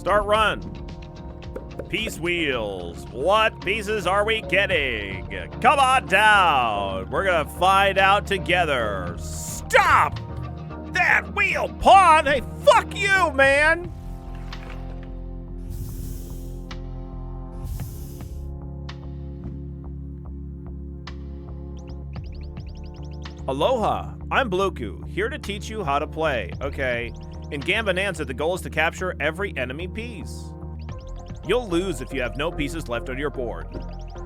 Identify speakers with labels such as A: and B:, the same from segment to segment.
A: Start run. Piece wheels. What pieces are we getting? Come on down. We're gonna find out together. Stop that wheel pawn. Hey, fuck you, man. Aloha, I'm Bluku, here to teach you how to play. Okay, in Gambonanza, the goal is to capture every enemy piece. You'll lose if you have no pieces left on your board.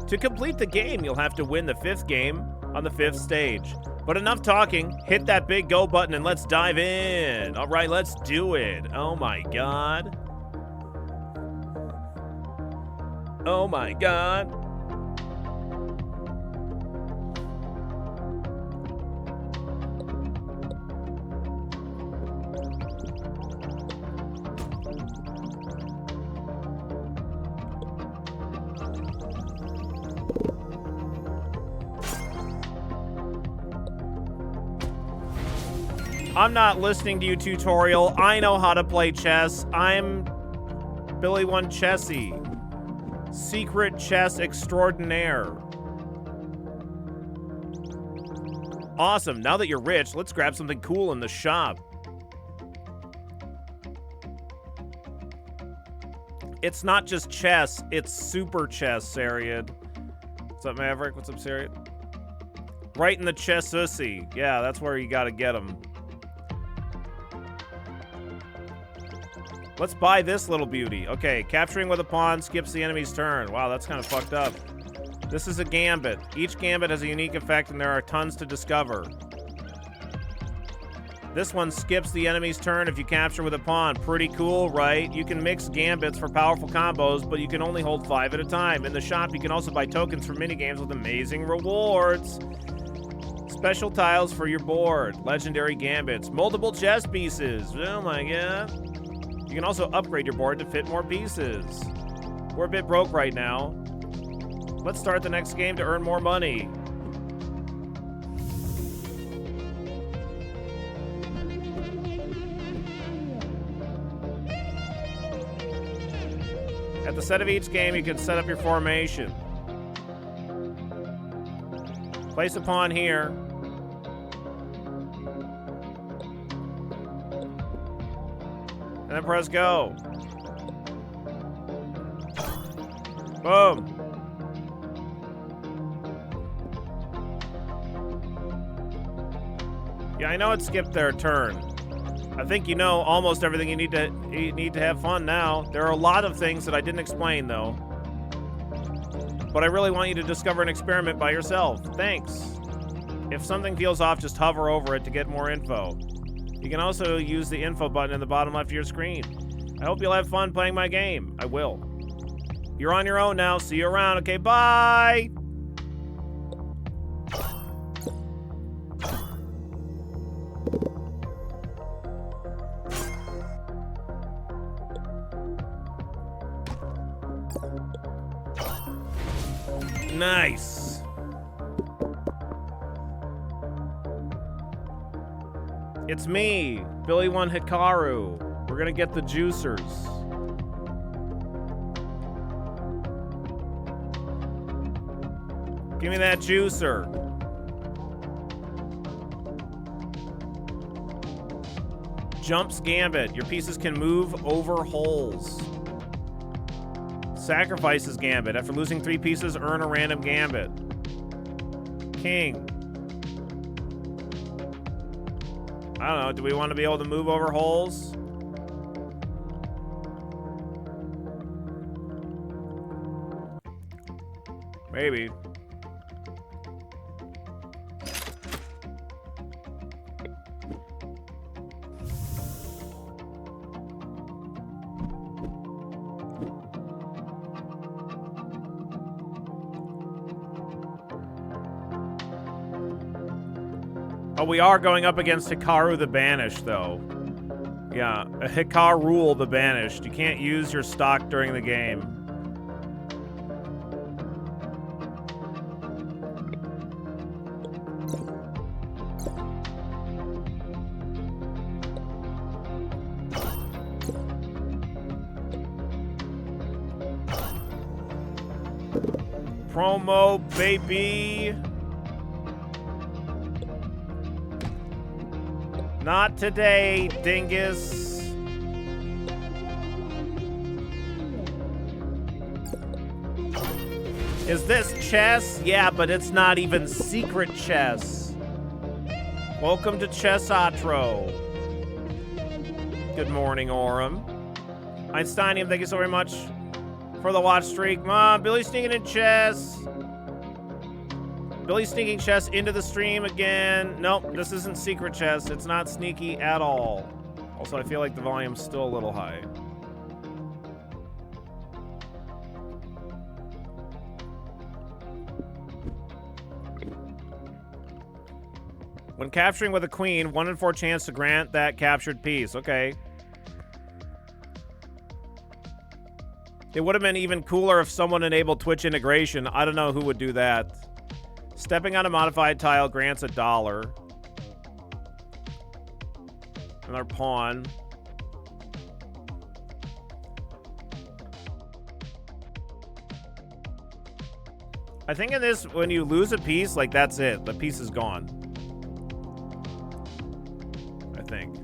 A: To complete the game, you'll have to win the 5th game on the 5th stage. But enough talking, hit that big go button and let's dive in. All right, let's do it. Oh my god. Oh my god. I'm not listening to you, tutorial. I know how to play chess. I'm Billy One Chessy. Secret chess extraordinaire. Awesome. Now that you're rich, let's grab something cool in the shop. It's not just chess, it's super chess, Sariad. What's up, Maverick? What's up, Sariad? Right in the chess-ussy. Yeah, that's where you gotta get them. Let's buy this little beauty. Okay, capturing with a pawn skips the enemy's turn. Wow, that's kind of fucked up. This is a gambit. Each gambit has a unique effect and there are tons to discover. This one skips the enemy's turn if you capture with a pawn. Pretty cool, right? You can mix gambits for powerful combos, but you can only hold 5 at a time. In the shop, you can also buy tokens for minigames with amazing rewards. Special tiles for your board. Legendary gambits. Multiple chess pieces. Oh my god. You can also upgrade your board to fit more pieces. We're a bit broke right now. Let's start the next game to earn more money. At the set of each game, you can set up your formation. Place a pawn here. And then press go. Boom. Yeah, I know it skipped their turn. I think you know almost everything you need to have fun now. There are a lot of things that I didn't explain though. But I really want you to discover and experiment by yourself. Thanks. If something feels off, just hover over it to get more info. You can also use the info button in the bottom left of your screen. I hope you'll have fun playing my game. I will. You're on your own now. See you around. Okay, bye! Nice. It's me, Billy One Hikaru. We're gonna get the juicers. Give me that juicer. Jumps Gambit. Your pieces can move over holes. Sacrifices Gambit. After losing 3 pieces, earn a random Gambit. King. I don't know, do we want to be able to move over holes? Maybe. Oh, we are going up against Hikaru the Banished, though. Yeah, Hikaru the Banished. You can't use your stock during the game. promo, baby. Not today, dingus. Is this chess? Yeah, but it's not even secret chess. Welcome to Chessatro. Good morning, Orem. Einsteinium, thank you so very much for the watch streak. Mom, Billy's sneaking in chess. Billy's sneaking chess into the stream again. Nope, this isn't secret chess. It's not sneaky at all. Also, I feel like the volume's still a little high. When capturing with a queen, 1 in 4 chance to grant that captured piece. Okay. It would have been even cooler if someone enabled Twitch integration. I don't know who would do that. Stepping on a modified tile grants $1. Another pawn. I think in this, when you lose a piece, like, that's it. The piece is gone. I think.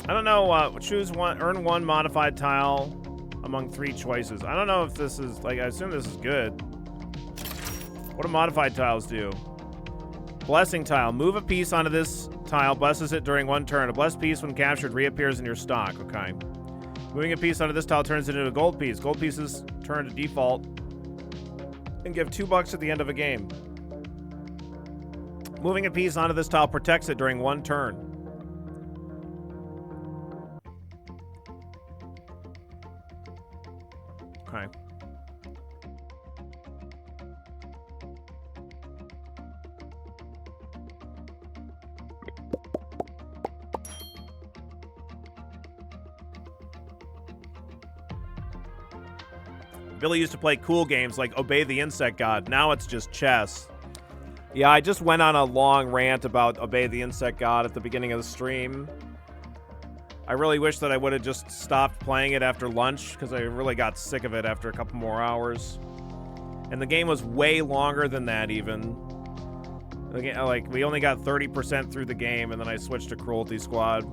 A: I don't know, choose one, earn 1 modified tile among 3 choices. I don't know if this is, like, I assume this is good. What do modified tiles do? Blessing tile. Move a piece onto this tile, blesses it during 1 turn. A blessed piece, when captured, reappears in your stock. Okay. Moving a piece onto this tile turns it into a gold piece. Gold pieces turn to default and give $2 at the end of a game. Moving a piece onto this tile protects it during 1 turn. Okay. Billy used to play cool games like Obey the Insect God. Now it's just chess. Yeah, I just went on a long rant about Obey the Insect God at the beginning of the stream. I really wish that I would have just stopped playing it after lunch, because I really got sick of it after a couple more hours. And the game was way longer than that, even. Like, we only got 30% through the game, and then I switched to Cruelty Squad.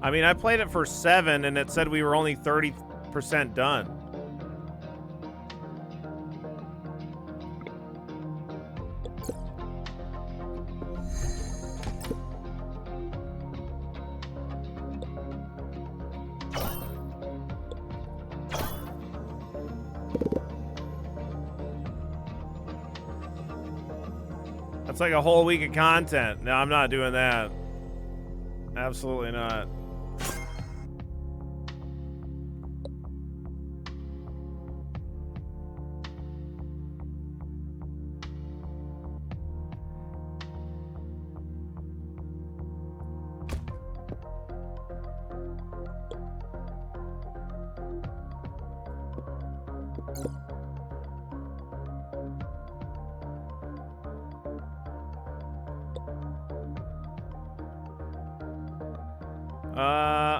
A: I mean, I played it for 7, and it said we were only 30% done. That's like a whole week of content. No, I'm not doing that. Absolutely not.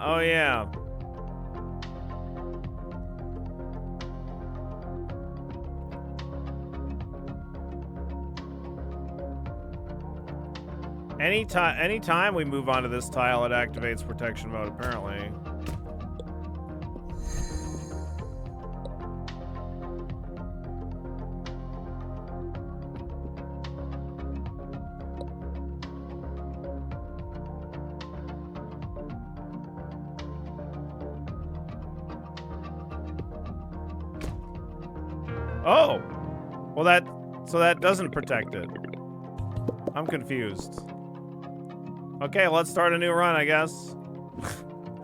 A: Oh yeah. Anytime we move on to this tile, it activates protection mode, apparently. Oh. Well, so that doesn't protect it. I'm confused. Okay, let's start a new run, I guess.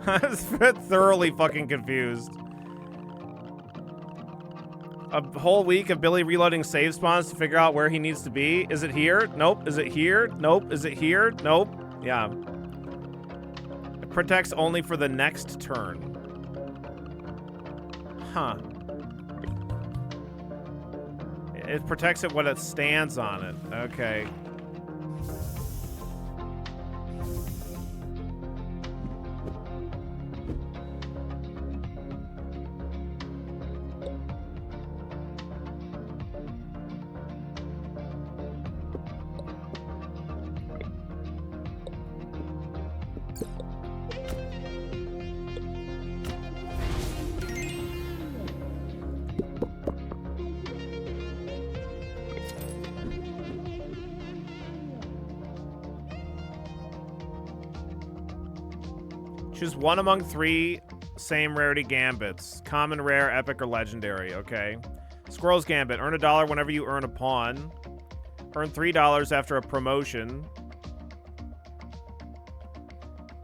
A: I'm thoroughly fucking confused. A whole week of Billy reloading save spawns to figure out where he needs to be. Is it here? Nope. Is it here? Nope. Is it here? Nope. Yeah. It protects only for the next turn. Huh. It protects it when it stands on it. Okay. Choose one among 3 same rarity gambits. Common, rare, epic, or legendary. Okay. Squirrel's Gambit. Earn $1 whenever you earn a pawn. Earn $3 after a promotion.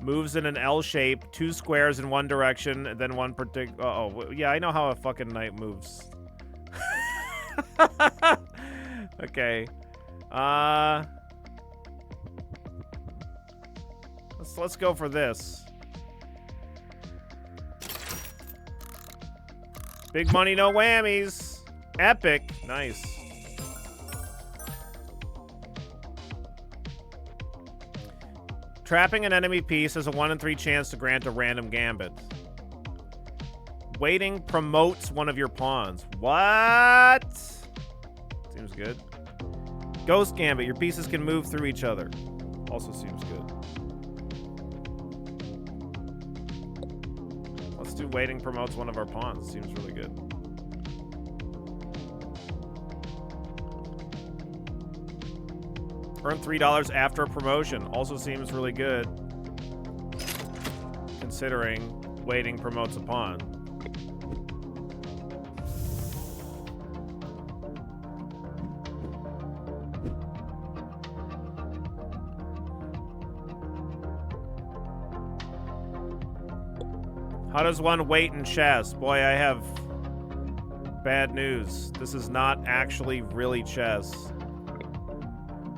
A: Moves in an L shape. 2 squares in one direction, and then one particular... Oh, yeah, I know how a fucking knight moves. Okay. Let's go for this. Big money, no whammies. Epic. Nice. Trapping an enemy piece has a 1 in 3 chance to grant a random gambit. Waiting promotes one of your pawns. What? Seems good. Ghost Gambit. Your pieces can move through each other. Also seems good. Let's do waiting promotes one of our pawns. Seems really good. Earn $3 after a promotion. Also seems really good. Considering waiting promotes a pawn. How does one wait in chess? Boy, I have bad news. This is not actually really chess.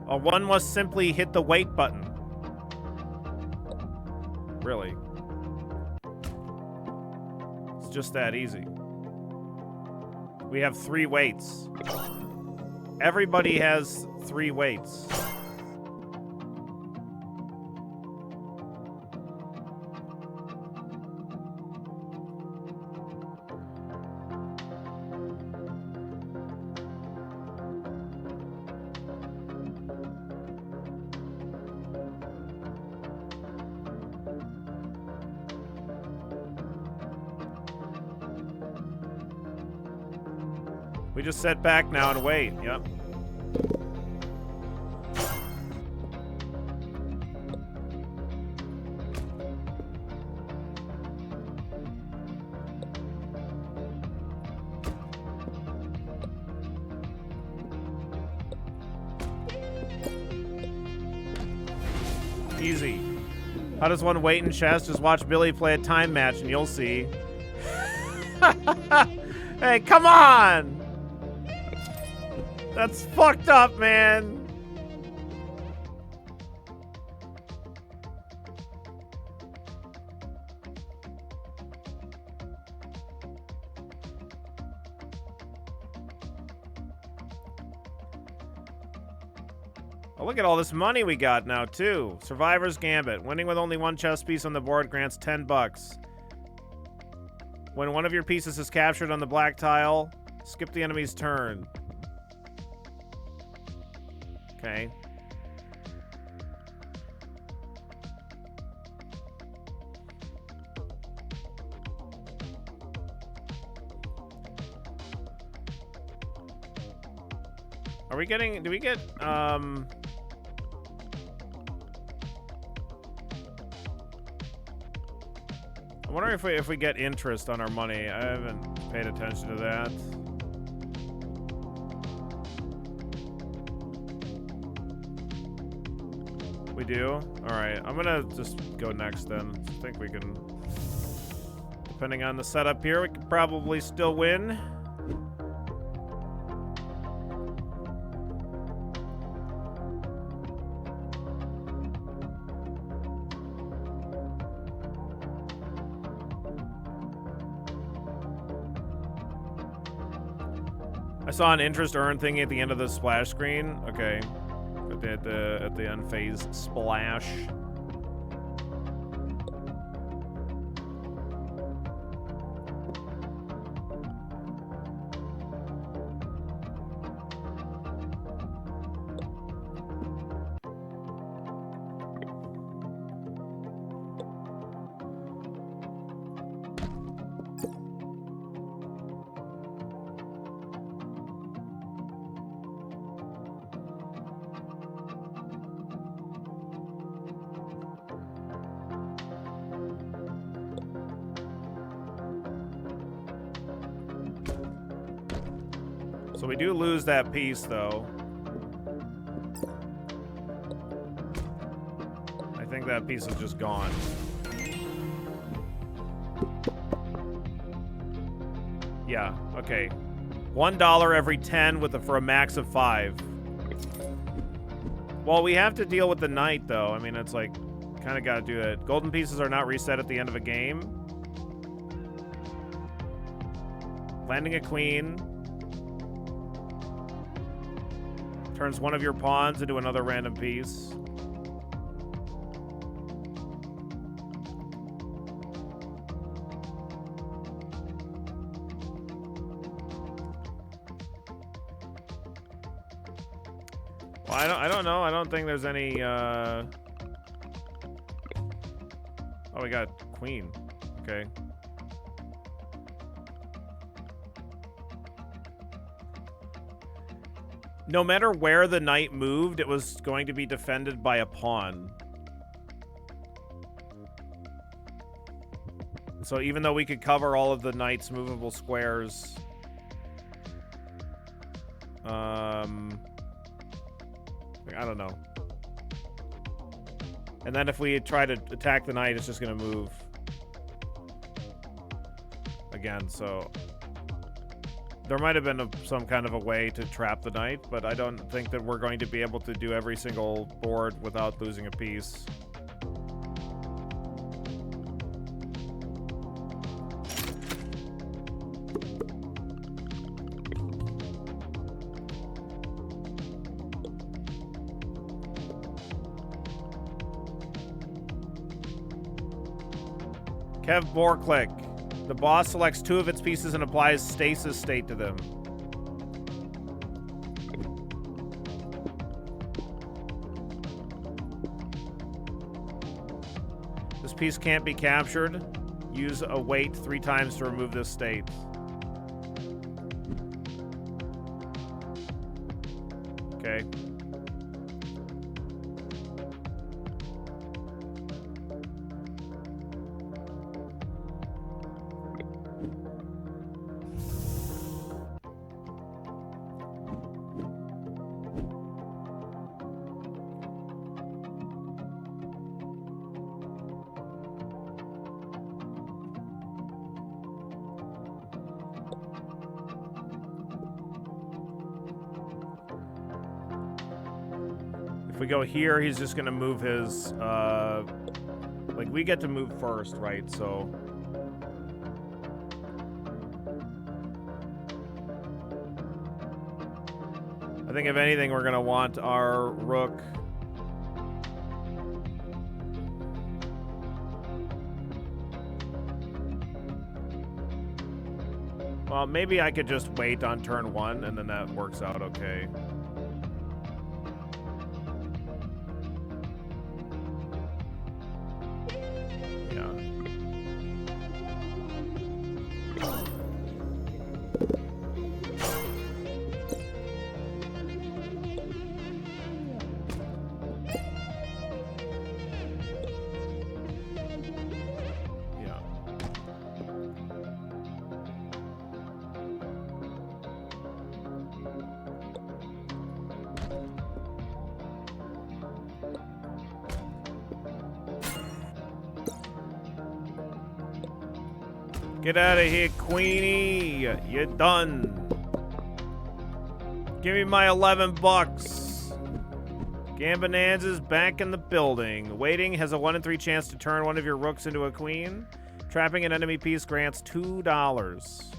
A: One must simply hit the wait button. Really. It's just that easy. We have 3 waits. Everybody has 3 waits. We just sit back now and wait. Yep. Easy. How does one wait in chess? Just watch Billy play a time match and you'll see. Hey, come on! That's fucked up, man. Oh, look at all this money we got now, too. Survivor's Gambit. Winning with only 1 chess piece on the board grants $10. When one of your pieces is captured on the black tile, skip the enemy's turn. Okay. Are we getting, do we get, I'm wondering if we get interest on our money. I haven't paid attention to that. We do? Alright, I'm gonna just go next then. I think we can... Depending on the setup here, we can probably still win. I saw an interest earn thingy at the end of the splash screen. Okay. At the end phase splash. So we do lose that piece, though. I think that piece is just gone. Yeah, okay. $1 every 10 for a max of 5. Well, we have to deal with the knight, though. I mean, it's like, kind of got to do it. Golden pieces are not reset at the end of a game. Landing a queen. Turns one of your pawns into another random piece. Well, I don't know. I don't think there's any, Oh, we got queen. Okay. No matter where the knight moved, it was going to be defended by a pawn. So even though we could cover all of the knight's movable squares... I don't know. And then if we try to attack the knight, it's just going to move. Again, so... There might have been some kind of a way to trap the knight, but I don't think that we're going to be able to do every single board without losing a piece. Kev Borklick. The boss selects 2 of its pieces and applies stasis state to them. This piece can't be captured. Use a wait 3 times to remove this state. Okay. If we go here, he's just gonna move his, like, we get to move first, right? So... I think if anything, we're gonna want our rook... Well, maybe I could just wait on turn 1, and then that works out okay. Get out of here, Queenie. You're done. Give me my 11 bucks. Gambonanza's back in the building. Waiting has a 1 in 3 chance to turn one of your rooks into a queen. Trapping an enemy piece grants $2.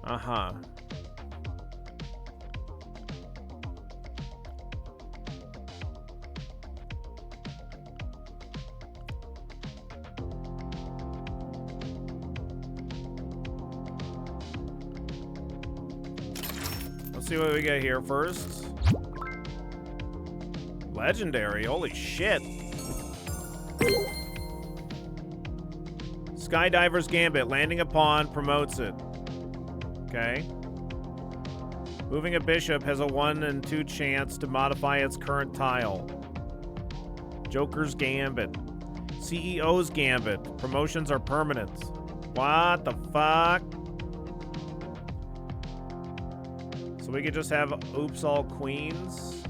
A: Uh-huh. Let's see what we get here first. Legendary, holy shit. Skydiver's Gambit, landing a pawn promotes it. Okay. Moving a bishop has a 1 in 2 chance to modify its current tile. Joker's Gambit. CEO's Gambit. Promotions are permanent. What the fuck? So we could just have oops all queens.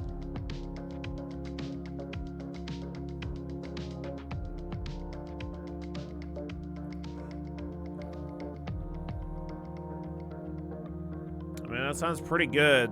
A: I mean, that sounds pretty good.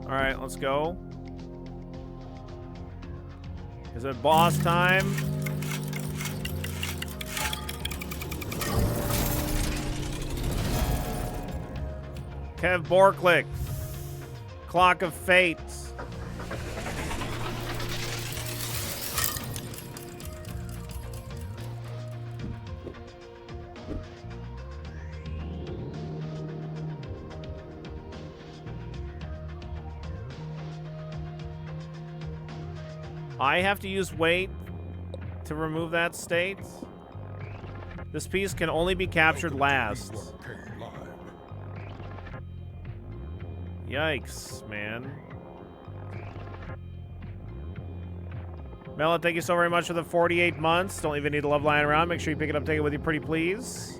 A: All right, let's go. Is it boss time? Kev Borklick. Clock of Fate. I have to use weight to remove that state. This piece can only be captured last. Yikes, man. Mela, thank you so very much for the 48 months. Don't even need to love lying around. Make sure you pick it up, take it with you, pretty please.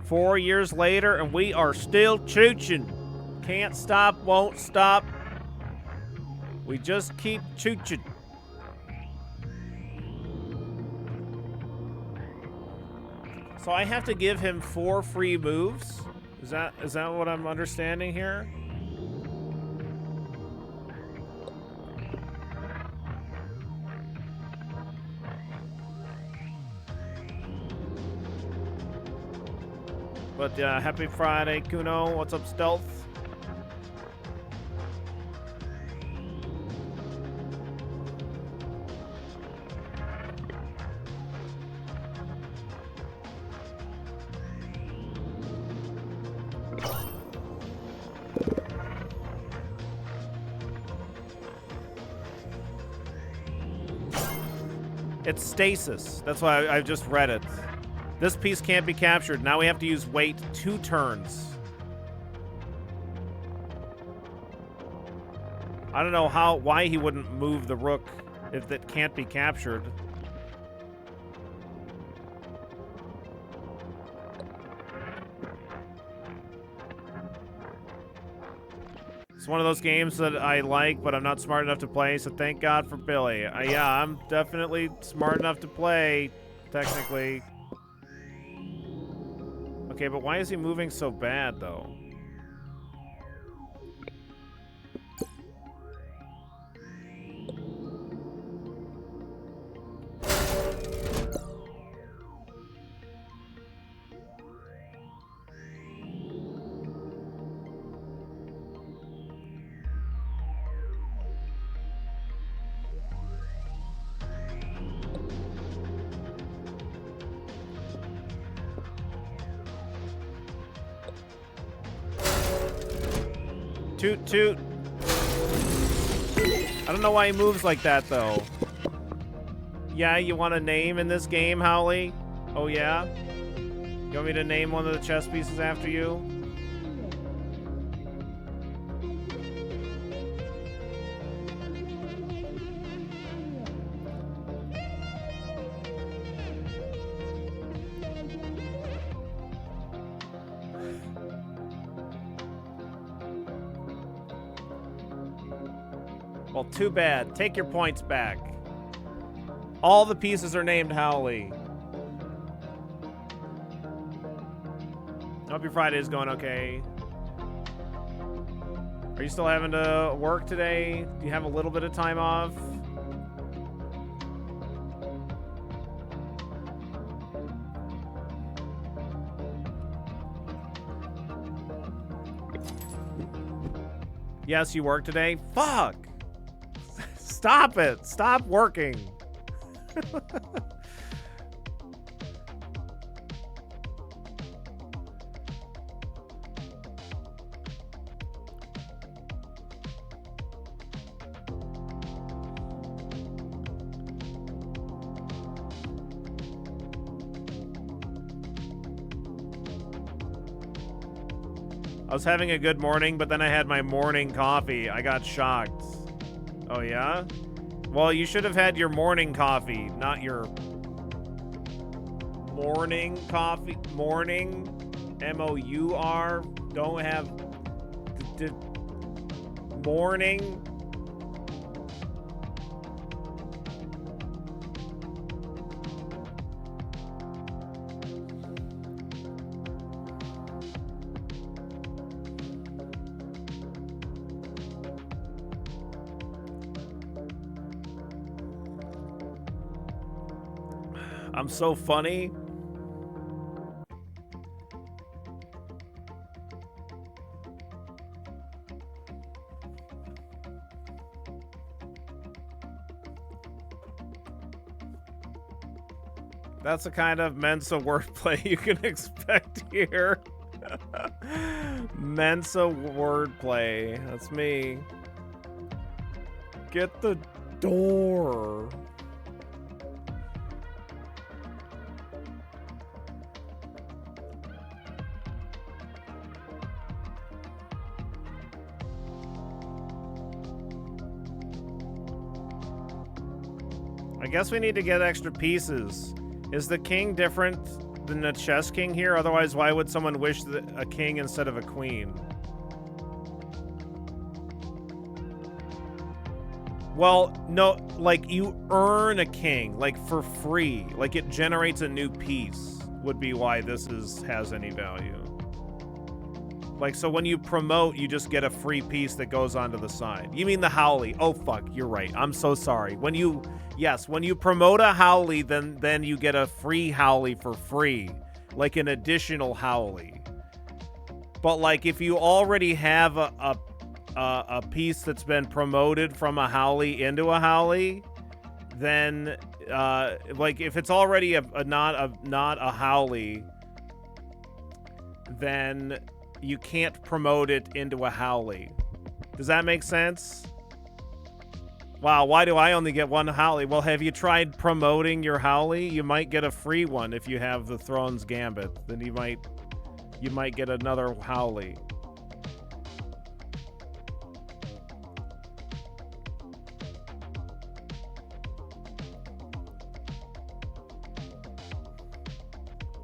A: Four years later, and we are still chooching. Can't stop, won't stop. We just keep chooching. So I have to give him 4 free moves? Is that what I'm understanding here? But happy Friday, Kuno. What's up, Stealth? It's stasis. That's why I just read it. This piece can't be captured. Now we have to use weight 2 turns. I don't know why he wouldn't move the rook if that can't be captured. It's one of those games that I like, but I'm not smart enough to play, so thank God for Billy. Yeah, I'm definitely smart enough to play, technically. Okay, but why is he moving so bad, though? Toot toot. I don't know why he moves like that, though. Yeah, you want a name in this game, Howley? Oh, yeah? You want me to name one of the chess pieces after you? Well, too bad. Take your points back. All the pieces are named Howley. Hope your Friday is going okay. Are you still having to work today? Do you have a little bit of time off? Yes, you work today? Fuck! Stop it! Stop working! I was having a good morning, but then I had my morning coffee. I got shocked. Oh, yeah? Well, you should have had your morning coffee, not your morning coffee. Morning, M-O-U-R. Don't have morning. I'm so funny. That's the kind of Mensa wordplay you can expect here. Mensa wordplay. That's me. Get the door. I guess we need to get extra pieces. Is the king different than the chess king here? Otherwise, why would someone wish a king instead of a queen? Well, no, like you earn a king, like for free. Like it generates a new piece would be why this has any value. Like, so when you promote, you just get a free piece that goes onto the side. You mean the Howley. Oh, fuck, you're right. I'm so sorry. When you promote a Howley, then you get a free Howley for free. Like an additional Howley. But, like, if you already have a piece that's been promoted from a Howley into a Howley, then, like, if it's already not a Howley, then you can't promote it into a Howley. Does that make sense? Wow, why do I only get one Howley? Well, have you tried promoting your Howley? You might get a free one if you have the Throne's Gambit. Then you might get another Howley.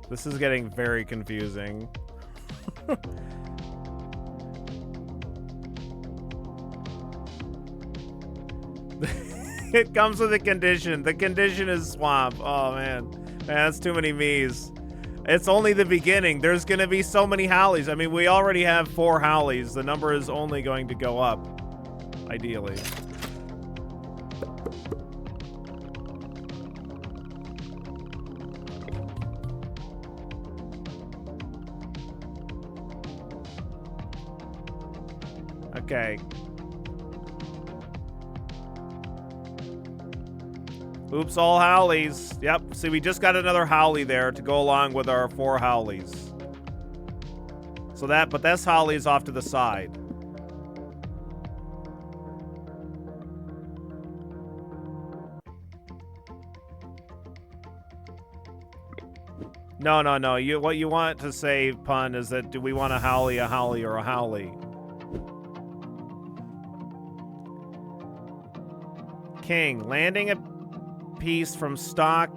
A: This is getting very confusing. It comes with a condition. The condition is swamp. Oh, man. That's too many me's. It's only the beginning. There's going to be so many Howleys. I mean, we already have 4 Howleys. The number is only going to go up, ideally. Okay. Oops, all Howleys. Yep, see, we just got another Howley there to go along with our 4 Howleys. So but this Howley's off to the side. No, no, no. What you want to say, pun, is that do we want a howly, or a howly? King, landing a piece from stock.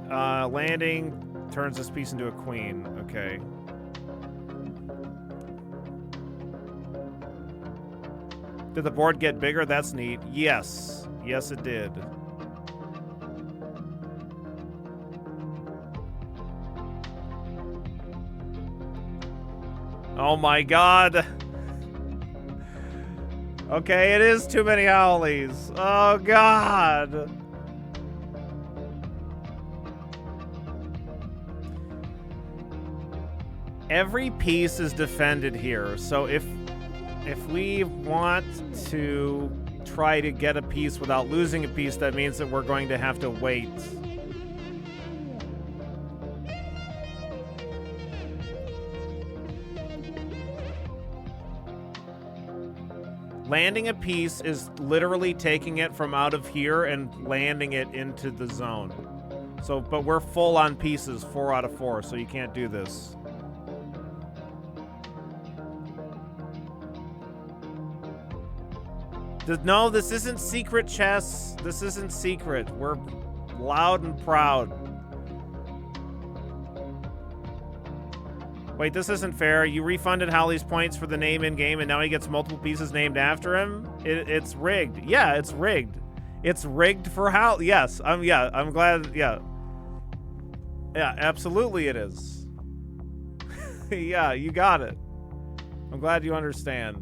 A: Landing turns this piece into a queen. Okay. Did the board get bigger? That's neat. Yes. Yes, it did. Oh my god. Okay, it is too many owlies. Oh god. Every piece is defended here, so if we want to try to get a piece without losing a piece, that means that we're going to have to wait. Landing a piece is literally taking it from out of here and landing it into the zone. So, but we're full on pieces, 4 out of 4, so you can't do this. No, this isn't secret chess. This isn't secret. We're loud and proud. Wait, this isn't fair. You refunded Howley's points for the name in-game, and now he gets multiple pieces named after him? It's rigged. Yeah, it's rigged. It's rigged for Howley. Yes, I'm glad, yeah. Yeah, absolutely it is. Yeah, you got it. I'm glad you understand.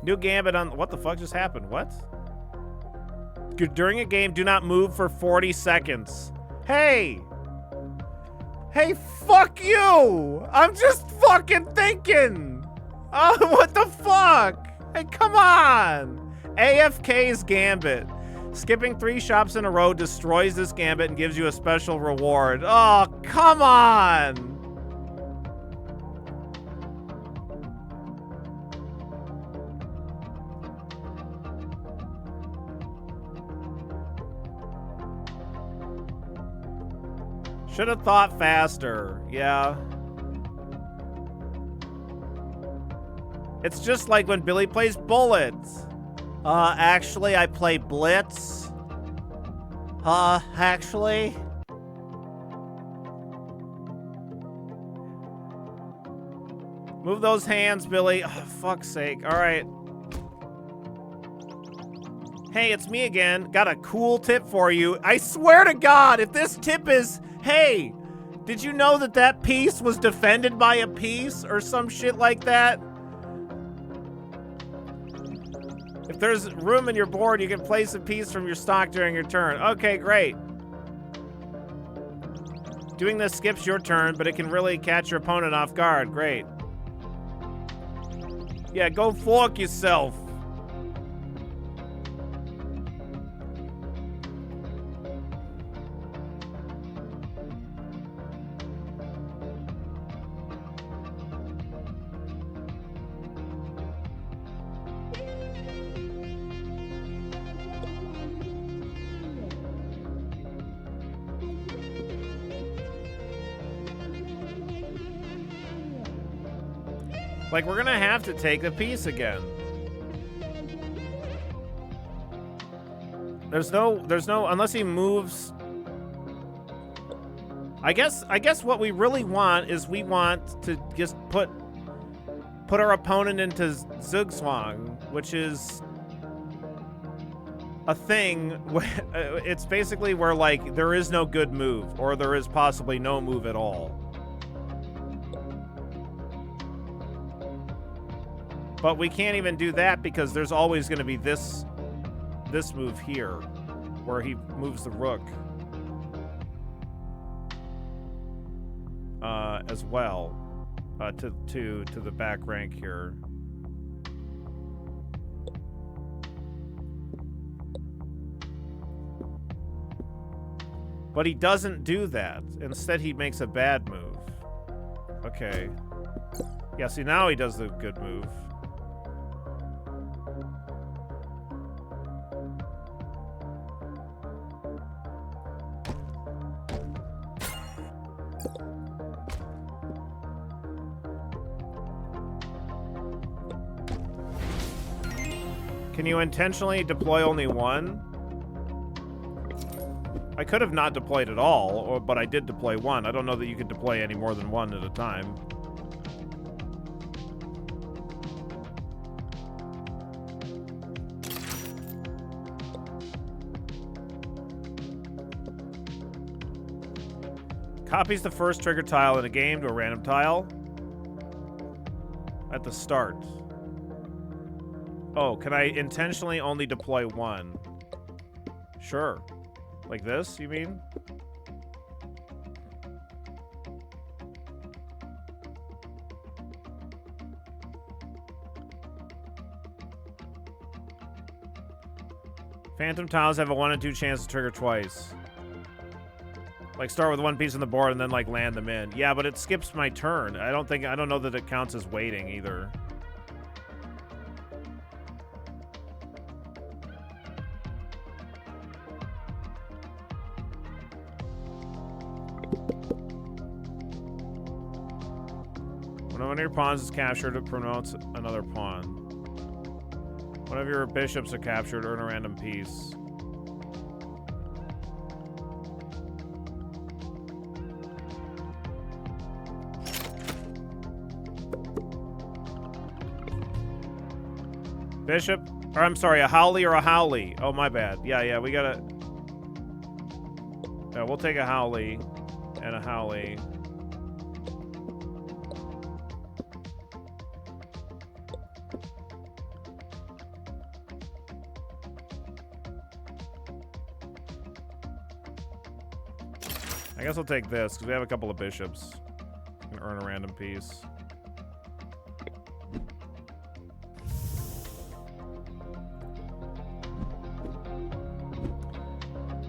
A: New gambit on... What the fuck just happened? What? During a game, do not move for 40 seconds. Hey! Hey, fuck you! I'm just fucking thinking! Oh, what the fuck? Hey, come on! AFK's gambit. Skipping 3 shops in a row destroys this gambit and gives you a special reward. Oh, come on! Should have thought faster. Yeah. It's just like when Billy plays bullets. Actually, I play blitz. Actually. Move those hands, Billy. Oh, fuck's sake. All right. Hey, it's me again. Got a cool tip for you. I swear to God, if this tip is... Hey, did you know that that piece was defended by a piece or some shit like that? If there's room in your board, you can place a piece from your stock during your turn. Okay, great. Doing this skips your turn, but it can really catch your opponent off guard. Great. Yeah, go fuck yourself. Like, we're gonna have to take a piece again. There's no, unless he moves. I guess what we really want is we want to just put our opponent into Zugzwang, which is a thing. It's basically where, like, there is no good move, or there is possibly no move at all. But we can't even do that because there's always going to be this move here, where he moves the rook as well to the back rank here. But he doesn't do that. Instead, he makes a bad move. Okay. Yeah, see, now he does the good move. Can you intentionally deploy only one? I could have not deployed at all, but I did deploy one. I don't know that you can deploy any more than one at a time. Copies the first trigger tile in a game to a random tile at the start. Oh, can I intentionally only deploy one? Sure. Like this, you mean? Phantom tiles have a 1 in 2 chance to trigger twice. Like start with one piece on the board and then like land them in. Yeah, but it skips my turn. I don't know that it counts as waiting either. When one of your pawns is captured, it promotes another pawn. One of your bishops are captured, earn a random piece. Bishop? Or I'm sorry, a Howley or a Howley. Oh, my bad. Yeah, we gotta... Yeah, we'll take a Howley and a Howley. I guess I'll take this, because we have a couple of bishops. And earn a random piece.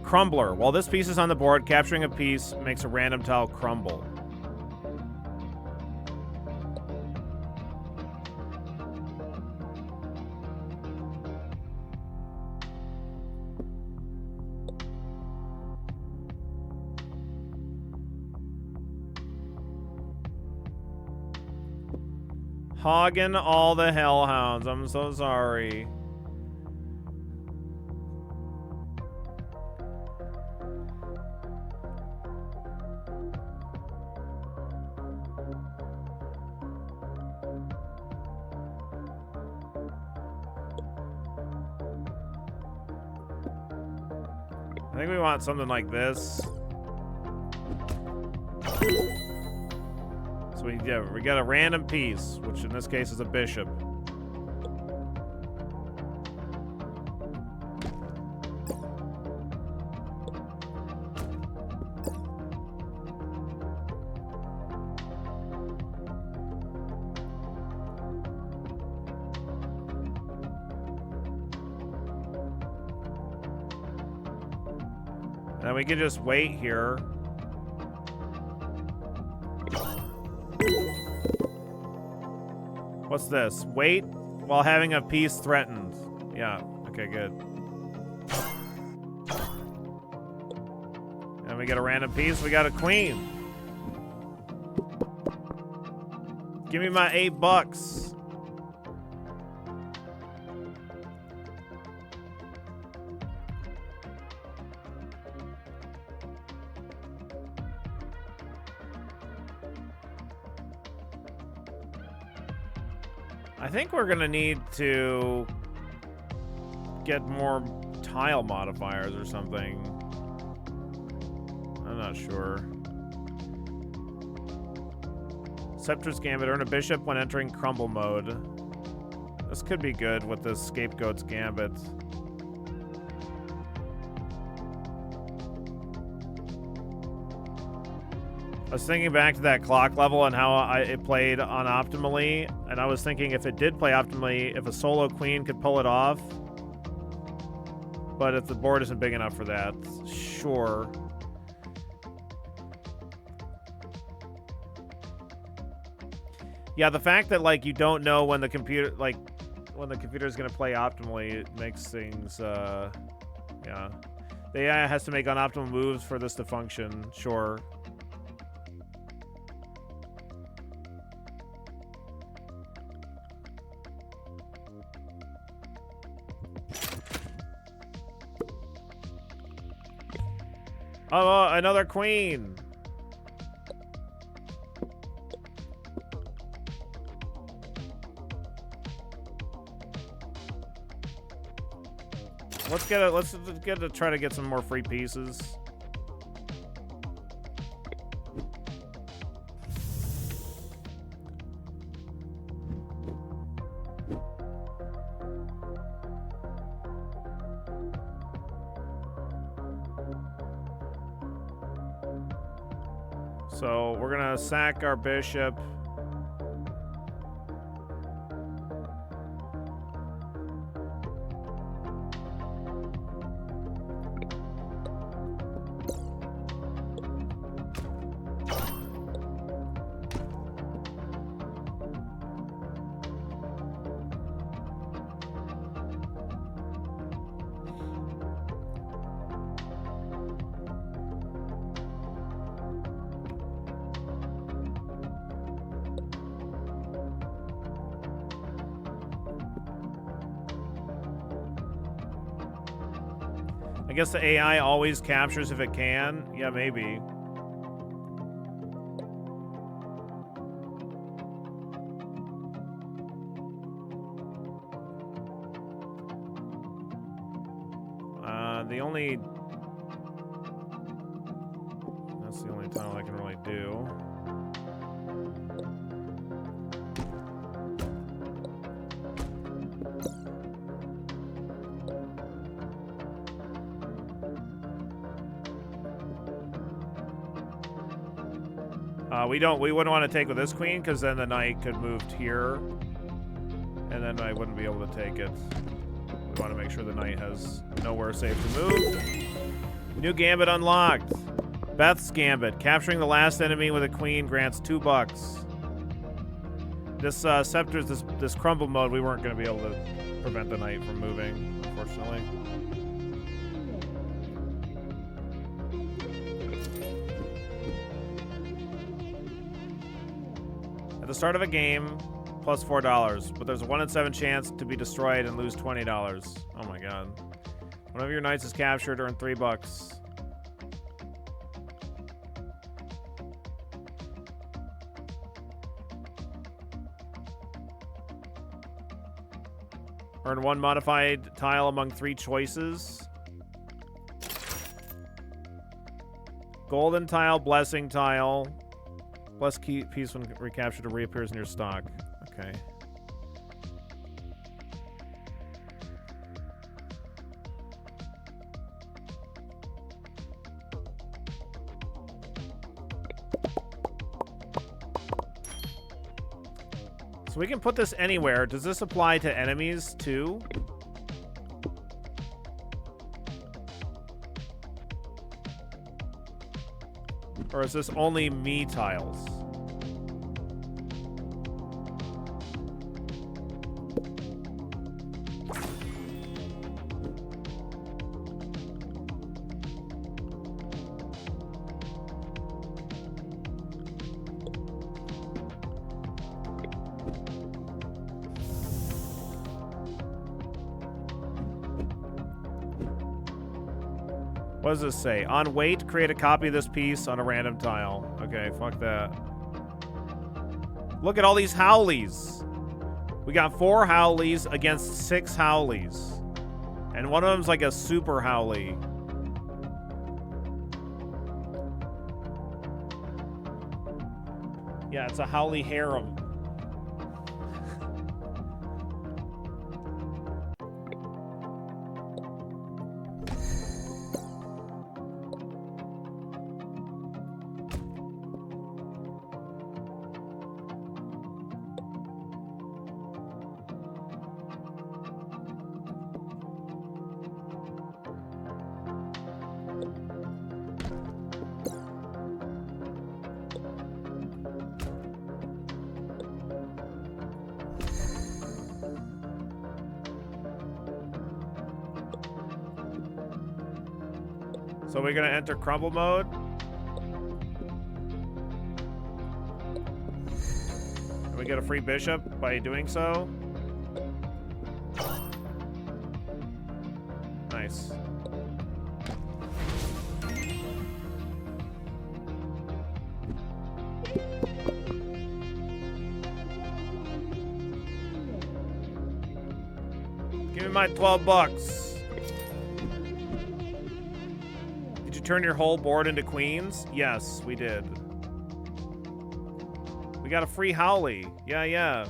A: Crumbler. While this piece is on the board, capturing a piece makes a random tile crumble. Hogging all the hellhounds. I'm so sorry. I think we want something like this. So we got a random piece, which in this case is a bishop. And we can just wait here. What's this? Wait while having a piece threatened. Yeah, okay, good. And we get a random piece, we got a queen. Give me my $8. I think we're gonna need to get more tile modifiers or something. I'm not sure. Scepter's Gambit. Earn a bishop when entering crumble mode. This could be good with the Scapegoat's Gambit. I was thinking back to that clock level and how it played on optimally, and I was thinking if it did play optimally, if a solo queen could pull it off. But if the board isn't big enough for that, sure. Yeah, the fact that like you don't know when the computer is gonna play optimally, it makes things yeah. The AI has to make unoptimal moves for this to function, sure. Oh, another queen. Let's get to try to get some more free pieces. So we're gonna sack our bishop. I guess the AI always captures if it can. Yeah, maybe. That's the only tile I can really do. We wouldn't want to take with this queen because then the knight could move here, and then I wouldn't be able to take it. We want to make sure the knight has nowhere safe to move. New gambit unlocked. Beth's gambit. Capturing the last enemy with a queen grants $2. This scepter's this crumble mode. We weren't going to be able to prevent the knight from moving, unfortunately. At the start of a game, plus $4, but there's a 1 in 7 chance to be destroyed and lose $20. Oh my god. One of your knights is captured, earn $3. Earn 1 modified tile among 3 choices. Golden tile, blessing tile. Blessed key piece when recaptured reappears in your stock. Okay. So we can put this anywhere. Does this apply to enemies too? Or is this only me tiles? What does this say? On wait, create a copy of this piece on a random tile. Okay, fuck that. Look at all these Howleys. We got 4 Howleys against 6 Howleys. And one of them's like a super Howley. Yeah, it's a Howley harem. So we're gonna enter crumble mode. And we get a free bishop by doing so. Nice. Give me my 12 bucks. Did you turn your whole board into queens? Yes, we did. We got a free Howley. Yeah, yeah.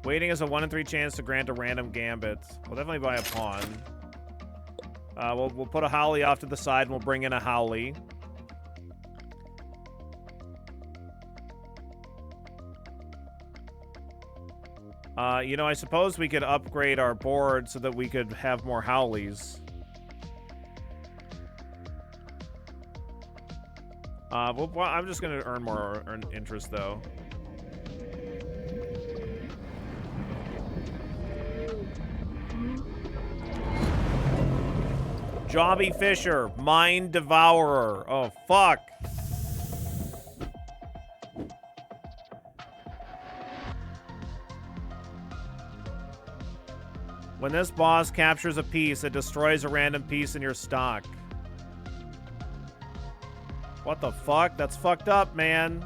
A: Waiting is a 1 in 3 chance to grant a random gambit. We'll definitely buy a pawn. We'll put a Howley off to the side and we'll bring in a Howley. You know, I suppose we could upgrade our board so that we could have more Howleys. Well, I'm just going to earn more interest, though. Jobby Fisher, Mind Devourer. Oh, fuck. When this boss captures a piece, it destroys a random piece in your stock. What the fuck? That's fucked up, man.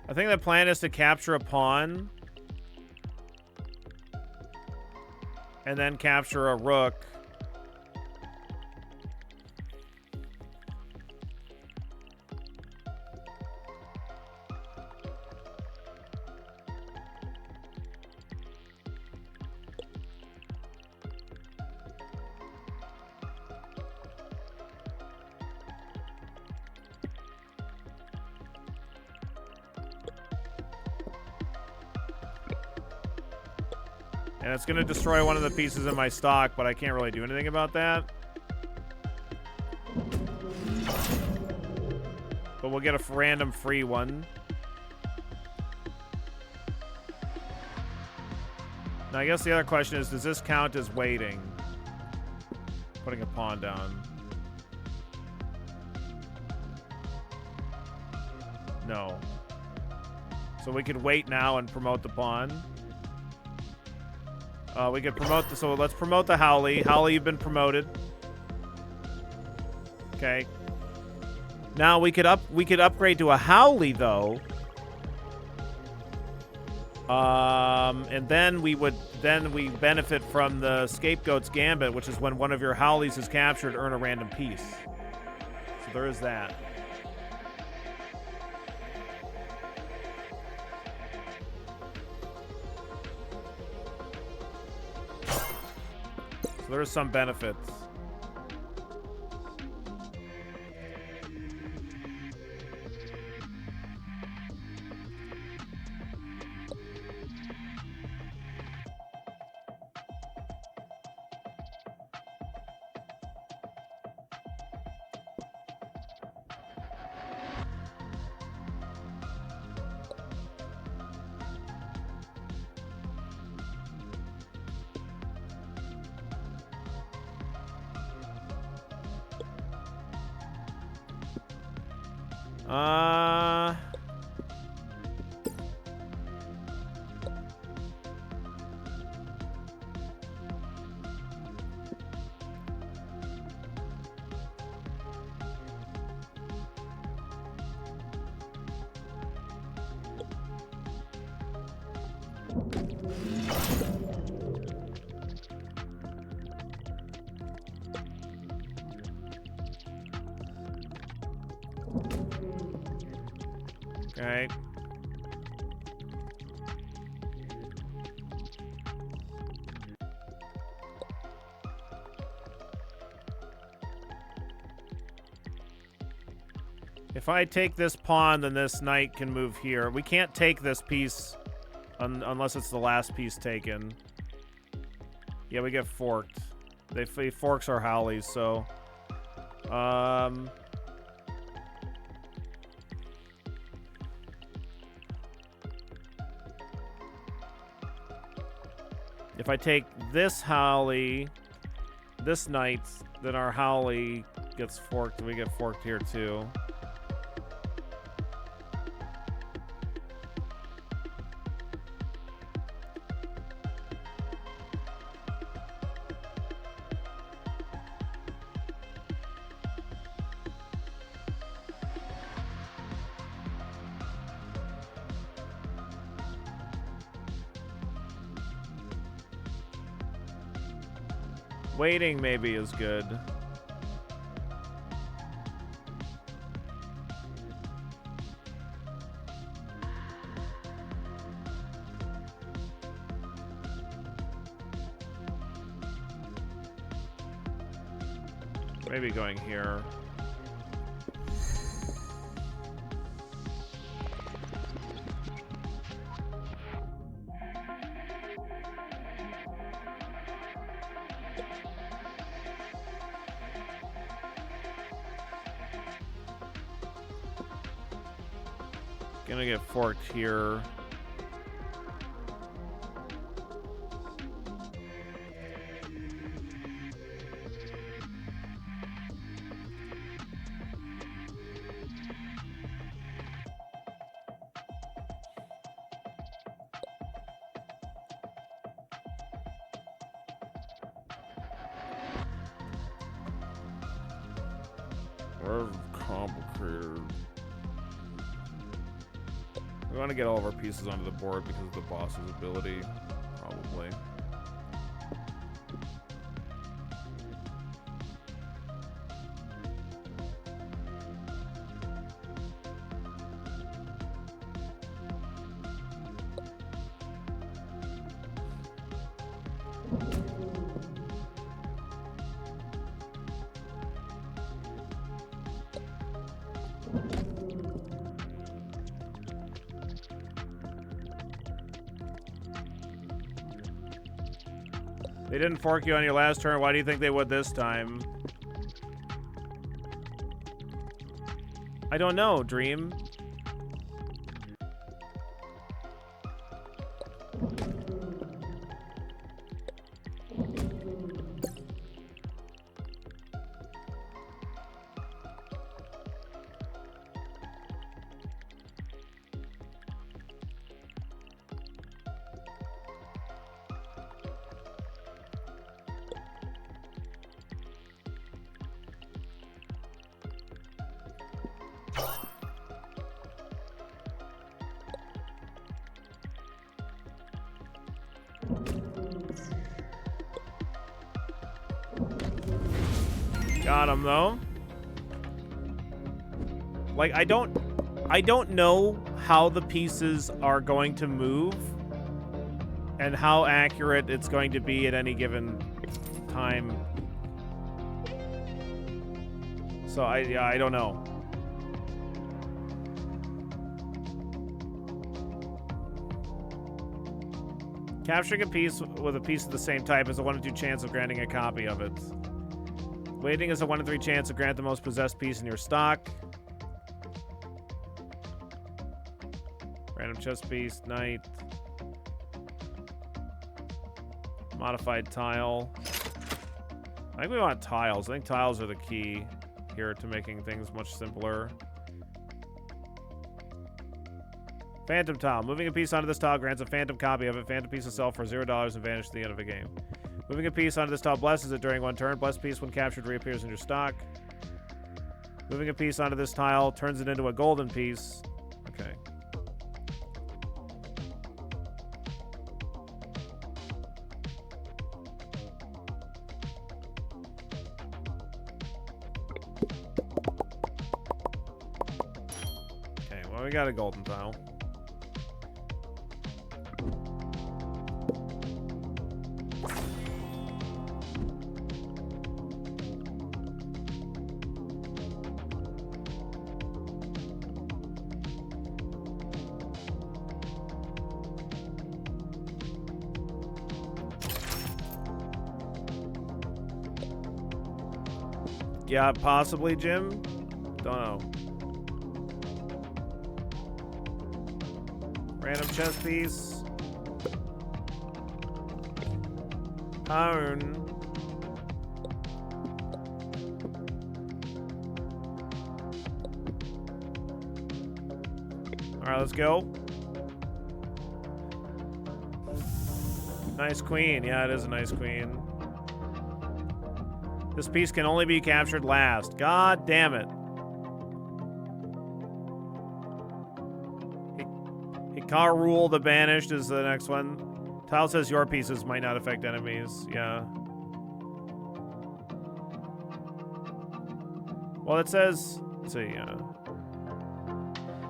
A: I think the plan is to capture a pawn and then capture a rook. And it's going to destroy one of the pieces in my stock, but I can't really do anything about that. But we'll get a random free one. Now, I guess the other question is, does this count as waiting? Putting a pawn down. No. So we could wait now and promote the pawn. We could promote the, so let's promote the Howley. Howley, you've been promoted. Okay. Now we could upgrade to a Howley though. And then we benefit from the Scapegoat's Gambit, which is when one of your Howleys is captured, earn a random piece. So there is that. So there are some benefits. Okay. If I take this pawn, then this knight can move here. We can't take this piece unless it's the last piece taken. Yeah, we get forked. He forks our Howleys, so... If I take this Howley, this knight, then our Howley gets forked, and we get forked here too. Waiting maybe is good. Maybe going here. Gonna get forked here. That's complicated. We want to get all of our pieces onto the board because of the boss's ability, probably. They didn't fork you on your last turn. Why do you think they would this time? I don't know, Dream. Got him though. Like I don't know how the pieces are going to move and how accurate it's going to be at any given time. So I don't know. Capturing a piece with a piece of the same type is a 1 in 2 chance of granting a copy of it. Waiting is a 1 in 3 chance to grant the most possessed piece in your stock. Random chess piece, knight. Modified tile. I think we want tiles. I think tiles are the key here to making things much simpler. Phantom tile. Moving a piece onto this tile grants a phantom copy of it. Phantom piece will sell for $0 and vanish at the end of a game. Moving a piece onto this tile blesses it during 1 turn. Blessed piece, when captured, reappears in your stock. Moving a piece onto this tile turns it into a golden piece. Okay. Okay, well, we got a golden tile. Yeah, possibly, Jim. Don't know. Random chest piece. Iron. Alright, let's go. Nice queen. Yeah, it is a nice queen. This piece can only be captured last. God damn it. Hikaru the Banished is the next one. Tile says your pieces might not affect enemies. Yeah. Well, it says... Let's see,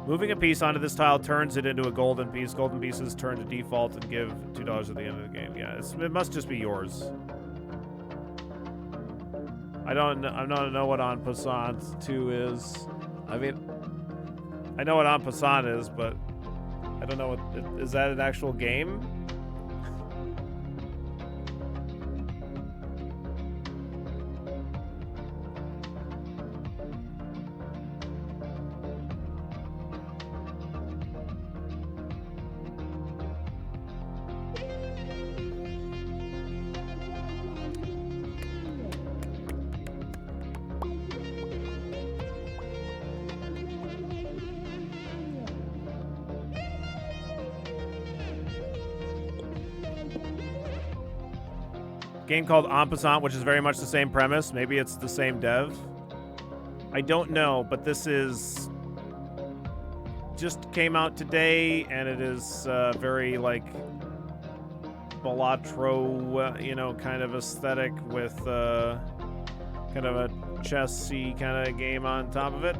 A: moving a piece onto this tile turns it into a golden piece. Golden pieces turn to default and give $2 at the end of the game. Yeah, it must just be yours. I don't know what En Passant 2 is. I mean, I know what En Passant is, but I don't know what... Is that an actual game? Game called En Passant, which is very much the same premise. Maybe it's the same dev. I don't know, but this is just came out today, and it is very like Balatro, you know, kind of aesthetic with kind of a chessy kind of game on top of it.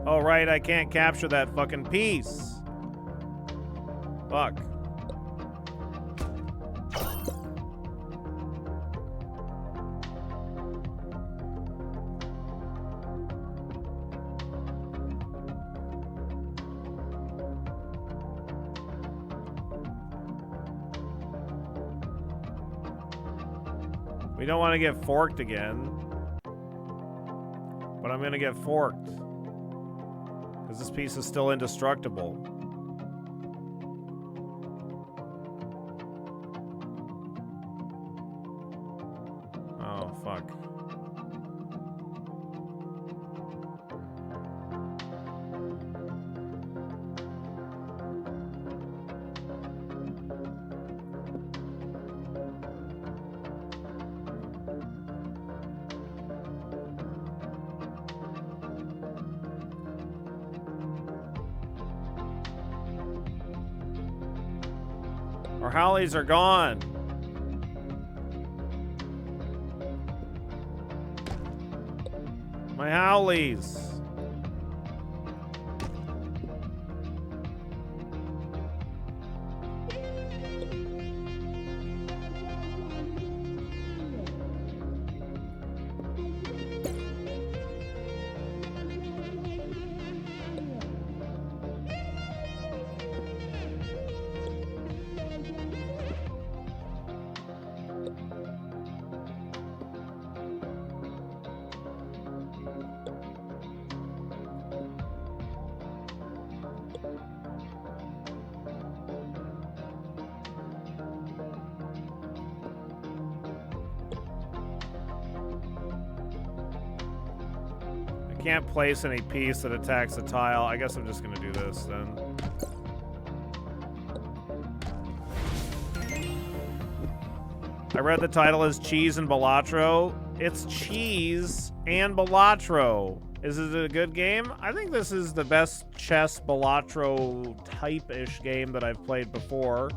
A: Oh, right, I can't capture that fucking piece. Fuck. We don't want to get forked again. But I'm gonna get forked. Because this piece is still indestructible. Oh, fuck. Our Hollies are gone. My Howlies. I can't place any piece that attacks the tile. I guess I'm just gonna do this then. I read the title as Cheese and Balatro. It's Cheese and Balatro. Is it a good game? I think this is the best chess Balatro type-ish game that I've played before.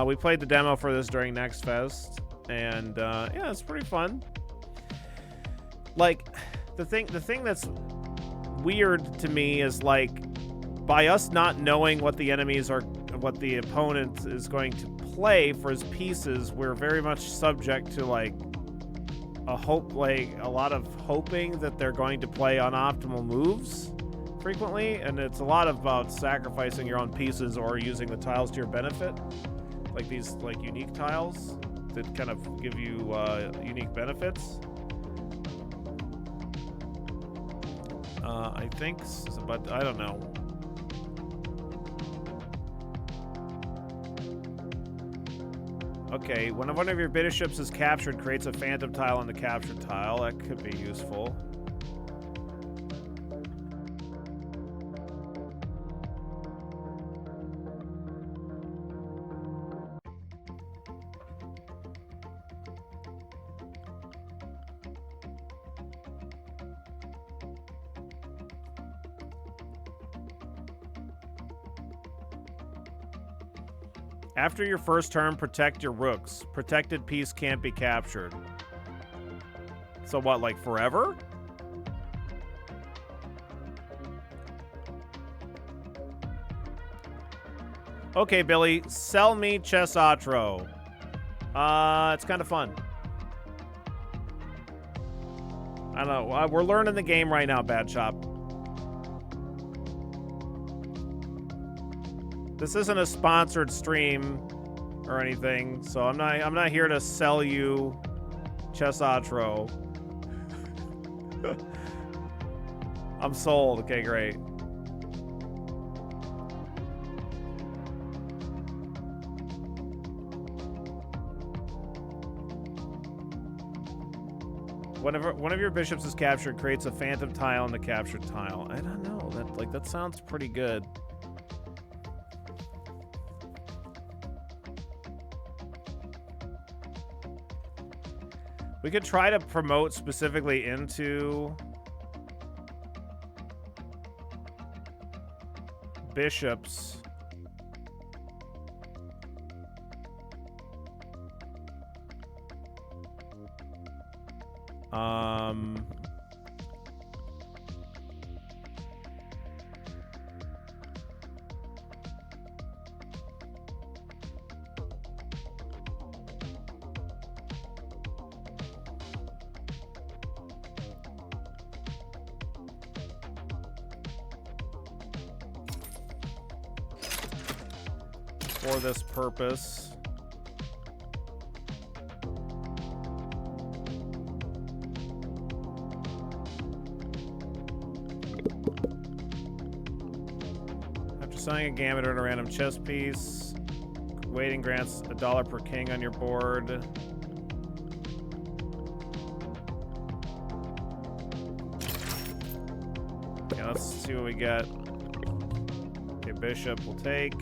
A: We played the demo for this during Next Fest, and yeah, it's pretty fun. Like, the thing that's weird to me is, like, by us not knowing what the enemies are, what the opponent is going to play for his pieces, we're very much subject to, like, a lot of hoping that they're going to play unoptimal moves frequently, and it's a lot about sacrificing your own pieces or using the tiles to your benefit, like these like unique tiles that kind of give you unique benefits. I think, but I don't know. Okay, when one of your bishops is captured, creates a phantom tile on the captured tile. That could be useful. After your first turn, protect your rooks. Protected piece can't be captured. So what, like forever? Okay, Billy, sell me Chessatro. It's kind of fun. I don't know. We're learning the game right now, Bad Shop. This isn't a sponsored stream or anything, so I'm not here to sell you Chessatro. I'm sold. Okay, great. Whenever one of your bishops is captured, creates a phantom tile on the captured tile. I don't know. That sounds pretty good. We could try to promote specifically into bishops. For this purpose. After selling a gambit or a random chess piece, waiting grants $1 per king on your board. Okay, let's see what we get. Okay, bishop will take.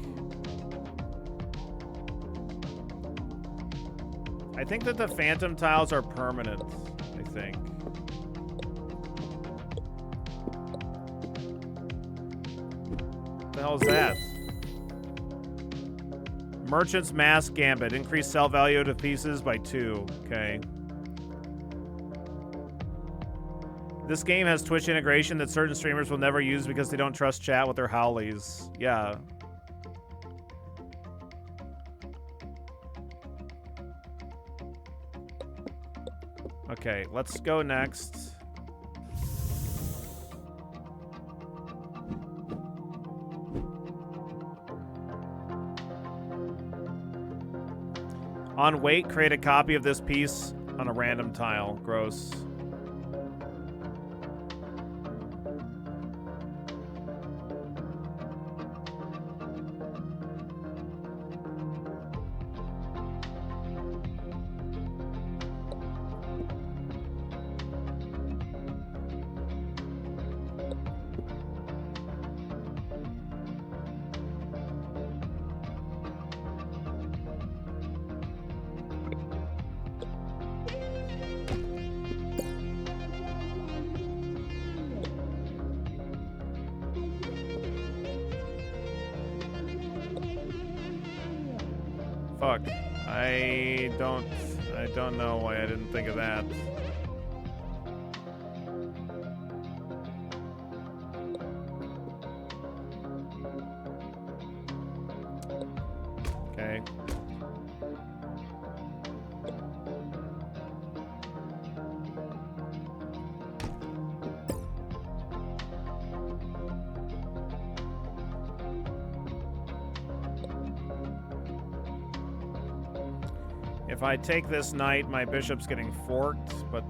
A: I think that the phantom tiles are permanent, I think. What the hell is that? Merchant's Mass Gambit. Increase sell value to pieces by 2. Okay. This game has Twitch integration that certain streamers will never use because they don't trust chat with their howlies. Yeah. Okay, let's go next. On wait, create a copy of this piece on a random tile. Gross. Fuck. I don't know why I didn't think of that. Okay. If I take this knight, my bishop's getting forked, but...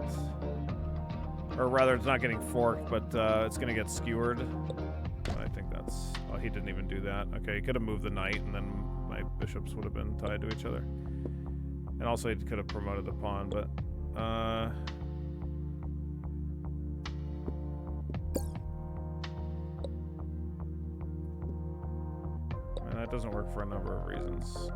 A: Or rather, it's not getting forked, but it's going to get skewered. I think that's... Oh, he didn't even do that. Okay, he could have moved the knight, and then my bishops would have been tied to each other. And also, he could have promoted the pawn, but... And that doesn't work for a number of reasons.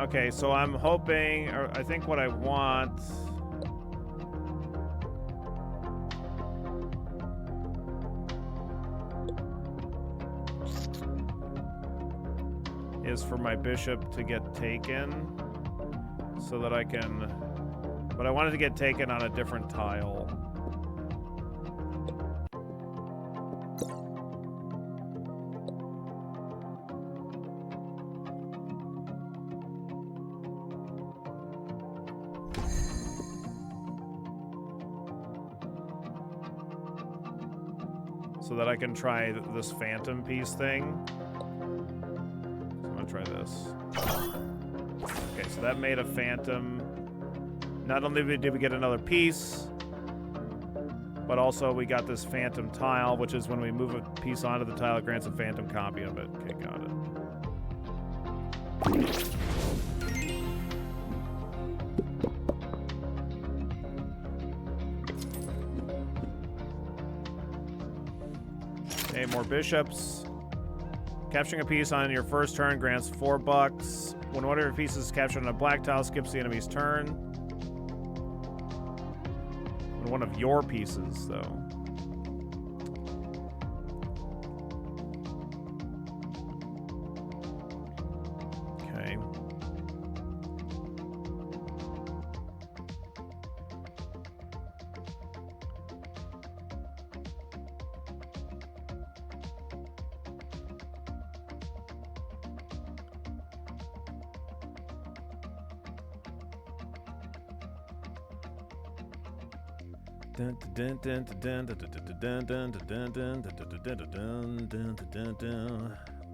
A: Okay, so I'm hoping, or I think what I want... is for my bishop to get taken so that I can... But I wanted to get taken on a different tile. So that I can try this phantom piece thing. So I'm gonna try this. Okay, so that made a phantom. Not only did we get another piece, but also we got this phantom tile, which is when we move a piece onto the tile, it grants a phantom copy of it. Okay, got it. Okay, more bishops. Capturing a piece on your first turn grants $4. When one of your pieces is captured on a black tile, skips the enemy's turn. When one of your pieces, though. Okay.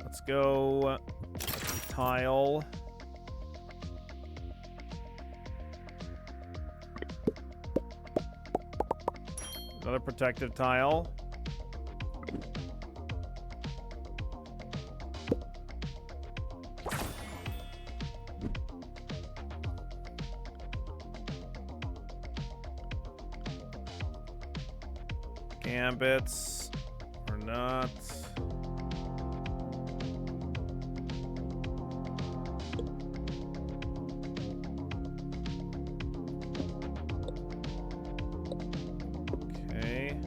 A: Let's go tile. Another protective tile. Gambits or not. Okay.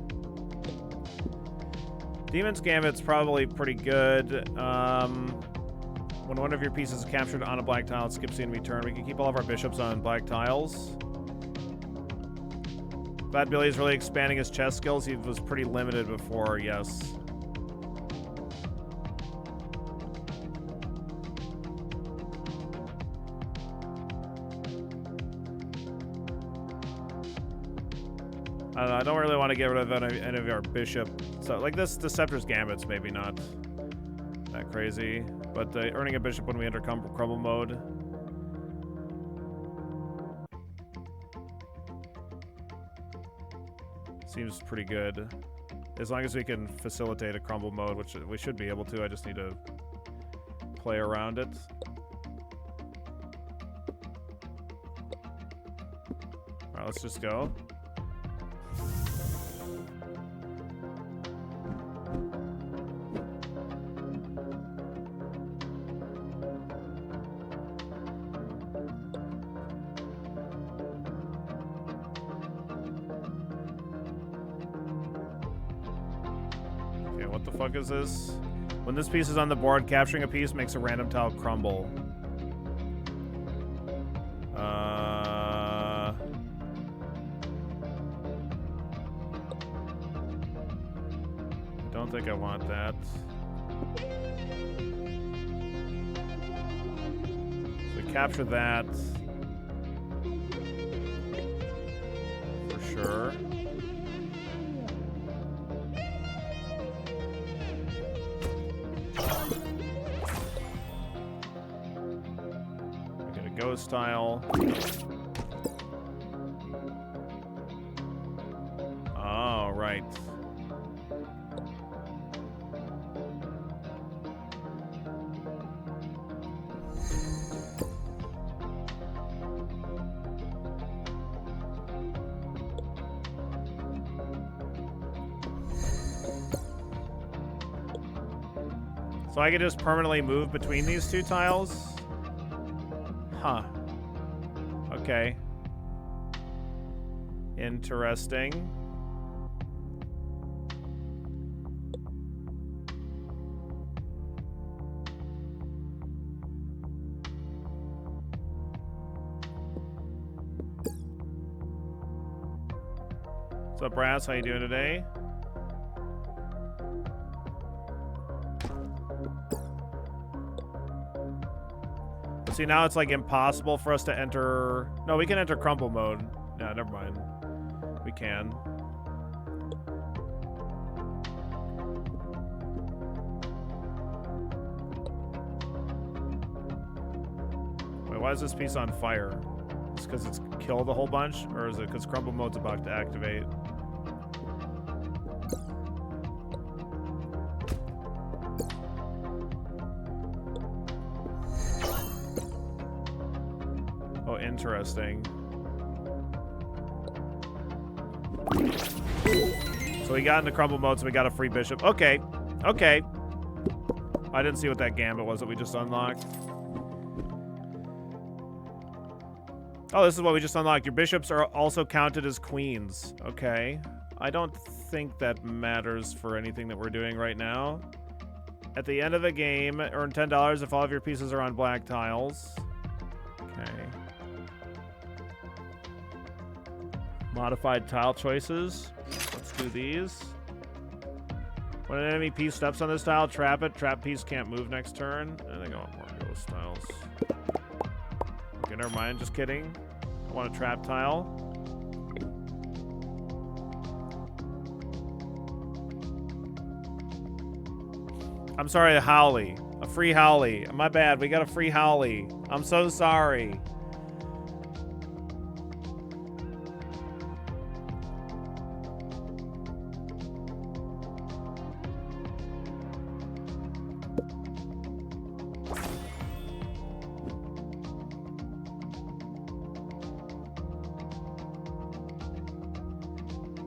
A: Demon's Gambit's probably pretty good. When one of your pieces is captured on a black tile, it skips the enemy turn. We can keep all of our bishops on black tiles. Glad Billy's really expanding his chess skills. He was pretty limited before, yes. I don't know, I don't really want to get rid of any of our bishop. So, like this Deceptor's Gambit's maybe not that crazy. But earning a bishop when we enter crumble mode. Seems pretty good. As long as we can facilitate a crumble mode, which we should be able to. I just need to play around it. Alright, let's just go. Okay, what the fuck is this? When this piece is on the board, capturing a piece makes a random tile crumble. Don't think I want that. So we capture that. For sure. We get a ghost tile. Oh, right. So I could just permanently move between these two tiles? Huh. Okay. Interesting. What's up, Brass? How you doing today? See, now it's like impossible for us to enter. No, we can enter crumple mode. No, never mind. We can. Wait, why is this piece on fire? Is it because it's killed a whole bunch? Or is it because crumple mode's about to activate? Interesting. So we got into crumble mode, so we got a free bishop. Okay. Okay. I didn't see what that gambit was that we just unlocked. Oh, this is what we just unlocked. Your bishops are also counted as queens. Okay. I don't think that matters for anything that we're doing right now. At the end of the game, earn $10 if all of your pieces are on black tiles. Okay. Modified tile choices. Let's do these. When an enemy piece steps on this tile, trap it. Trap piece can't move next turn. I think I want more ghost tiles. Okay, never mind. Just kidding. I want a trap tile. I'm sorry, a Howley. A free Howley. My bad. We got a free Howley. I'm so sorry.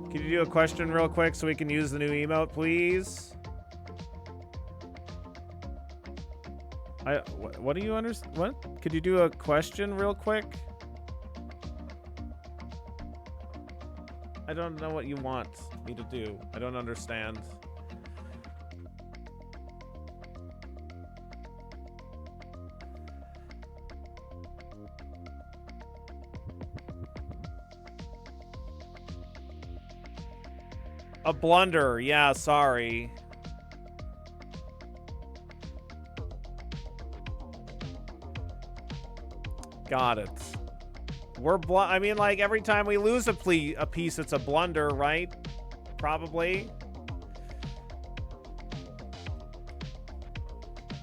A: Can you do a question real quick so we can use the new emote, please? What do you understand? What? Could you do a question real quick? I don't know what you want me to do. I don't understand. A blunder. Yeah, sorry. Got it. I mean, like, every time we lose a piece, it's a blunder, right? Probably.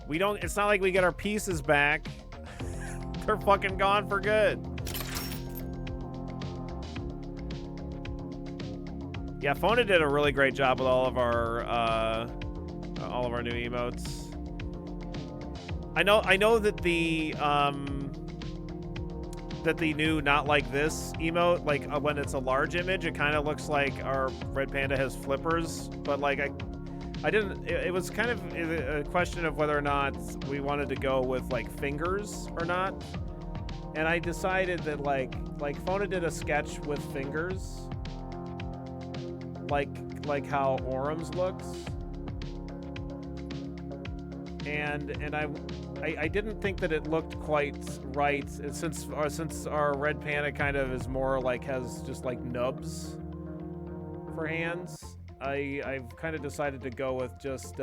A: We don't... It's not like we get our pieces back. They're fucking gone for good. Yeah, Fona did a really great job with all of our new emotes. I know that the that the new not like this emote, like when it's a large image, it kind of looks like our red panda has flippers, but like I didn't, it was kind of a question of whether or not we wanted to go with like fingers or not. And I decided that like Fona did a sketch with fingers, like how Orum's looks. And I didn't think that it looked quite right since our red panda kind of is more like has just like nubs for hands. I've kind of decided to go with just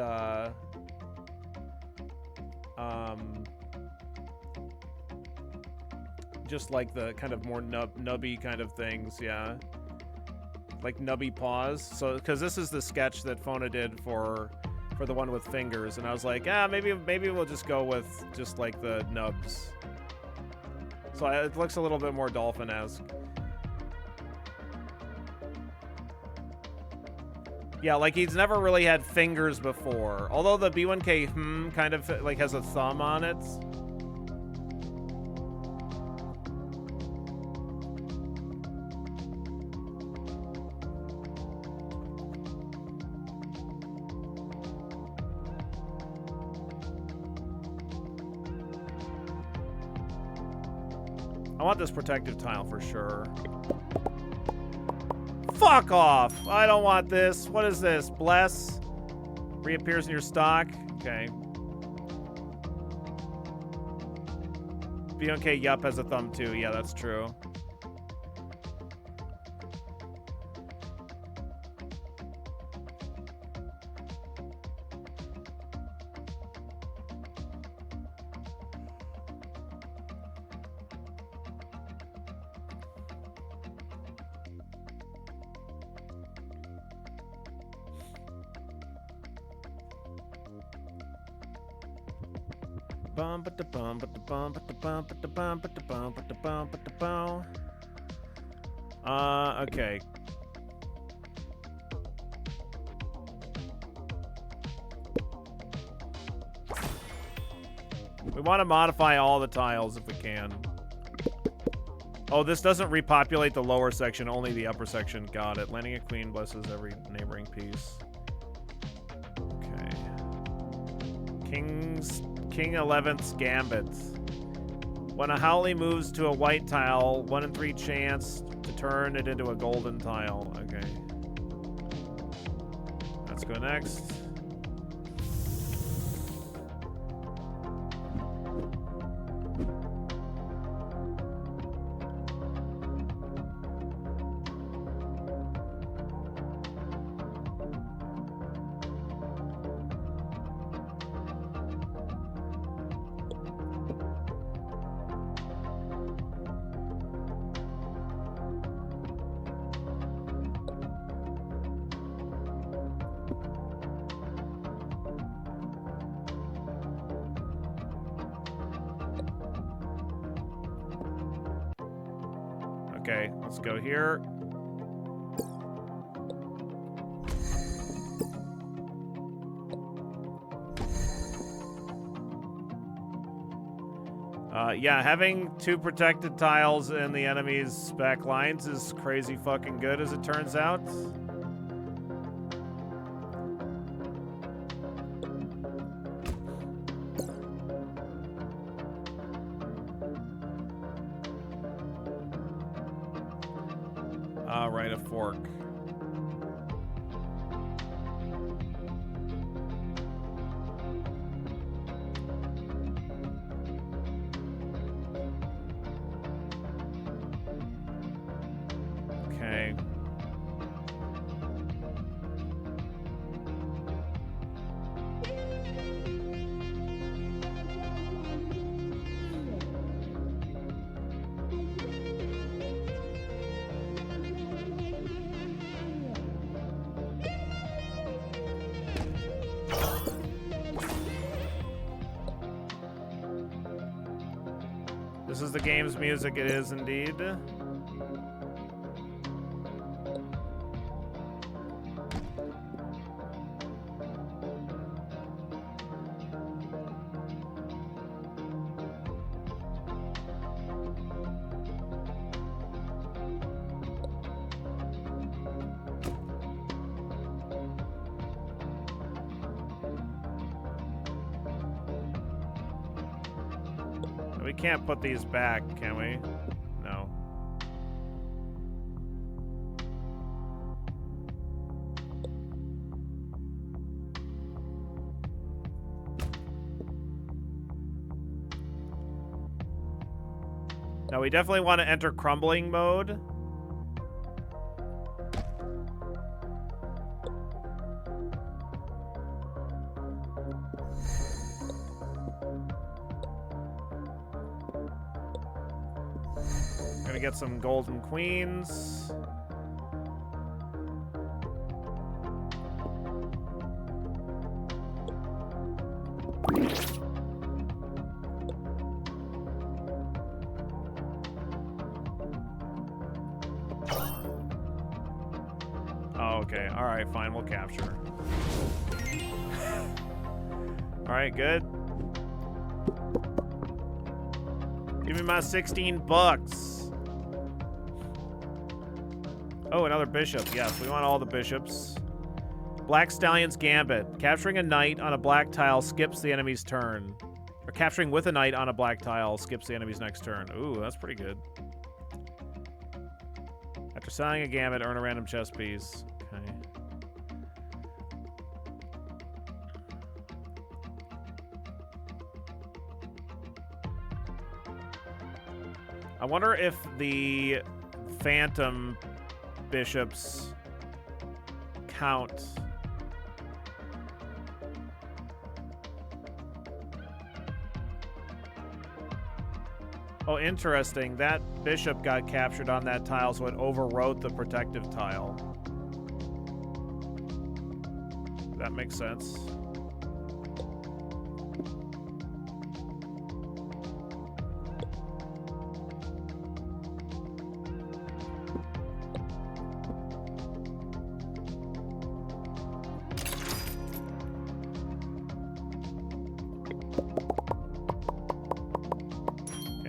A: like the kind of more nubby kind of things, yeah, like nubby paws. So because this is the sketch that Fona did for the one with fingers, and I was like, maybe we'll just go with just like the nubs. So it looks a little bit more dolphin-esque. Yeah, like he's never really had fingers before. Although the B1K kind of like has a thumb on it. I want this protective tile for sure. Fuck off! I don't want this. What is this? Bless? Reappears in your stock? Okay. B1K Yup has a thumb too. Yeah, that's true. Okay. We want to modify all the tiles if we can. Oh, this doesn't repopulate the lower section, only the upper section. Got it. Landing a queen blesses every neighboring piece. Okay. King 11th's Gambit. When a Howley moves to a white tile, 1 in 3 chance to turn it into a golden tile. Okay. Let's go next. Okay, let's go here. Yeah, having 2 protected tiles in the enemy's back lines is crazy fucking good, as it turns out. Right, a fork. Okay. This is the game's music, it is indeed. We can't put these back, can we? No. Now, we definitely want to enter crumbling mode. Gonna get some golden queens. Oh, okay. All right, fine. We'll capture. All right, good. Give me my 16 bucks. Oh, another bishop. Yes, we want all the bishops. Black Stallion's Gambit. Capturing a knight on a black tile skips the enemy's turn. Or capturing with a knight on a black tile skips the enemy's next turn. Ooh, that's pretty good. After selling a gambit, earn a random chess piece. Okay. I wonder if the phantom bishops count. Oh, interesting. That bishop got captured on that tile, so it overwrote the protective tile. That makes sense.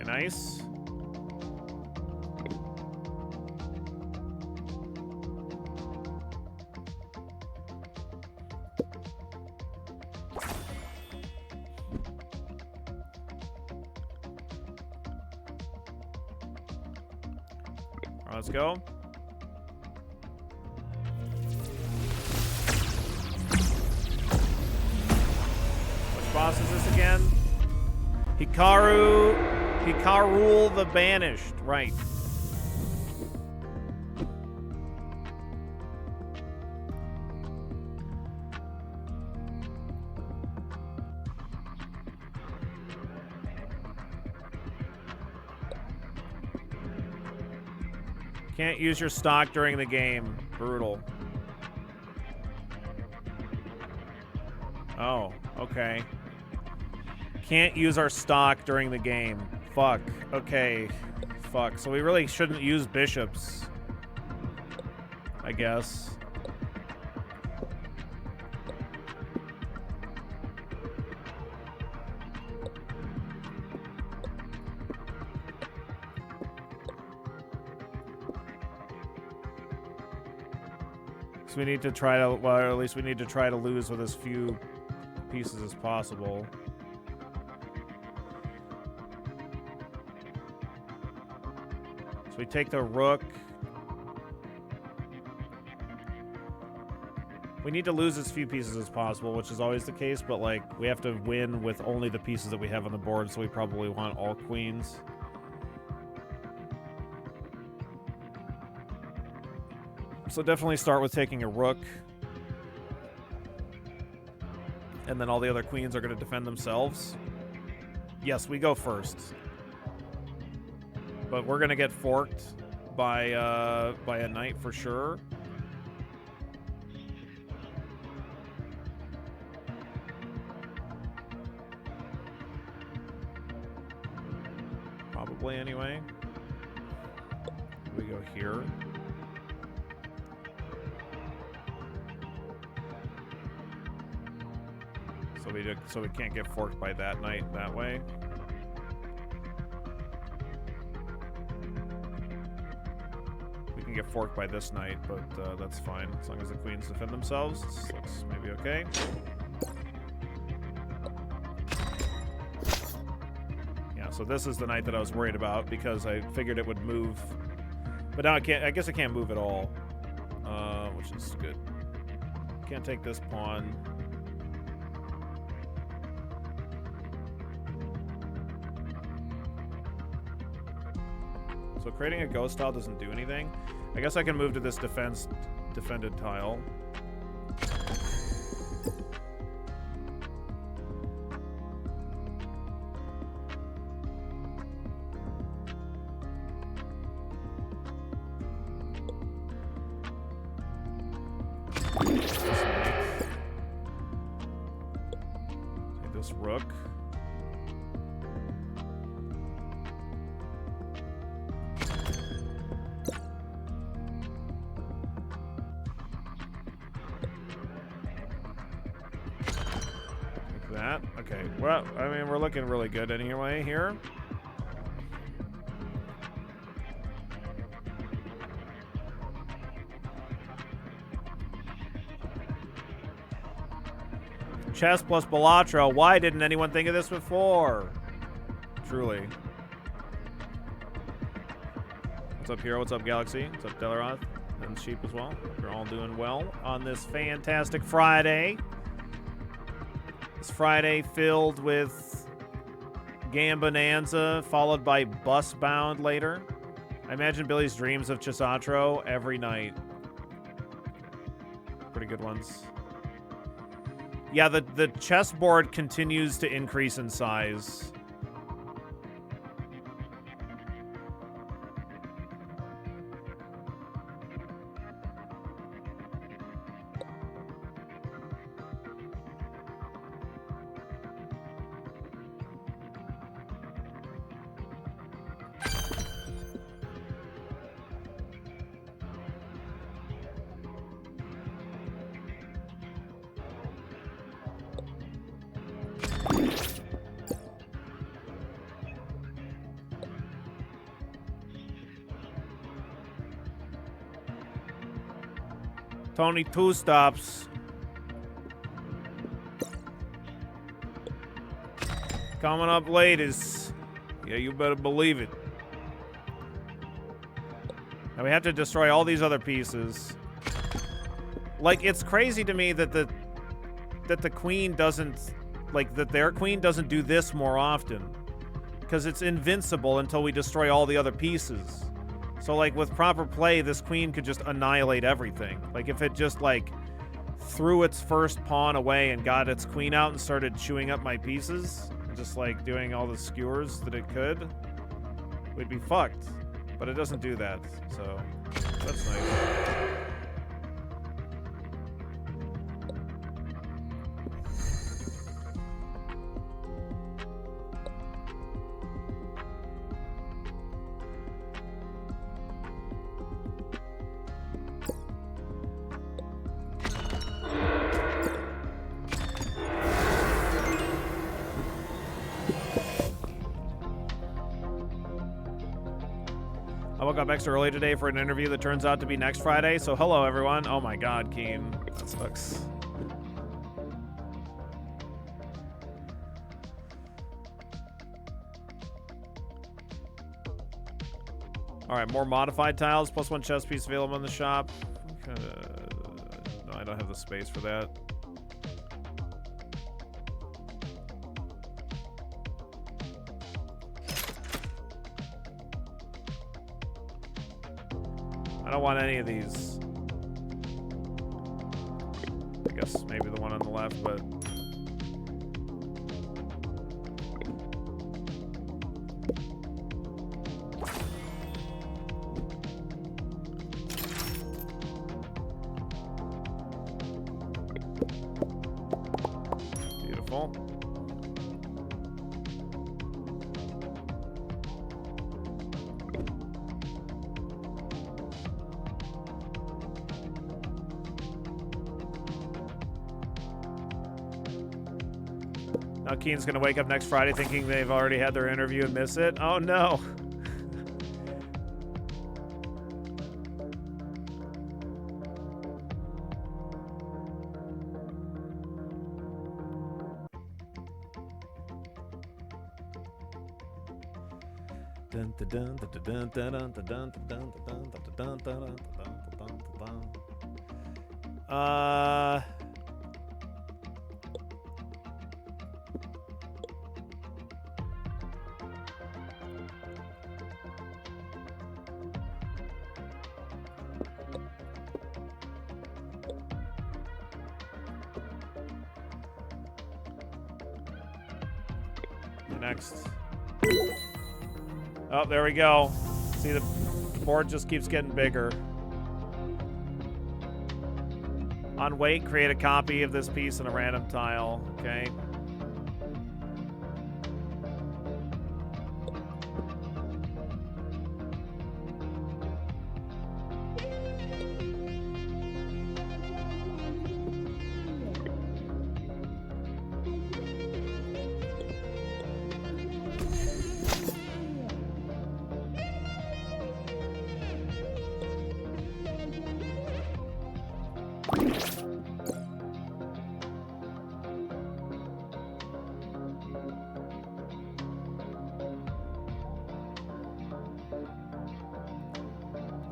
A: Nice. All right, let's go. Which boss is this again? Hikaru the Banished, right. Can't use your stock during the game. Brutal. Oh, okay. Can't use our stock during the game. Fuck. Okay. Fuck. So we really shouldn't use bishops, I guess. So we need to try to, well, at least we need to try to lose with as few pieces as possible. So we take the rook. We need to lose as few pieces as possible, which is always the case, but like we have to win with only the pieces that we have on the board, so we probably want all queens. So definitely start with taking a rook. And then all the other queens are going to defend themselves. Yes, we go first. But we're going to get forked by a knight for sure. Probably anyway. We go here. So we can't get forked by that knight that way. We can get forked by this knight, but that's fine as long as the queens defend themselves. This looks maybe okay. Yeah, so this is the knight that I was worried about because I figured it would move. But now I can't. I guess I can't move at all, which is good. Can't take this pawn. So creating a ghost tile doesn't do anything. I guess I can move to this defended tile. Take this rook. That. Okay, well, I mean, we're looking really good anyway here. Chess plus Balatro. Why didn't anyone think of this before? Truly. What's up, Hero? What's up, Galaxy? What's up, Delaroth? And Sheep as well. You're all doing well on this fantastic Friday. This Friday filled with Gambonanza, followed by Busbound later. I imagine Billy's dreams of Chisatro every night. Pretty good ones. Yeah, the chessboard continues to increase in size. Tony two stops. Coming up ladies. Yeah, you better believe it. Now we have to destroy all these other pieces. Like, it's crazy to me that the queen doesn't, like, that their queen doesn't do this more often. Because it's invincible until we destroy all the other pieces. So, like, with proper play, this queen could just annihilate everything. Like, if it just, like, threw its first pawn away and got its queen out and started chewing up my pieces, and just, like, doing all the skewers that it could, we'd be fucked. But it doesn't do that, so that's nice. I woke up extra early today for an interview that turns out to be next Friday, so hello everyone. Oh my god, Keen. That sucks. Alright, more modified tiles, plus one chess piece available in the shop. No, I don't have the space for that. I don't want any of these. I guess maybe the one on the left, but... Beautiful. Now Keen's gonna wake up next Friday thinking they've already had their interview and miss it. Oh no. Next. Oh, there we go. See, the board just keeps getting bigger. On wait, create a copy of this piece in a random tile. Okay.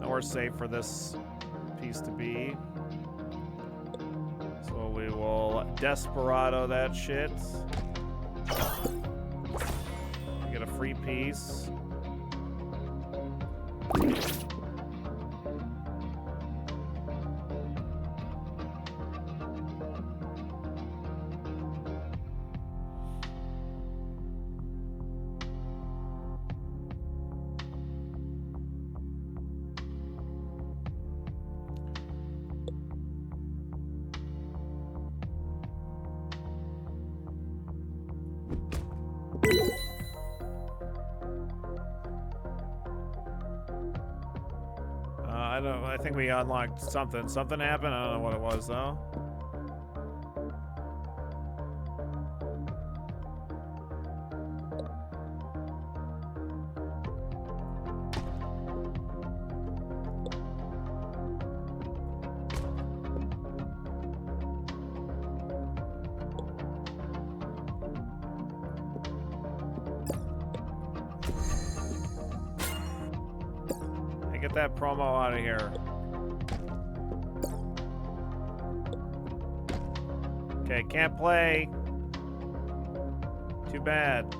A: Nowhere safe for this piece to be. So we will Desperado that shit. Get a free piece. I think we unlocked something. Something happened. I don't know what it was though. Get that promo out of here. Okay, can't play. Too bad.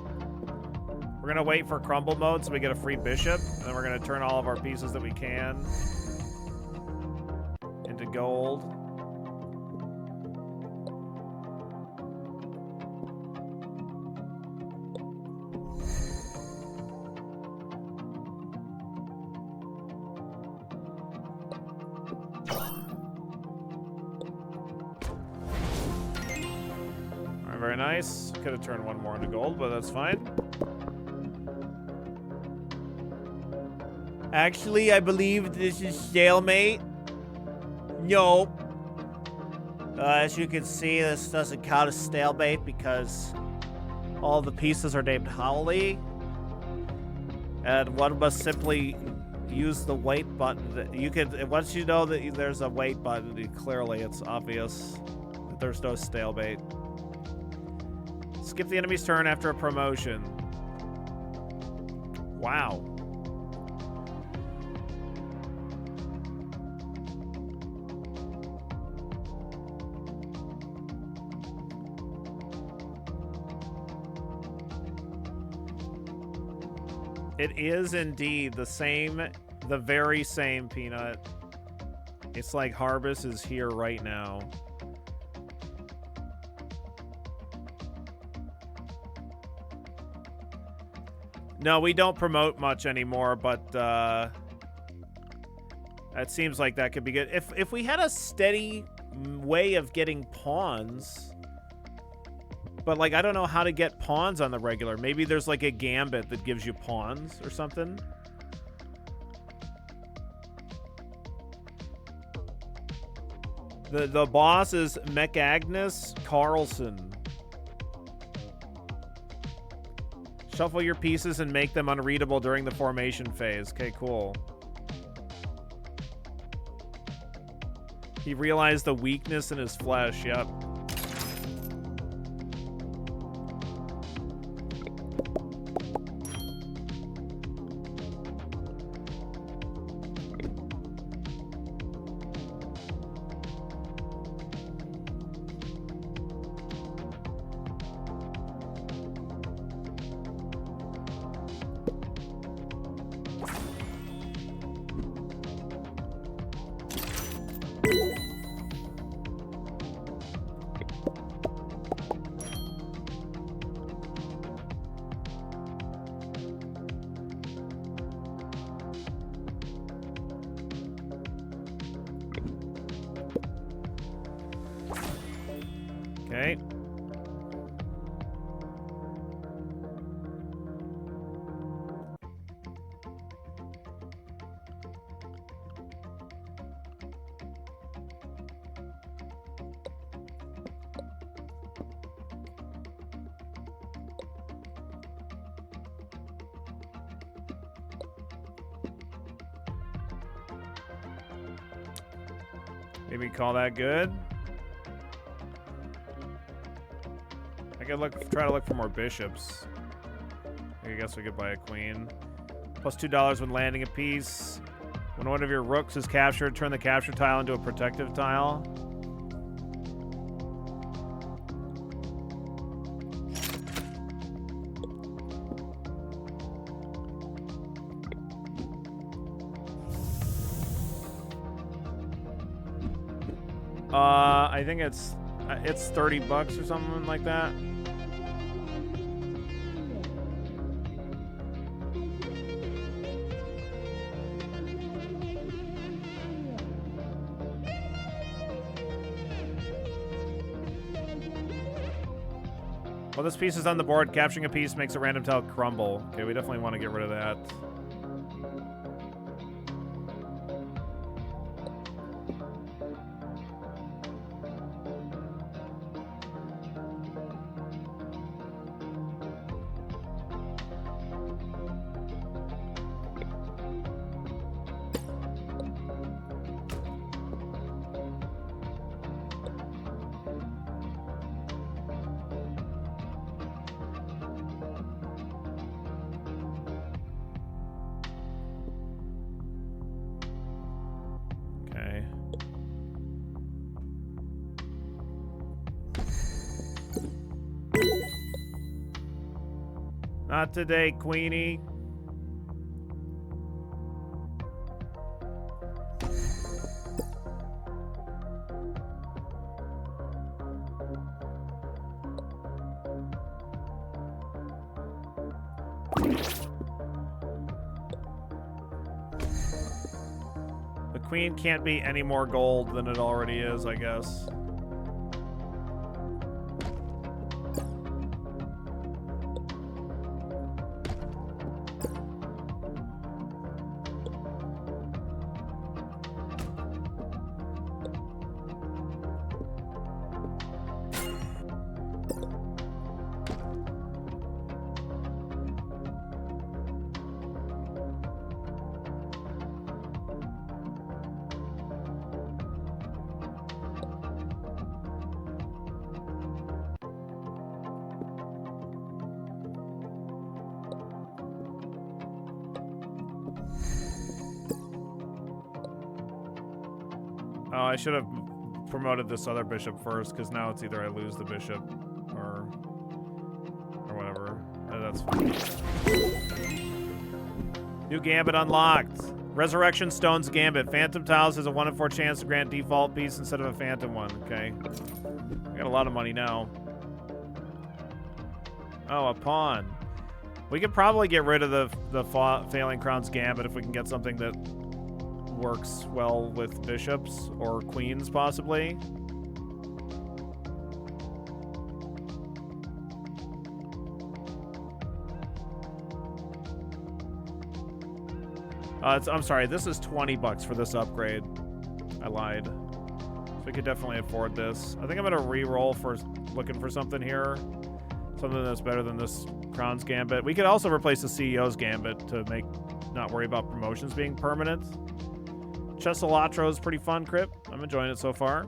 A: We're gonna wait for crumble mode so we get a free bishop, and then we're gonna turn all of our pieces that we can into gold. Very nice. Could have turned one more into gold, but that's fine. Actually, I believe this is stalemate. Nope. As you can see, this doesn't count as stalemate because all the pieces are named Howley. And one must simply use the wait button. You can, once you know that there's a wait button, clearly it's obvious that there's no stalemate. Skip the enemy's turn after a promotion. Wow. It is indeed the same, the very same, Peanut. It's like Harvest is here right now. No, we don't promote much anymore, but that seems like that could be good. If we had a steady way of getting pawns, but like I don't know how to get pawns on the regular. Maybe there's like a gambit that gives you pawns or something. The boss is McAgnus Carlson. Shuffle your pieces and make them unreadable during the formation phase. Okay, cool. He realized the weakness in his flesh. Yep. Maybe call that good. I could try to look for more bishops. I guess we could buy a queen. Plus $2 when landing a piece. When one of your rooks is captured, turn the capture tile into a protective tile. I think it's $30 or something like that. Well, this piece is on the board. Capturing a piece makes a random tile crumble. Okay, we definitely want to get rid of that. Not today, Queenie. The queen can't be any more gold than it already is, I guess. Oh, I should have promoted this other bishop first, because now it's either I lose the bishop or whatever. That's fine. New gambit unlocked. Resurrection Stone's Gambit. Phantom Tiles has a 1 in 4 chance to grant default piece instead of a phantom one. Okay. I got a lot of money now. Oh, a pawn. We could probably get rid of the Failing Crown's Gambit if we can get something that works well with bishops or queens, possibly. I'm sorry, this is $20 for this upgrade. I lied. So we could definitely afford this. I think I'm gonna re-roll for looking for something here. Something that's better than this Crown's Gambit. We could also replace the CEO's Gambit to not worry about promotions being permanent. Chesalatro is pretty fun, Crip. I'm enjoying it so far.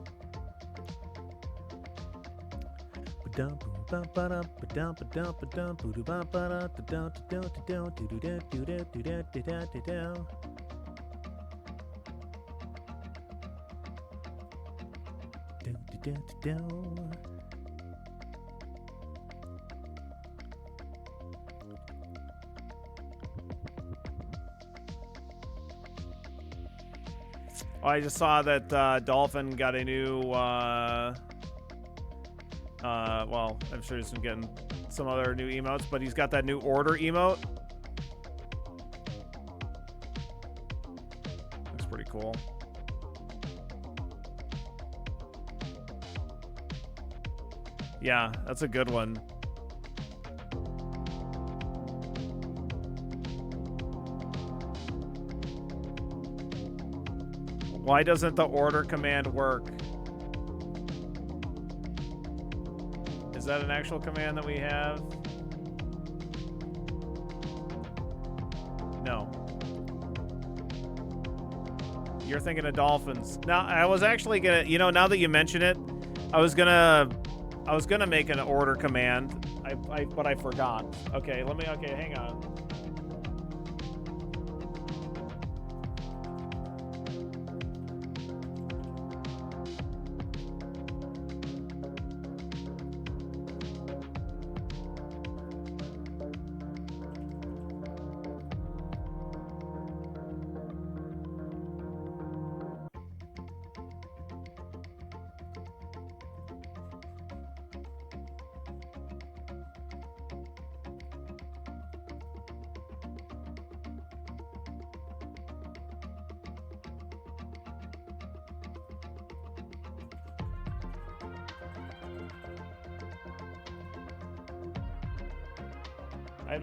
A: Oh, I just saw that Dolphin got a new, well, I'm sure he's been getting some other new emotes, but he's got that new order emote. Looks pretty cool. Yeah, that's a good one. Why doesn't the order command work? Is that an actual command that we have? No. You're thinking of dolphins. Now, I was actually gonna, you know, now that you mention it, I was gonna make an order command. But I forgot. Okay, okay, hang on.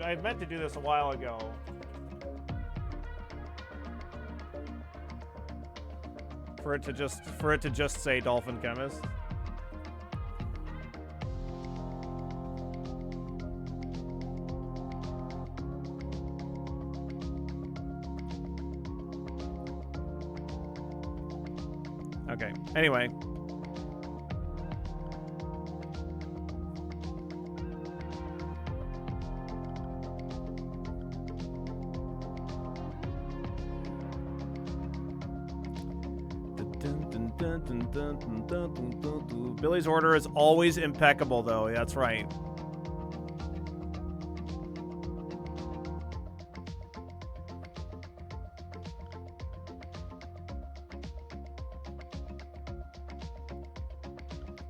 A: I meant to do this a while ago. For it to just say dolphin chemist. Okay. Anyway. Billy's order is always impeccable, though. That's right.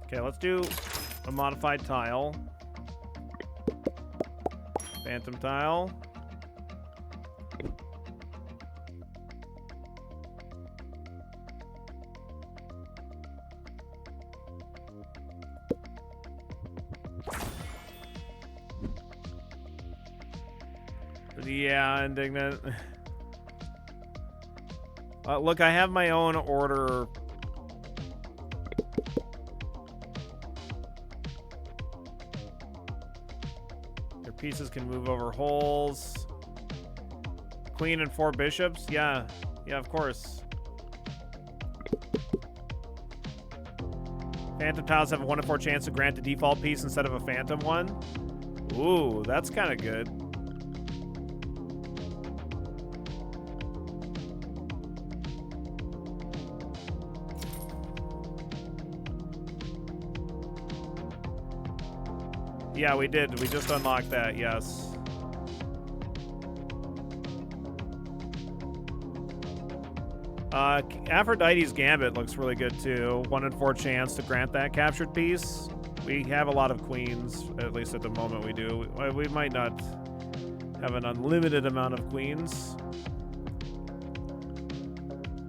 A: Okay, let's do a modified tile. Phantom tile. Yeah, indignant. Look, I have my own order. Your pieces can move over holes. Queen and 4 bishops? Yeah. Yeah, of course. Phantom tiles have a 1 in 4 chance to grant a default piece instead of a phantom one. Ooh, that's kind of good. Yeah, we did. We just unlocked that, yes. Aphrodite's Gambit looks really good, too. 1 in 4 chance to grant that captured piece. We have a lot of queens, at least at the moment we do. We might not have an unlimited amount of queens.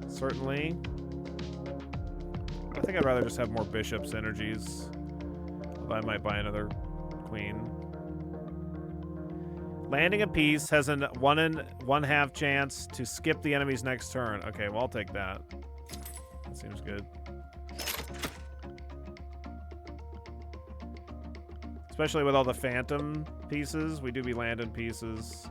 A: Certainly. I think I'd rather just have more bishops energies. I might buy another queen. Landing a piece has a 1 in 1/2 chance to skip the enemy's next turn. Okay, well, I'll take that. That seems good. Especially with all the phantom pieces. We do be landing pieces.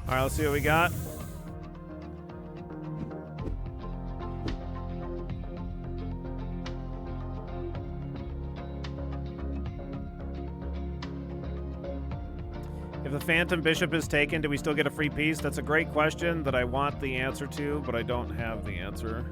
A: All right, let's see what we got. If the Phantom Bishop is taken, do we still get a free piece? That's a great question that I want the answer to, but I don't have the answer.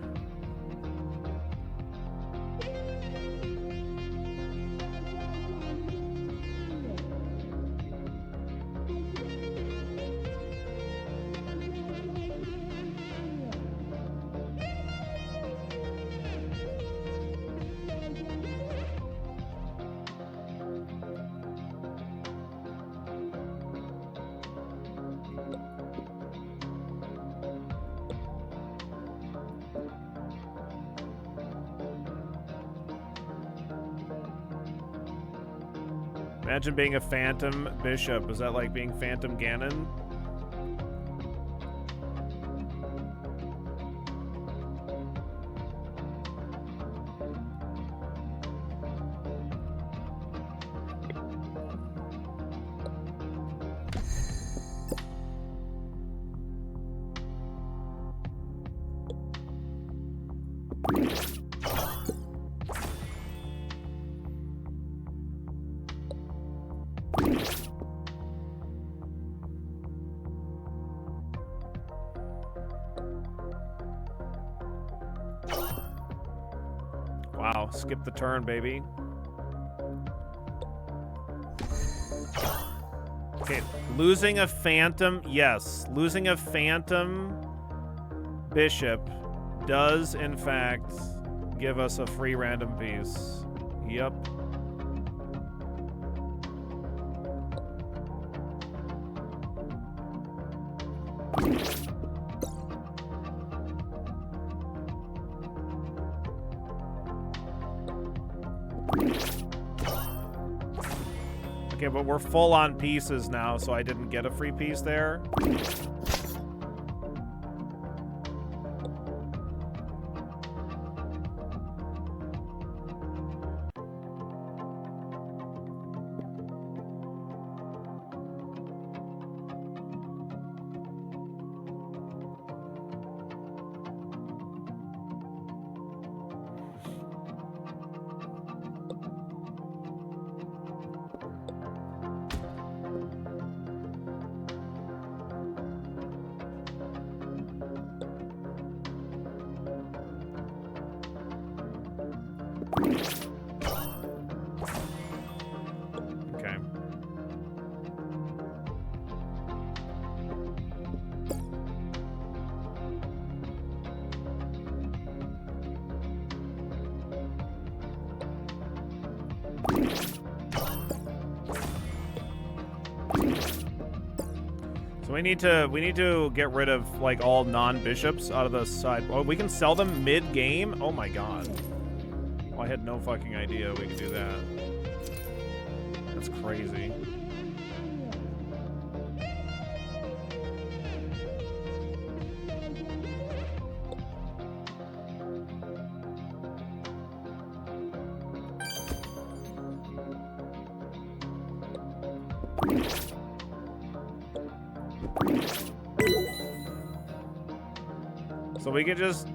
A: Imagine being a Phantom Bishop. Is that like being Phantom Ganon? Wow, skip the turn, baby. Okay, losing a phantom, yes. Losing a phantom bishop does, in fact, give us a free random piece. Yep. Okay, but we're full on pieces now, so I didn't get a free piece there. Okay. So we need to get rid of like all non-bishops out of the side. Oh, we can sell them mid-game? Oh my god. Oh, I had no fucking idea we could do that. That's crazy. So we could just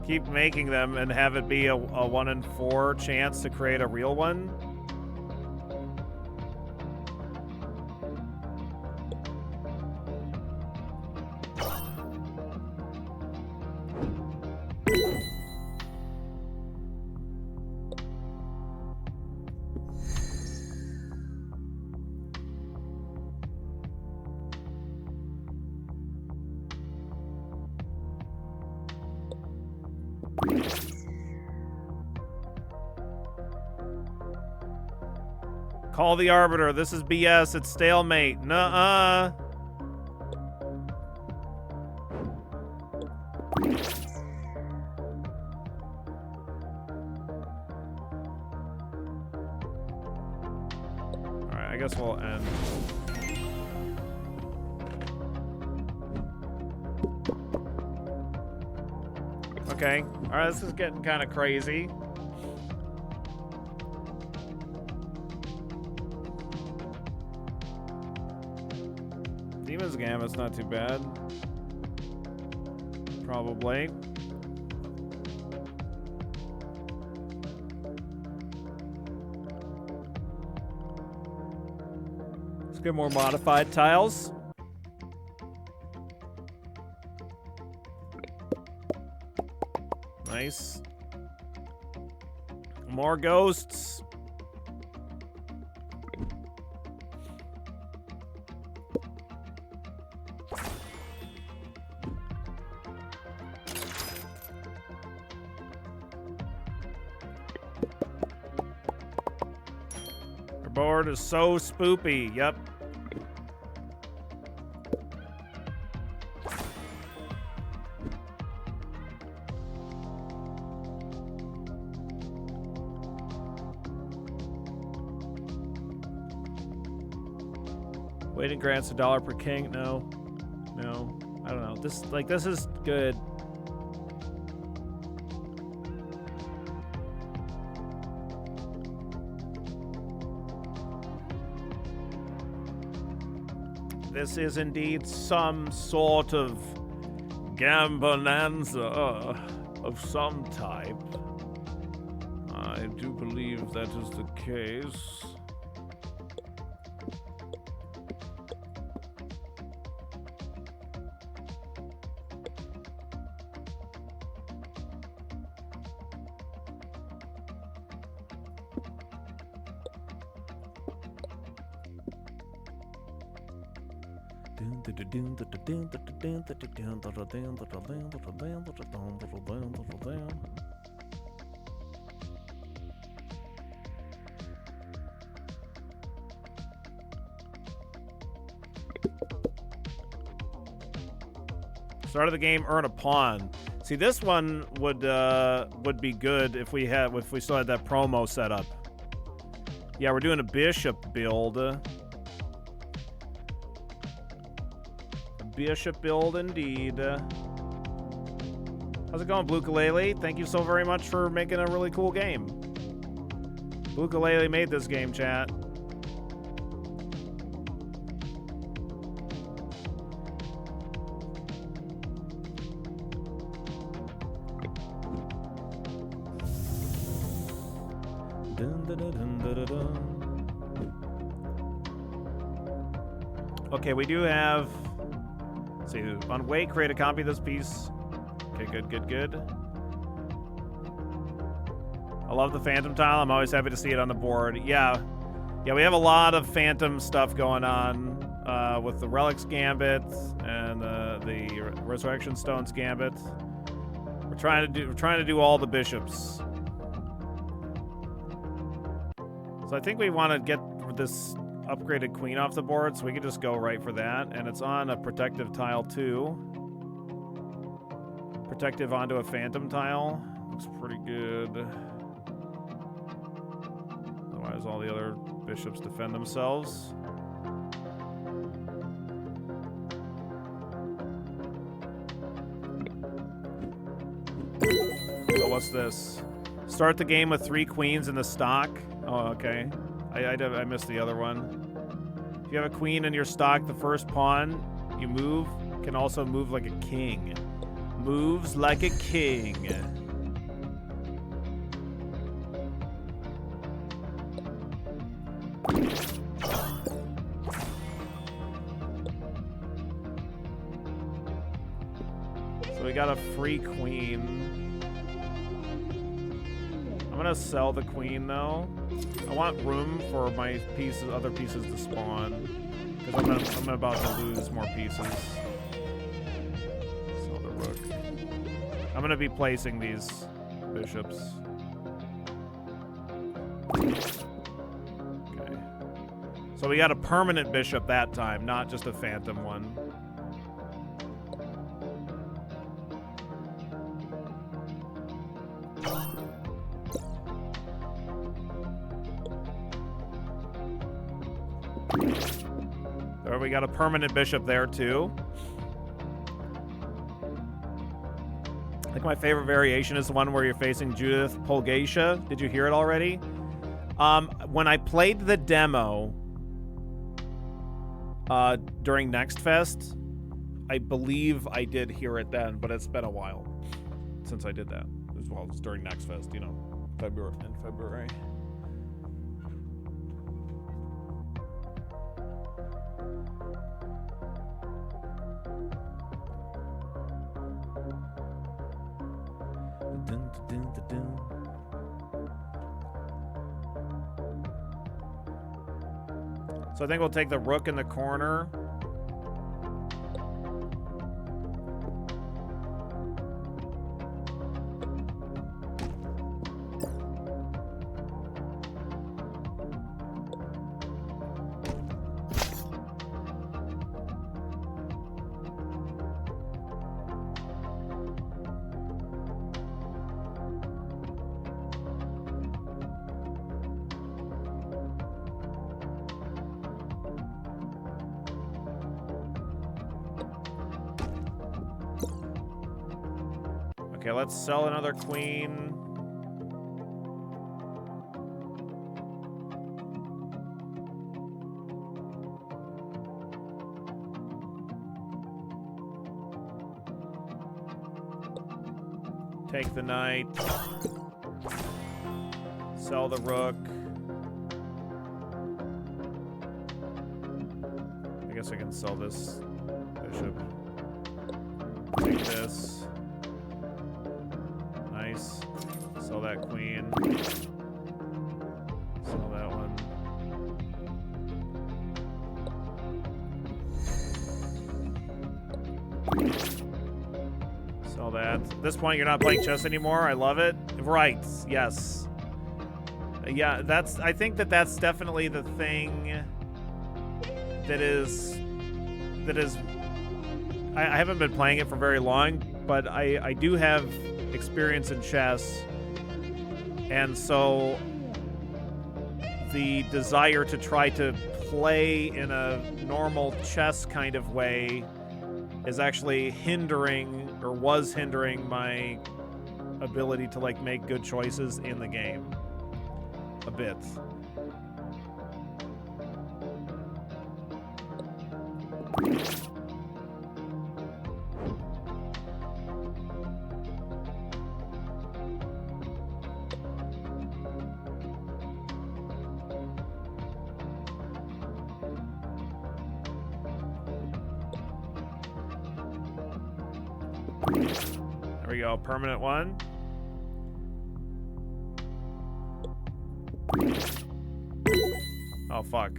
A: keep making them and have it be a 1 in 4 chance to create a real one. Call the arbiter. This is BS. It's stalemate. Nuh-uh. Alright, I guess we'll end. Okay. Alright, this is getting kind of crazy. Demon's Gambit's not too bad. Probably. Let's get more modified tiles. Nice. More ghosts. Our board is so spoopy. Yep. Waiting grants $1 per king. No. No. I don't know. This is good. This is indeed some sort of Gambonanza of some type. I do believe that is the case. Start of the game, earn a pawn. See, this one would be good if we still had that promo set up. Yeah, we're doing a bishop build. A bishop build indeed. How's it going, Blukalele? Thank you so very much for making a really cool game. Blukalele made this game, chat. Okay, we do have. Let's see, on wait, create a copy of this piece. Okay, good. I love the Phantom tile. I'm always happy to see it on the board. Yeah, we have a lot of Phantom stuff going on with the Relics Gambit and the Resurrection Stones Gambit. We're trying to do all the bishops. So I think we want to get this upgraded queen off the board, so we can just go right for that. And it's on a protective tile too. Protective onto a Phantom tile. Looks pretty good. Otherwise, all the other bishops defend themselves. Oh, what's this? Start the game with 3 queens in the stock. Oh, okay. I missed the other one. If you have a queen in your stock, the first pawn you move can also move like a king. Moves like a king. So we got a free queen. I'm gonna sell the queen though. I want room for my other pieces to spawn, because I'm about to lose more pieces. Sell the rook. I'm gonna be placing these bishops. Okay. So we got a permanent bishop that time, not just a Phantom one. There, we got a permanent bishop there too. I think my favorite variation is the one where you're facing Judith Polgacia. Did you hear it already? When I played the demo during Next Fest, I believe I did hear it then, but it's been a while since I did that. As well as during Next Fest, you know, in February. So I think we'll take the rook in the corner. Okay, let's sell another queen. Take the knight. Sell the rook. I guess I can sell this bishop. Take this. Nice. Sell that queen. Sell that one. Sell that. At this point, you're not playing chess anymore. I love it. Right. Yes. Yeah, I think that's definitely the thing that is, I haven't been playing it for very long, but I do have experience in chess, and so the desire to try to play in a normal chess kind of way is actually hindering, or was hindering, my ability to like make good choices in the game a bit. There we go, permanent one. Oh, fuck.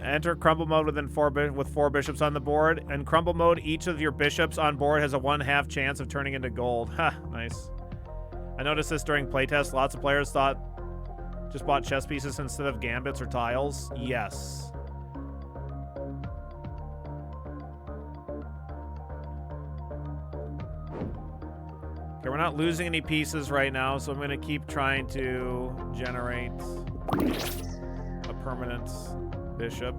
A: Enter crumble mode with 4 bishops on the board. In crumble mode, each of your bishops on board has a 1/2 chance of turning into gold. Ha, nice. I noticed this during playtest. Lots of players just bought chess pieces instead of gambits or tiles. Yes. Okay, we're not losing any pieces right now, so I'm going to keep trying to generate a permanent bishop.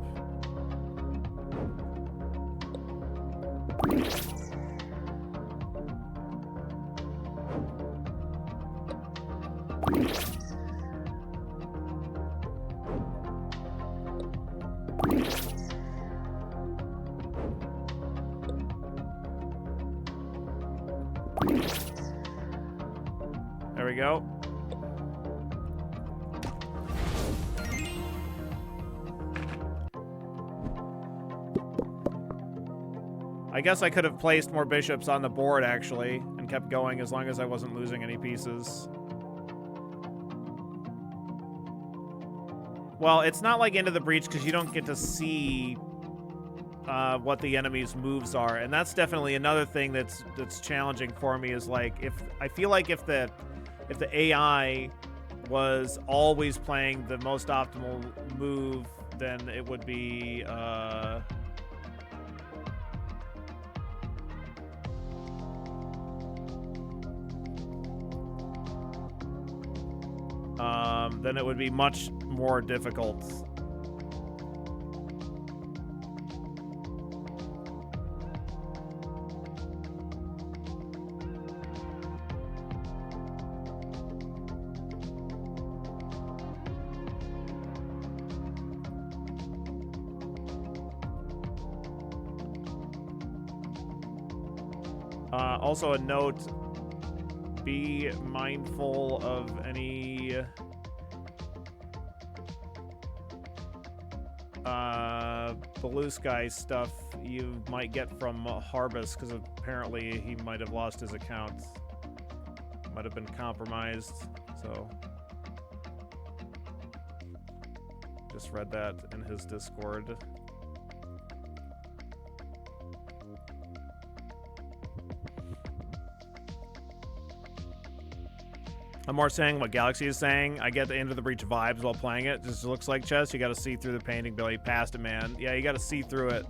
A: There we go. I guess I could have placed more bishops on the board, actually, and kept going as long as I wasn't losing any pieces. Well, it's not like Into the Breach, because you don't get to see what the enemy's moves are, and that's definitely another thing that's challenging for me. Is like, I feel like if the AI was always playing the most optimal move, then it would be then it would be much more difficult. Also a note, be mindful of any blue sky stuff you might get from Harbus, because apparently he might have lost his account. Might have been compromised, so just read that in his Discord. I'm more saying what Galaxy is saying. I get the Into the Breach vibes while playing it. Just looks like chess. You got to see through the painting, Billy. Past it, man. Yeah, you got to see through it.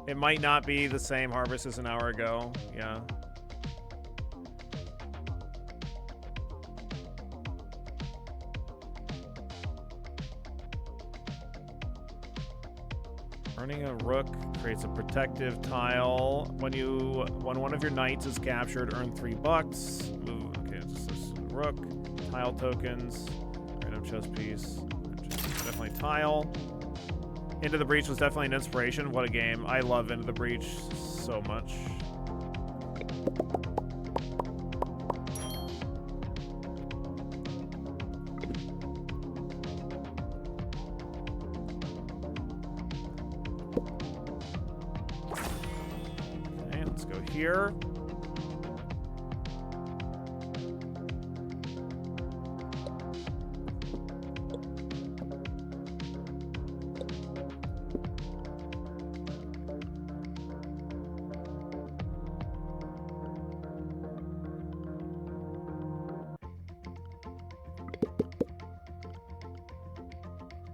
A: It might not be the same Harvest as an hour ago. Yeah. Earning a rook creates a protective tile. When one of your knights is captured, earn $3. Move. Rook, tile tokens, random chess piece, definitely tile. Into the Breach was definitely an inspiration. What a game. I love Into the Breach so much. Okay, let's go here.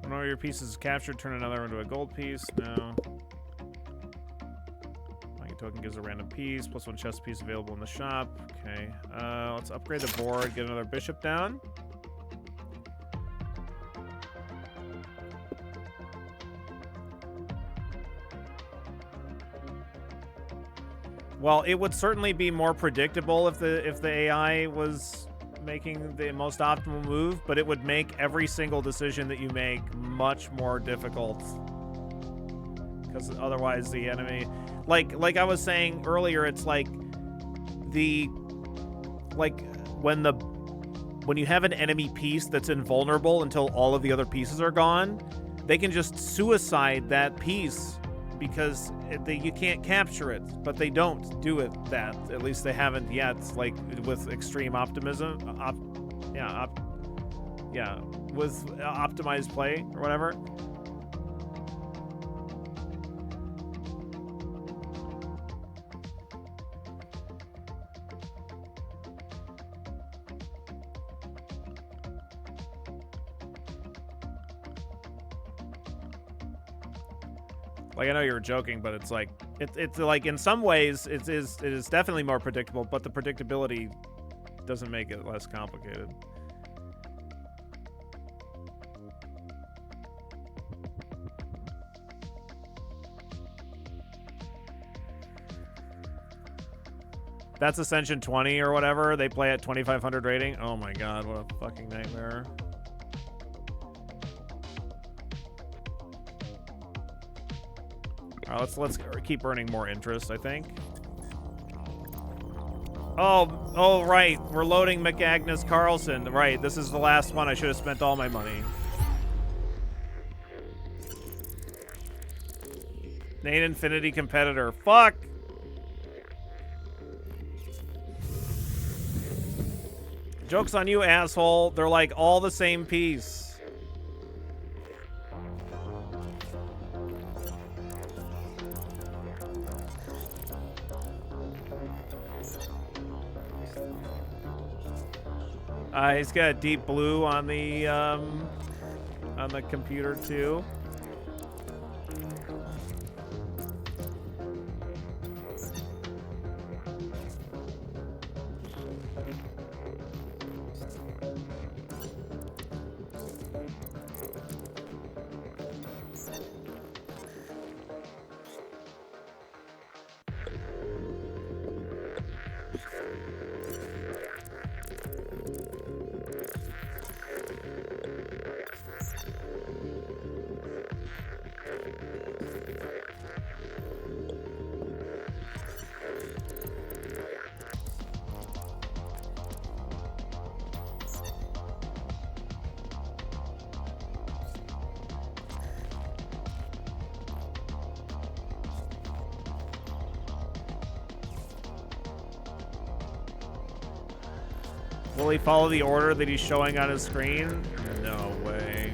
A: One of your pieces is captured, turn another into a gold piece. No. My token gives a random piece, plus 1 chest piece available in the shop. Okay. Let's upgrade the board, get another bishop down. Well, it would certainly be more predictable if the AI was making the most optimal move, but it would make every single decision that you make much more difficult. Because otherwise the enemy, like I was saying earlier, it's like when you have an enemy piece that's invulnerable until all of the other pieces are gone, they can just suicide that piece because you can't capture it, but they don't do it that. At least they haven't yet, like with extreme optimism. With optimized play or whatever. Like, I know you were joking, but it's like it's like in some ways it is definitely more predictable, but the predictability doesn't make it less complicated. That's Ascension 20 or whatever. They play at 2500 rating. Oh my god, what a fucking nightmare. All right, let's keep earning more interest, I think. Oh, right. We're loading McAgnus Carlson. Right, this is the last one. I should have spent all my money. Nate Infinity competitor. Fuck! Joke's on you, asshole. They're like all the same piece. He's got a deep blue on the computer too. Will he follow the order that he's showing on his screen? No way.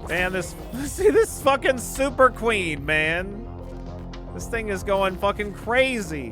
A: Man, this fucking super queen, man. This thing is going fucking crazy.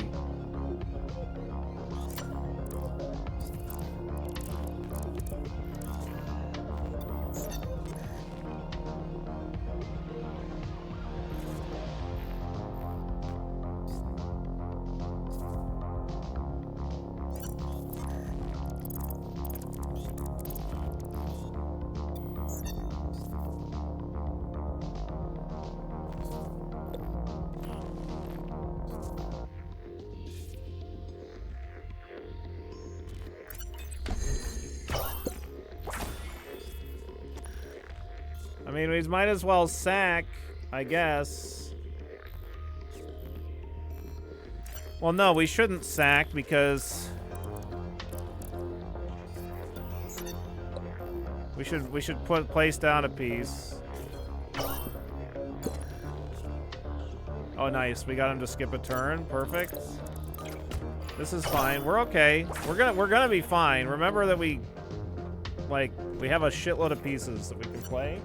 A: I mean, we might as well sack, I guess. Well, no, we shouldn't sack because we should place down a piece. Oh, nice. We got him to skip a turn. Perfect. This is fine. We're okay. We're gonna be fine. Remember that we have a shitload of pieces that we can play.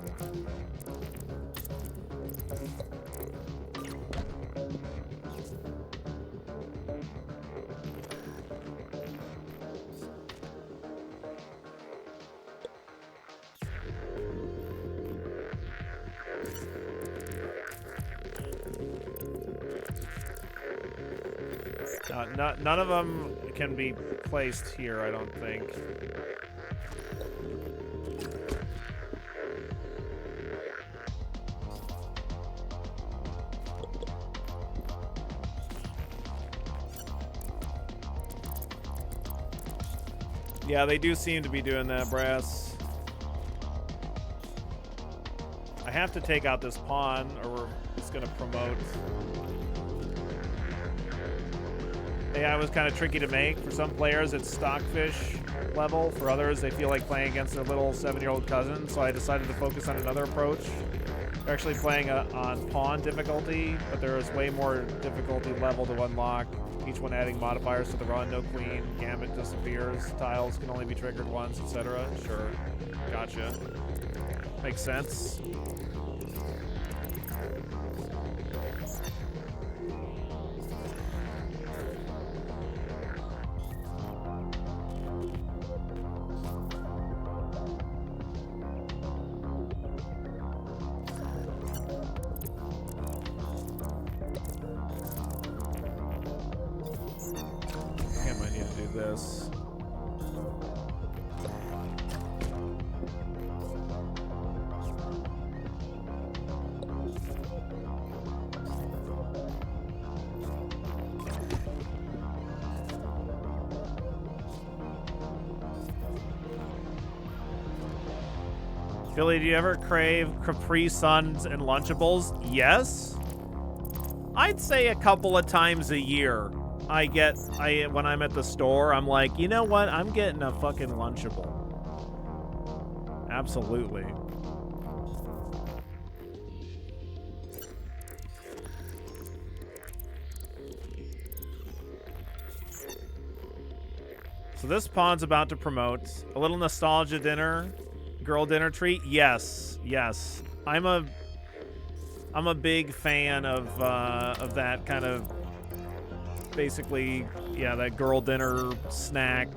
A: None of them can be placed here, I don't think. Yeah, they do seem to be doing that, Brass. I have to take out this pawn, or it's going to promote. AI was kind of tricky to make. For some players, it's stockfish level. For others, they feel like playing against their little 7-year-old cousin, so I decided to focus on another approach. They're actually playing on pawn difficulty, but there is way more difficulty level to unlock. Each one adding modifiers to the run. No queen, gambit disappears, tiles can only be triggered once, etc. Sure. Gotcha. Makes sense. This. Billy, do you ever crave Capri Suns and Lunchables? Yes. I'd say a couple of times a year. When I'm at the store, I'm like, you know what? I'm getting a fucking Lunchable. Absolutely. So this pawn's about to promote. A little nostalgia dinner, girl dinner treat. Yes, yes. I'm a big fan of that kind of. Basically, yeah, that girl dinner, snack,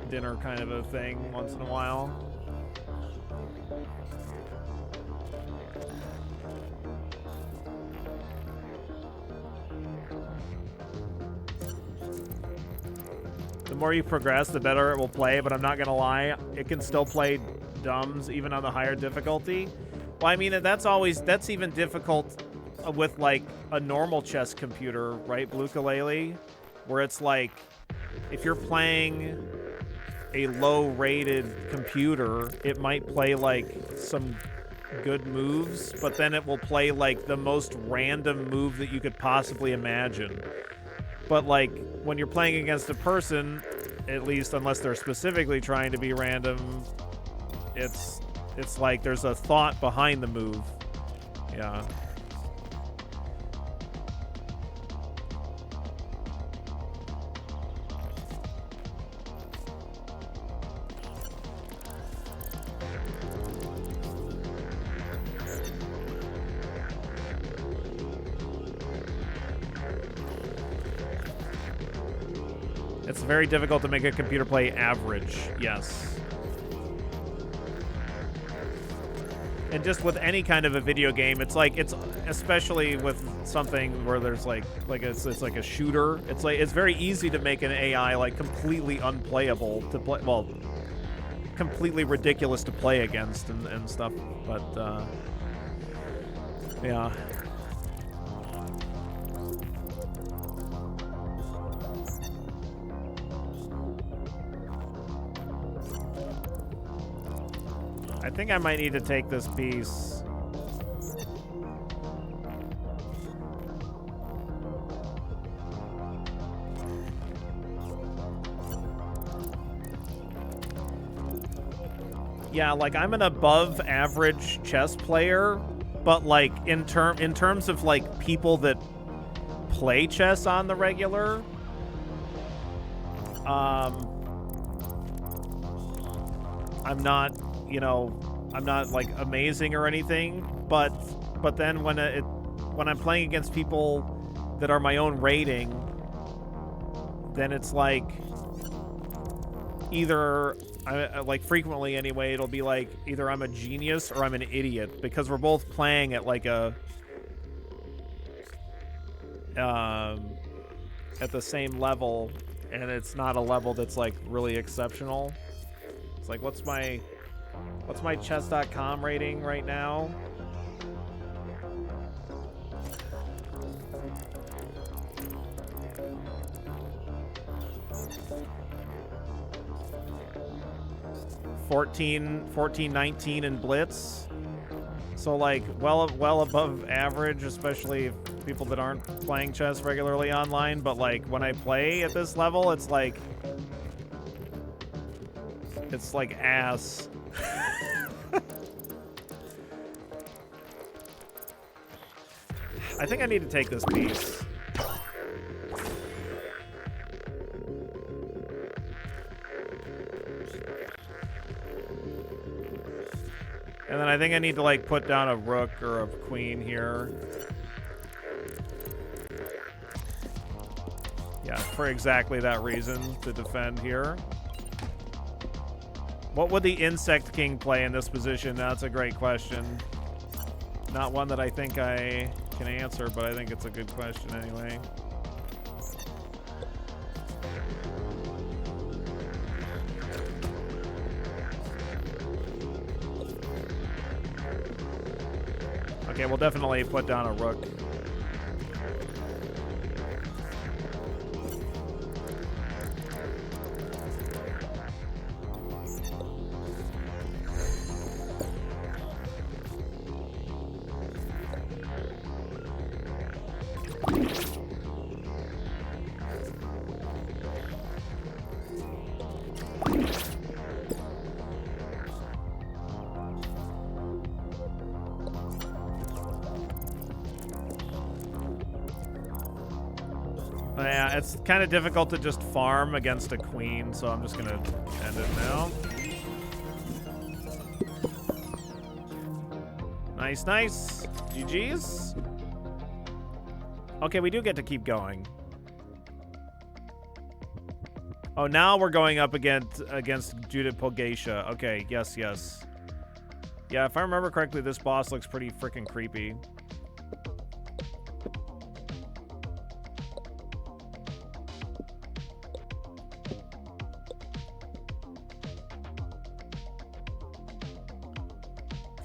A: dinner kind of a thing once in a while. The more you progress, the better it will play, but I'm not gonna lie, it can still play dumbs even on the higher difficulty. Well, I mean, that's even difficult with like a normal chess computer, right? Blukalele, where it's like if you're playing a low-rated computer, it might play like some good moves, but then it will play like the most random move that you could possibly imagine. But like when you're playing against a person, at least unless they're specifically trying to be random, it's like there's a thought behind the move. Yeah. It's very difficult to make a computer play average. Yes. And just with any kind of a video game, it's like, it's especially with something where there's like it's like a shooter. It's like, it's very easy to make an AI like completely unplayable to play. Well, completely ridiculous to play against and stuff. But yeah. I think I might need to take this piece. Yeah, like I'm an above average chess player, but like in terms of like people that play chess on the regular, I'm not, you know, I'm not like amazing or anything, but then when I'm playing against people that are my own rating, then it's like either like frequently anyway, it'll be like either I'm a genius or I'm an idiot, because we're both playing at like a at the same level, and it's not a level that's like really exceptional. It's like, what's my chess.com rating right now? $14.19 in Blitz. So like well above average, especially if people that aren't playing chess regularly online. But like when I play at this level, it's like ass. I think I need to take this piece. And then I think I need to like put down a rook or a queen here. Yeah, for exactly that reason, to defend here. What would the Insect King play in this position? That's a great question. Not one that I think I can answer, but I think it's a good question anyway. Okay, we'll definitely put down a rook. Yeah, it's kind of difficult to just farm against a queen, so I'm just gonna end it now. Nice, nice. GG's. Okay, we do get to keep going. Oh, now we're going up against Judith Polgacia. Okay, yes, yes. Yeah, if I remember correctly, this boss looks pretty freaking creepy.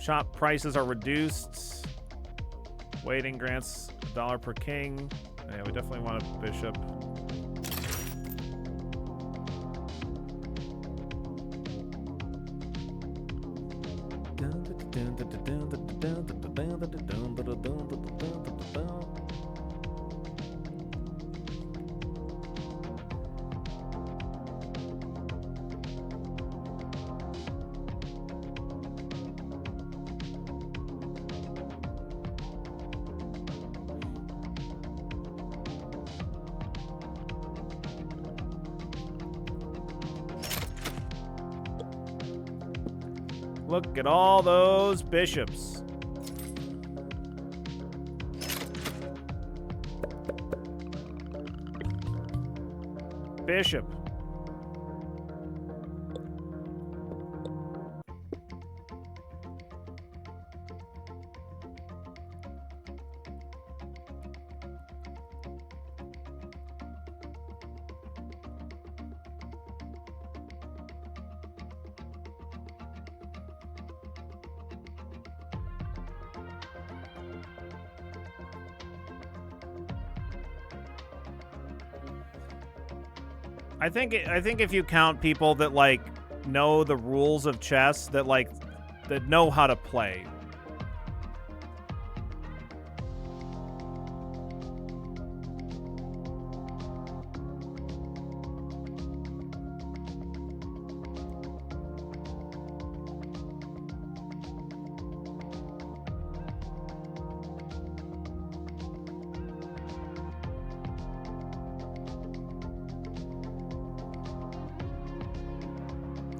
A: Shop prices are reduced. Waiting grants $1 per king. Yeah, we definitely want a bishop. Look at all those bishops. Bishop. I think if you count people that like know the rules of chess, that know how to play.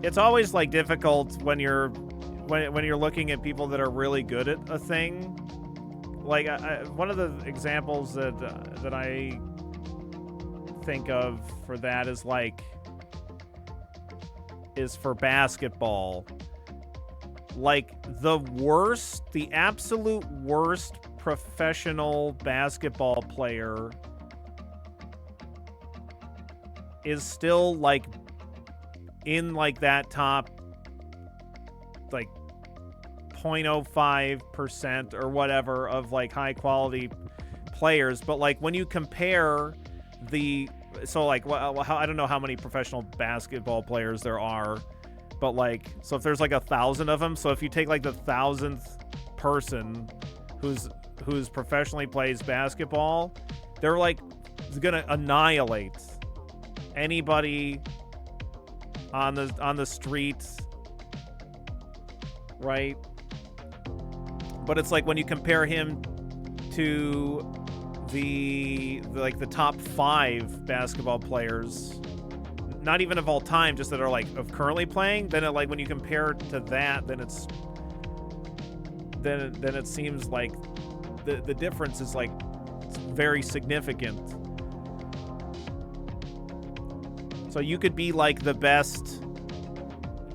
A: It's always like difficult when you're looking at people that are really good at a thing. Like one of the examples that I think of for that is for basketball. Like the absolute worst professional basketball player is still like in like that top like 0.05% or whatever of like high quality players. But like when you compare I don't know how many professional basketball players there are, but like, so if there's like 1,000 of them, so if you take like the 1,000th person who's professionally plays basketball, they're like gonna annihilate anybody on the streets, right? But it's like when you compare him to the top 5 basketball players, not even of all time, just that are like of currently playing, then when you compare to that, then it seems like the difference is like very significant. So you could be like the best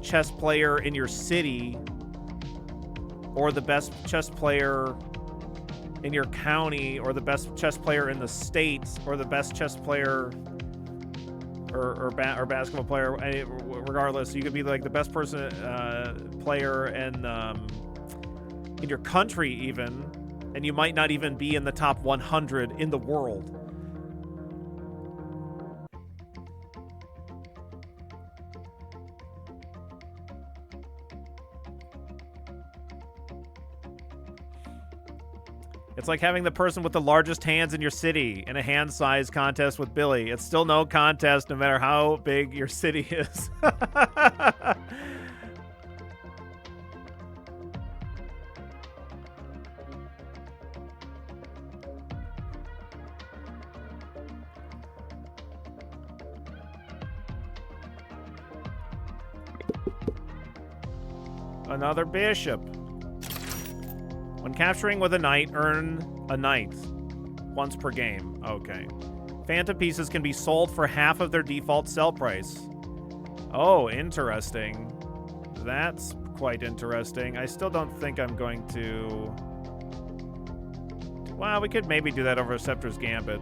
A: chess player in your city, or the best chess player in your county, or the best chess player in the state, or the best chess player or basketball player, regardless. You could be like the best player in your country even, and you might not even be in the top 100 in the world. It's like having the person with the largest hands in your city in a hand size contest with Billy. It's still no contest no matter how big your city is. Another bishop. When capturing with a knight, earn a knight once per game. Okay. Phantom pieces can be sold for half of their default sell price. Oh, interesting. That's quite interesting. I still don't think I'm going to... Well, we could maybe do that over Scepter's Gambit.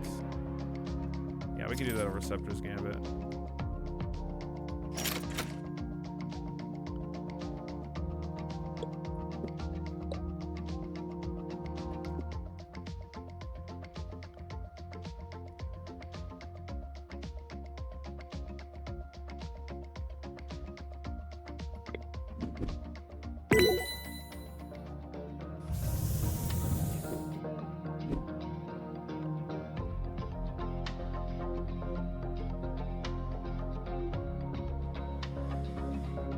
A: Yeah, we could do that over Scepter's Gambit.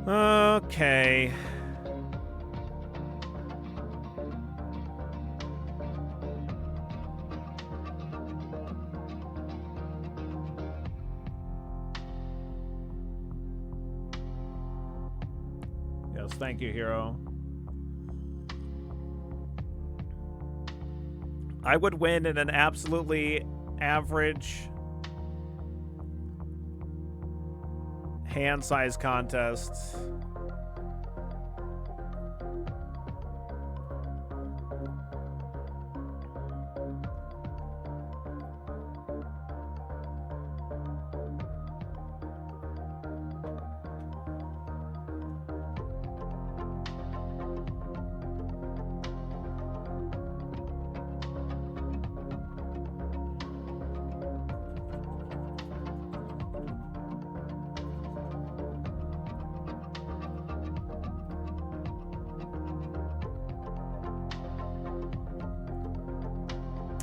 A: Okay. Yes, thank you, Hero. I would win in an absolutely average hand size contest.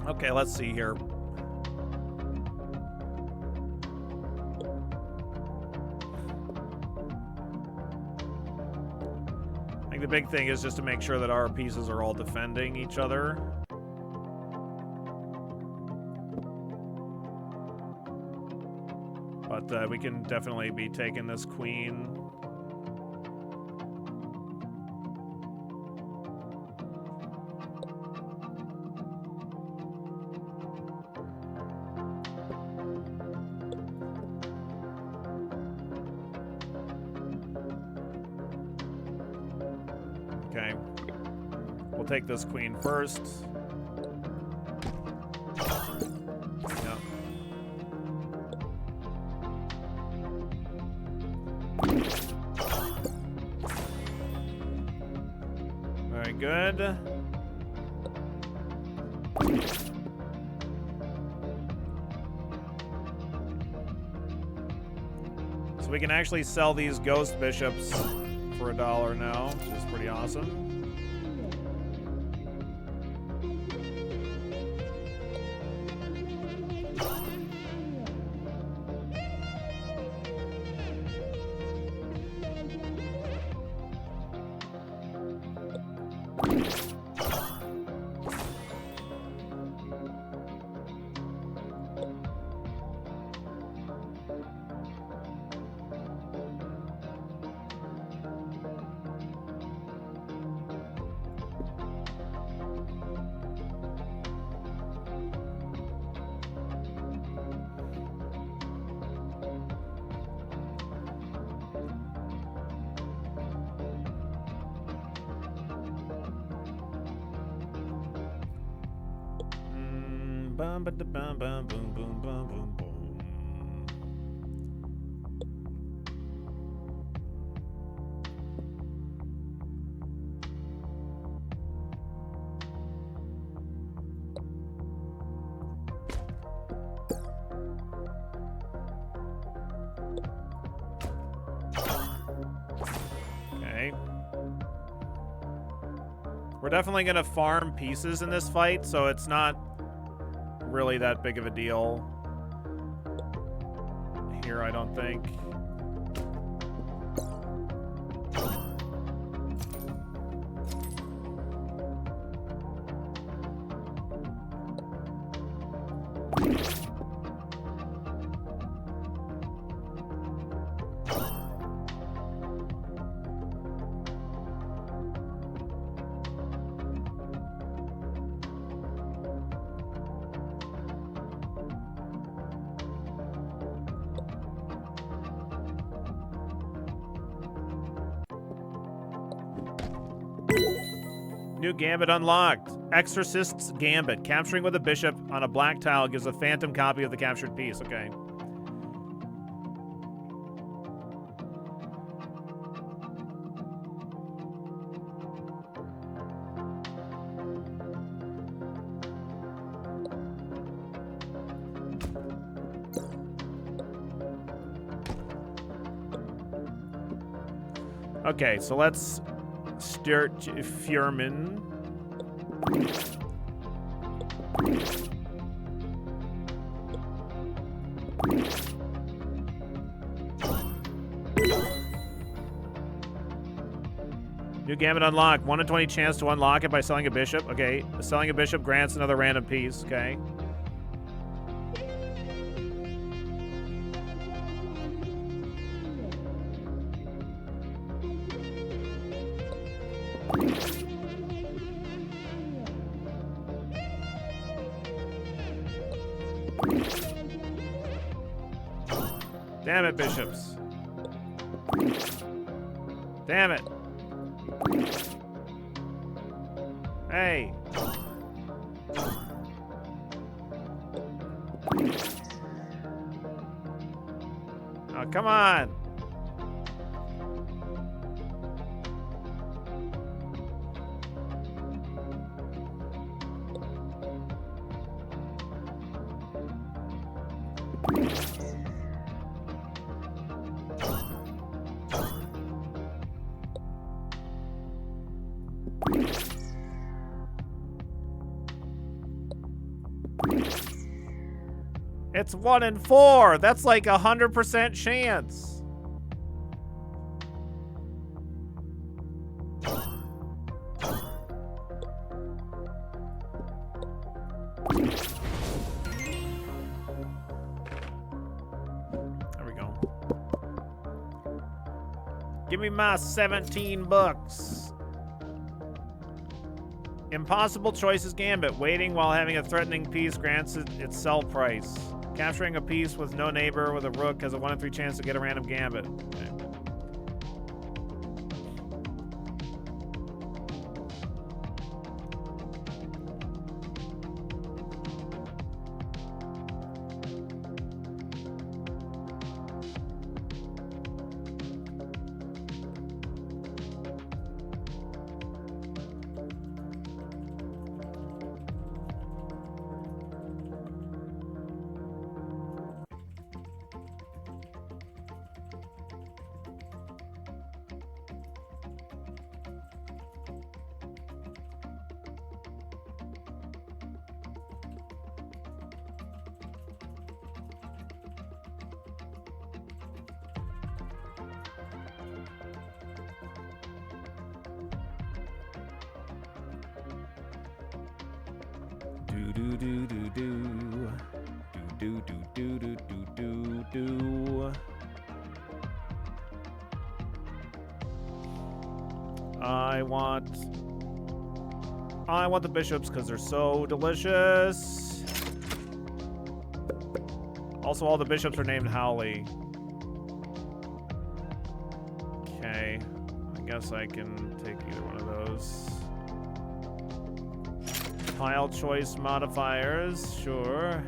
A: Okay, let's see here. I think the big thing is just to make sure that our pieces are all defending each other. But we can definitely be taking this queen. Okay. We'll take this queen first. Yep. Very good. So we can actually sell these ghost bishops for $1 now, which is pretty awesome. Bum ba da bum bum boom boom bum boom boom. Okay. We're definitely gonna farm pieces in this fight, so it's not really that big of a deal here, I don't think. New gambit unlocked. Exorcist's Gambit. Capturing with a bishop on a black tile gives a phantom copy of the captured piece. Okay. Okay, so let's start Furman. New gambit unlocked. 1 in 20 chance to unlock it by selling a bishop. Okay, selling a bishop grants another random piece. Okay. Damn it, bishops. Damn it. Hey. Oh, come on. It's 1 in 4. That's like 100% chance. There we go. Give me my 17 bucks. Impossible choices gambit. Waiting while having a threatening piece grants it its sell price. Capturing a piece with no neighbor with a rook has a 1 in 3 chance to get a random gambit. Okay. I want the bishops because they're so delicious. Also, all the bishops are named Howley. Okay, I guess I can take either one of those. Pile choice modifiers, sure.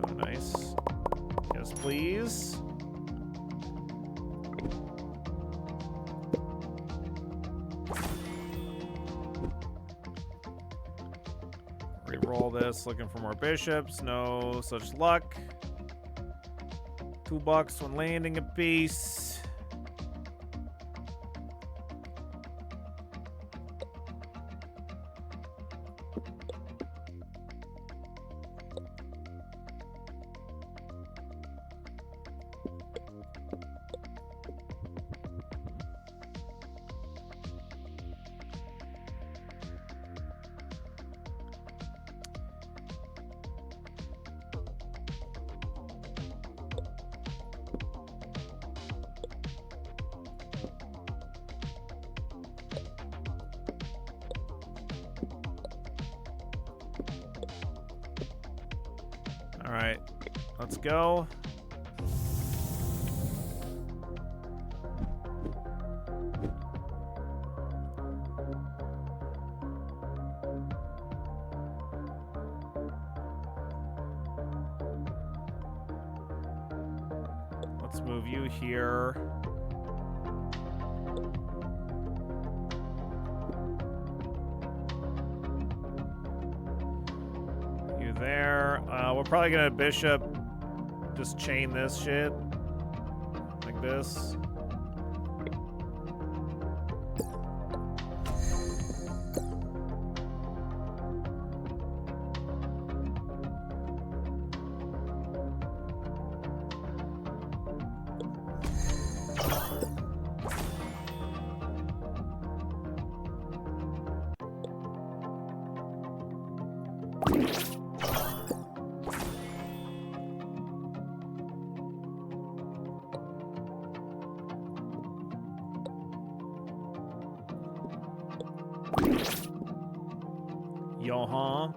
A: Oh, nice. Yes, please. Reroll this, looking for more bishops. No such luck. $2 when landing a piece. All right, let's go. Let's move you here. There. We're probably gonna bishop just chain this shit like this. Yo-huh.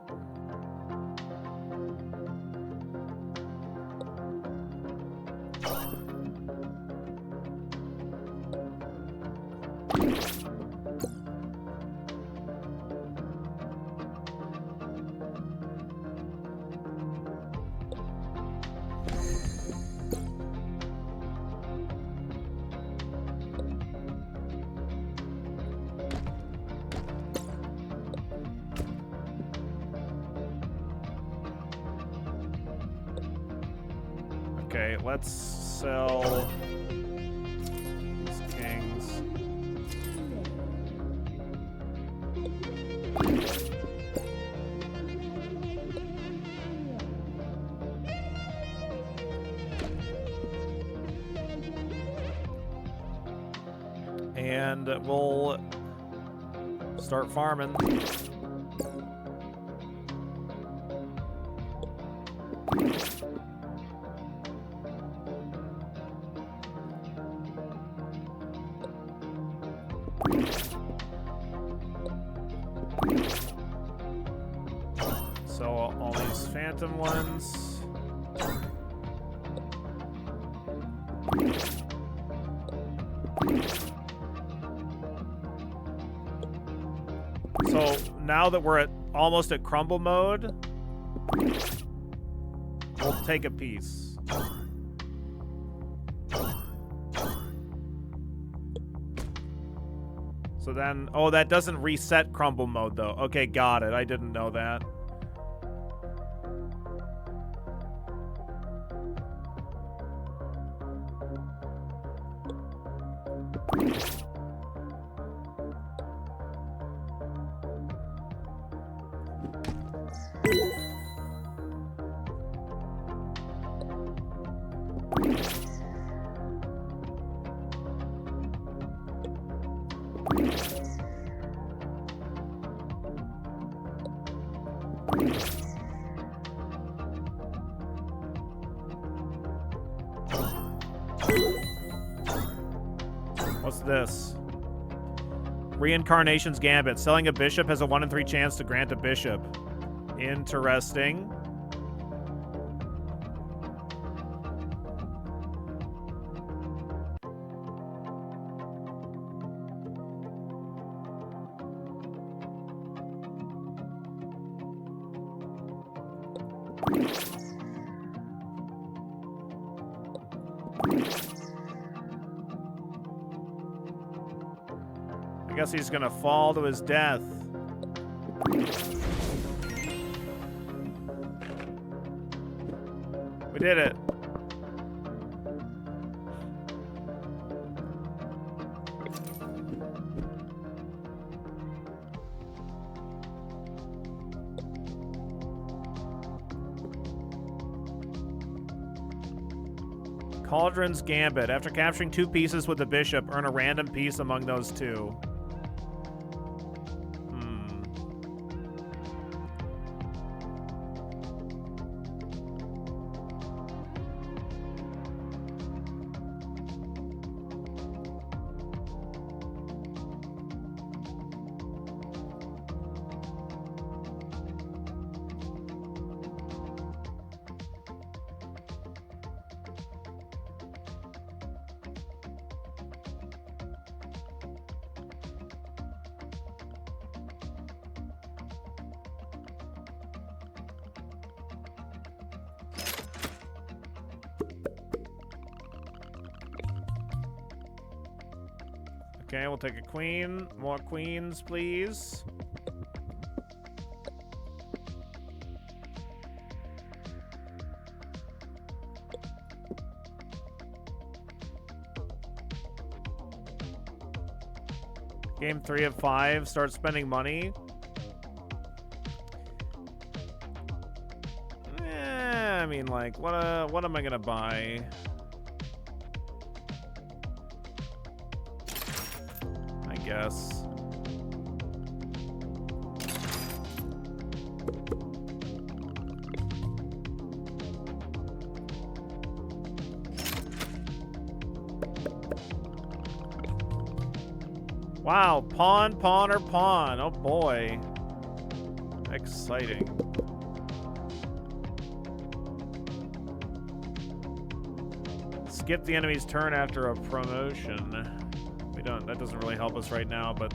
A: Okay, let's sell these kings. And we'll start farming. So all these phantom ones. So now that we're almost at crumble mode, we'll take a piece. So then, oh, that doesn't reset crumble mode though. Okay, got it. I didn't know that. What's this? Reincarnation's Gambit. Selling a bishop has a 1 in 3 chance to grant a bishop. Interesting. I guess he's gonna fall to his death. We did it. Cauldron's Gambit. After capturing 2 pieces with the bishop, earn a random piece among those 2. Okay, we'll take a queen. More queens, please. Game 3 of 5. Start spending money. I mean, like, what am I gonna buy? Guess. Wow, pawn, pawn, or pawn. Oh boy. Exciting. Skip the enemy's turn after a promotion. We don't, that doesn't really help us right now, but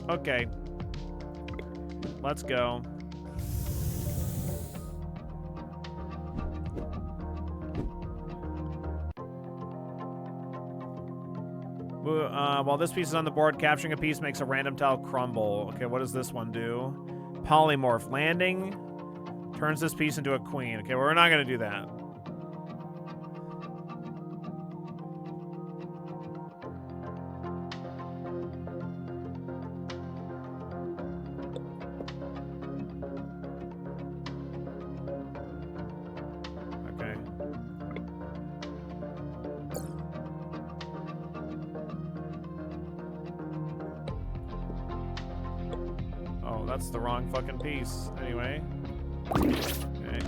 A: okay. Let's go. While this piece is on the board, capturing a piece makes a random tile crumble. Okay, what does this one do? Polymorph. Landing turns this piece into a queen. Okay, well, we're not going to do that. Oh, that's the wrong fucking piece. Anyway. Okay.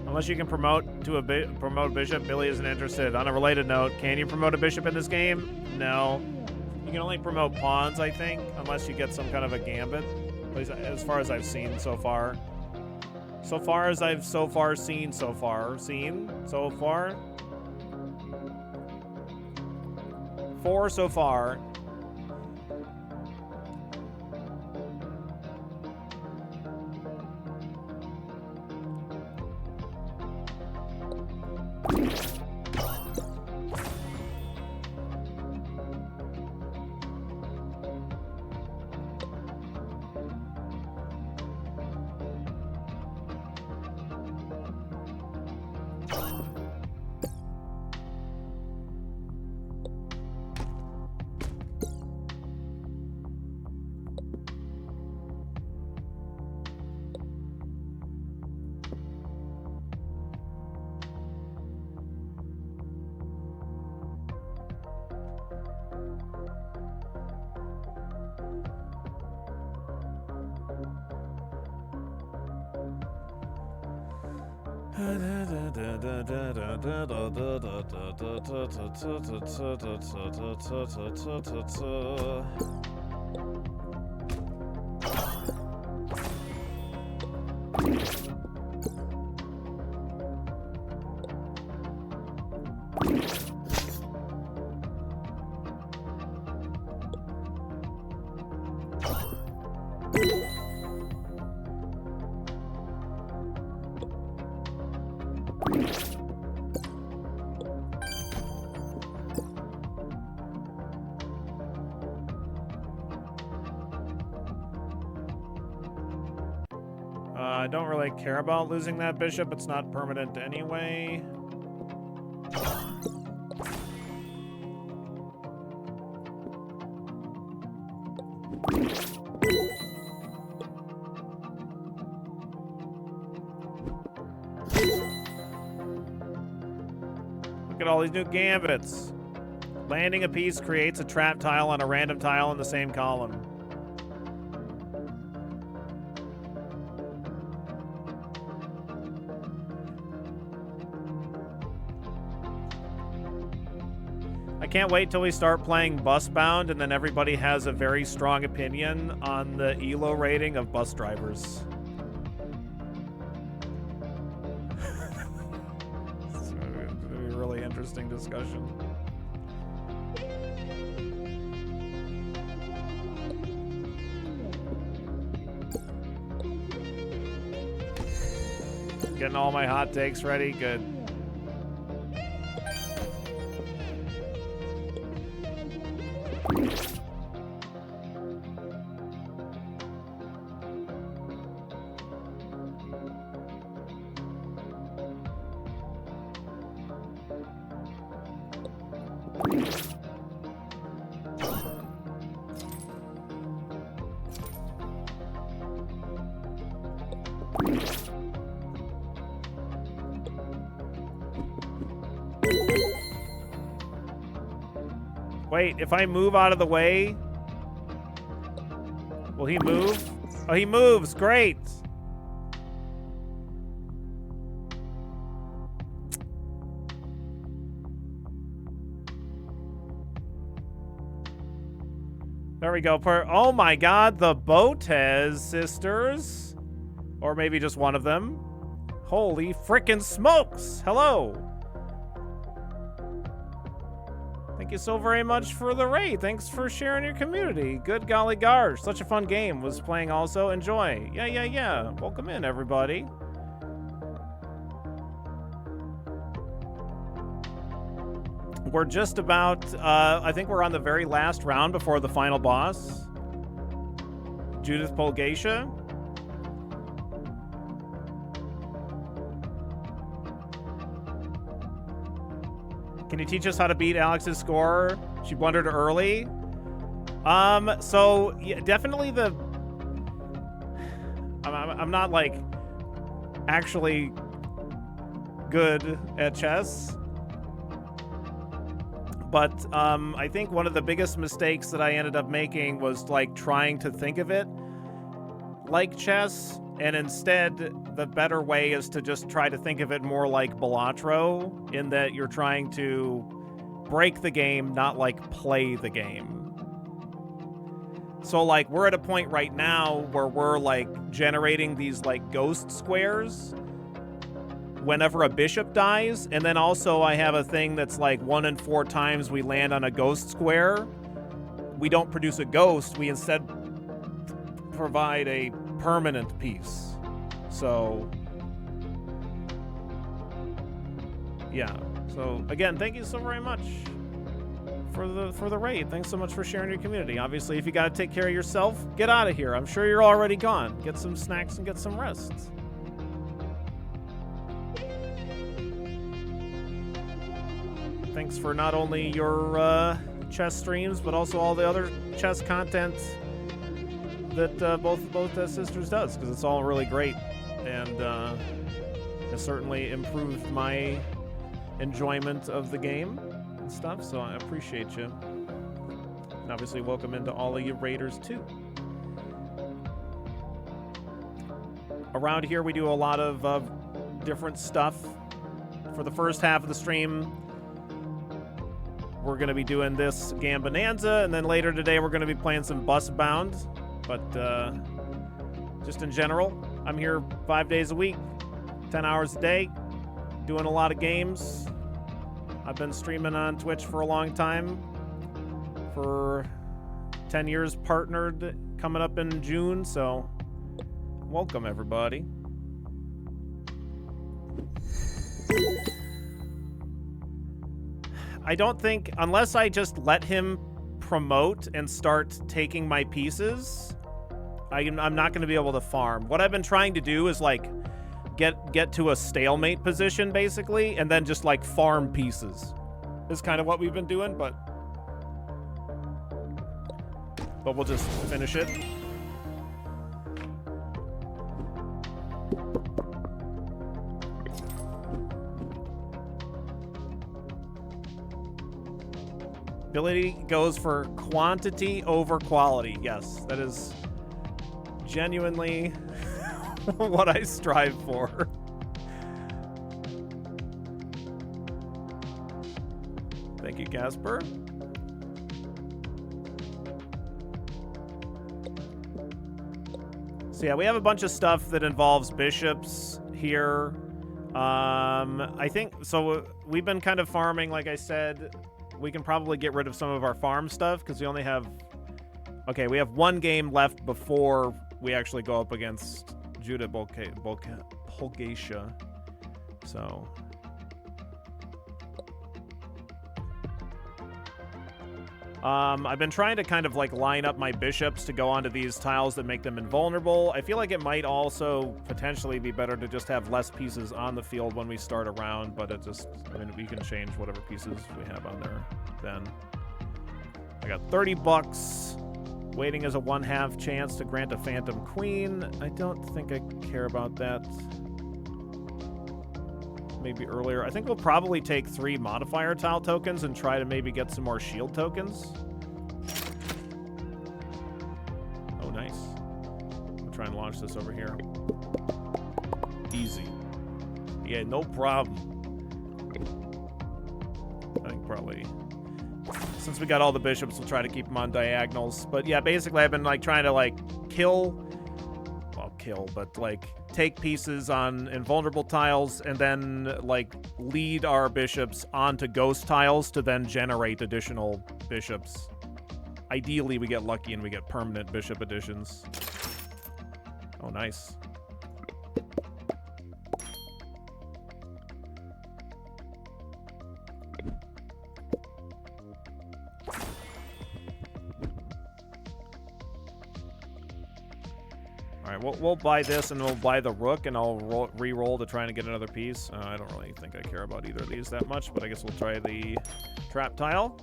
A: Unless you can promote to promote bishop, Billy isn't interested. On a related note, can you promote a bishop in this game? No. You can only promote pawns, I think, unless you get some kind of a gambit. At least as far as I've seen so far. So far as I've seen so far. Four so far. I don't really care about losing that bishop. It's not permanent anyway. Look at all these new gambits. Landing a piece creates a trap tile on a random tile in the same column. I can't wait till we start playing Busbound and then everybody has a very strong opinion on the ELO rating of bus drivers. It's gonna be a really interesting discussion. Getting all my hot takes ready, good. Wait, if I move out of the way, will he move? Oh, he moves. Great. There we go. Oh my God, the Botez sisters. Or maybe just one of them. Holy frickin' smokes. Hello. Thank you so very much for the raid. Thanks for sharing your community. Good golly gosh. Such a fun game. Was playing also. Enjoy. Yeah. Welcome in, everybody. We're just about, I think we're on the very last round before the final boss. Judith Polgatia. Can you teach us how to beat Alex's score? She blundered early. So yeah, definitely the I'm not like actually good at chess. But I think one of the biggest mistakes that I ended up making was like trying to think of it like chess, and instead the better way is to just try to think of it more like Balatro, in that you're trying to break the game, not like play the game. So like we're at a point right now where we're like generating these like ghost squares whenever a bishop dies, and then also I have a thing that's like 1 in 4 times we land on a ghost square, we don't produce a ghost, we instead provide a permanent piece. So yeah. So again, thank you so very much for the raid. Thanks so much for sharing your community. Obviously, if you got to take care of yourself, get out of here. I'm sure you're already gone. Get some snacks and get some rest. Thanks for not only your chess streams, but also all the other chess content that both sisters does, because it's all really great, and it certainly improved my enjoyment of the game and stuff, so I appreciate you. And obviously welcome into all of you raiders too. Around here we do a lot of different stuff. For the first half of the stream, we're going to be doing this Gambonanza, and then later today we're going to be playing some Bus Bound. But just in general, I'm here 5 days a week, 10 hours a day, doing a lot of games. I've been streaming on Twitch for a long time, for 10 years partnered, coming up in June, so welcome everybody. I don't think, unless I just let him promote and start taking my pieces, I'm not going to be able to farm. What I've been trying to do is like get to a stalemate position basically, and then just like farm pieces. Is kind of what we've been doing, but we'll just finish it. Ability goes for quantity over quality. Yes, that is genuinely what I strive for. Thank you, Casper. So yeah, we have a bunch of stuff that involves bishops here. I think, so we've been kind of farming, like I said. We can probably get rid of some of our farm stuff because we only have... Okay, we have one game left before we actually go up against Judah Bulgatia. So... I've been trying to kind of like line up my bishops to go onto these tiles that make them invulnerable. I feel like it might also potentially be better to just have less pieces on the field when we start a round, but it just, I mean, we can change whatever pieces we have on there then. I got 30 bucks. Waiting as a 1/2 chance to grant a Phantom Queen. I don't think I care about that. Maybe earlier. I think we'll probably take 3 modifier tile tokens and try to maybe get some more shield tokens. Oh, nice. I'm trying to launch this over here. Easy. Yeah, no problem. I think probably... Since we got all the bishops, we'll try to keep them on diagonals. But yeah, basically I've been like trying to like but like take pieces on invulnerable tiles and then like lead our bishops onto ghost tiles to then generate additional bishops. Ideally, we get lucky and we get permanent bishop additions. Oh, nice. Alright, we'll buy this and we'll buy the rook and I'll re-roll to try and get another piece. I don't really think I care about either of these that much, but I guess we'll try the trap tile.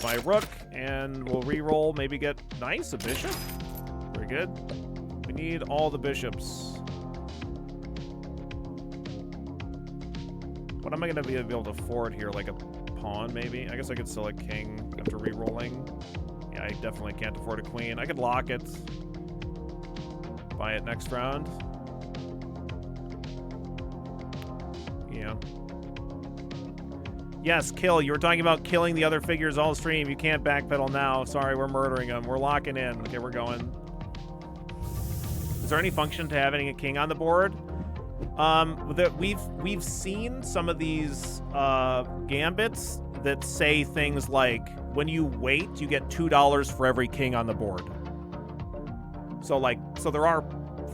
A: my rook, and we'll re-roll, maybe get nice, a bishop. Very good. We need all the bishops. What am I going to be able to afford here? Like a pawn, maybe? I guess I could sell a king after re-rolling. Yeah, I definitely can't afford a queen. I could lock it. Buy it next round. Yeah. Yes, kill. You were talking about killing the other figures all stream. You can't backpedal now. Sorry, we're murdering them. We're locking in. Okay, we're going. Is there any function to having a king on the board? That we've seen some of these gambits that say things like, when you wait, you get $2 for every king on the board. So there are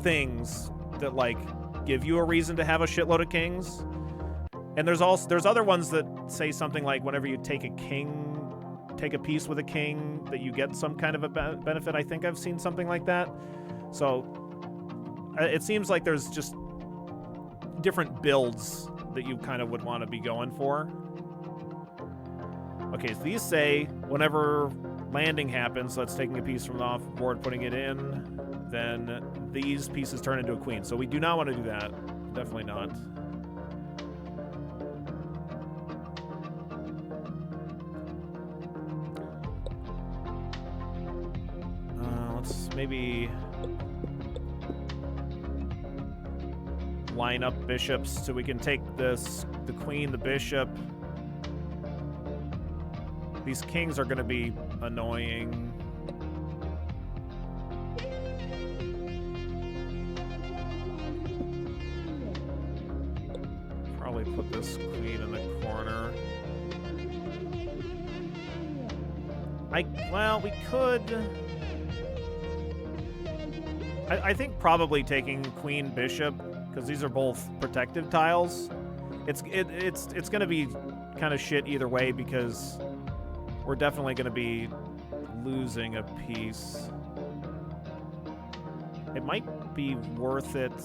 A: things that like give you a reason to have a shitload of kings. And there's other ones that say something like whenever you take a piece with a king, that you get some kind of a benefit. I think I've seen something like that. So it seems like there's just different builds that you kind of would want to be going for. Okay, so these say whenever landing happens, so that's taking a piece from the off board, putting it in, then these pieces turn into a queen. So we do not want to do that. Definitely not. Let's maybe line up bishops so we can take this, the queen, the bishop. These kings are going to be annoying. Probably put this queen in the corner. Well, we could. I think probably taking queen bishop, because these are both protective tiles. It's going to be kind of shit either way, because we're definitely going to be losing a piece. It might be worth it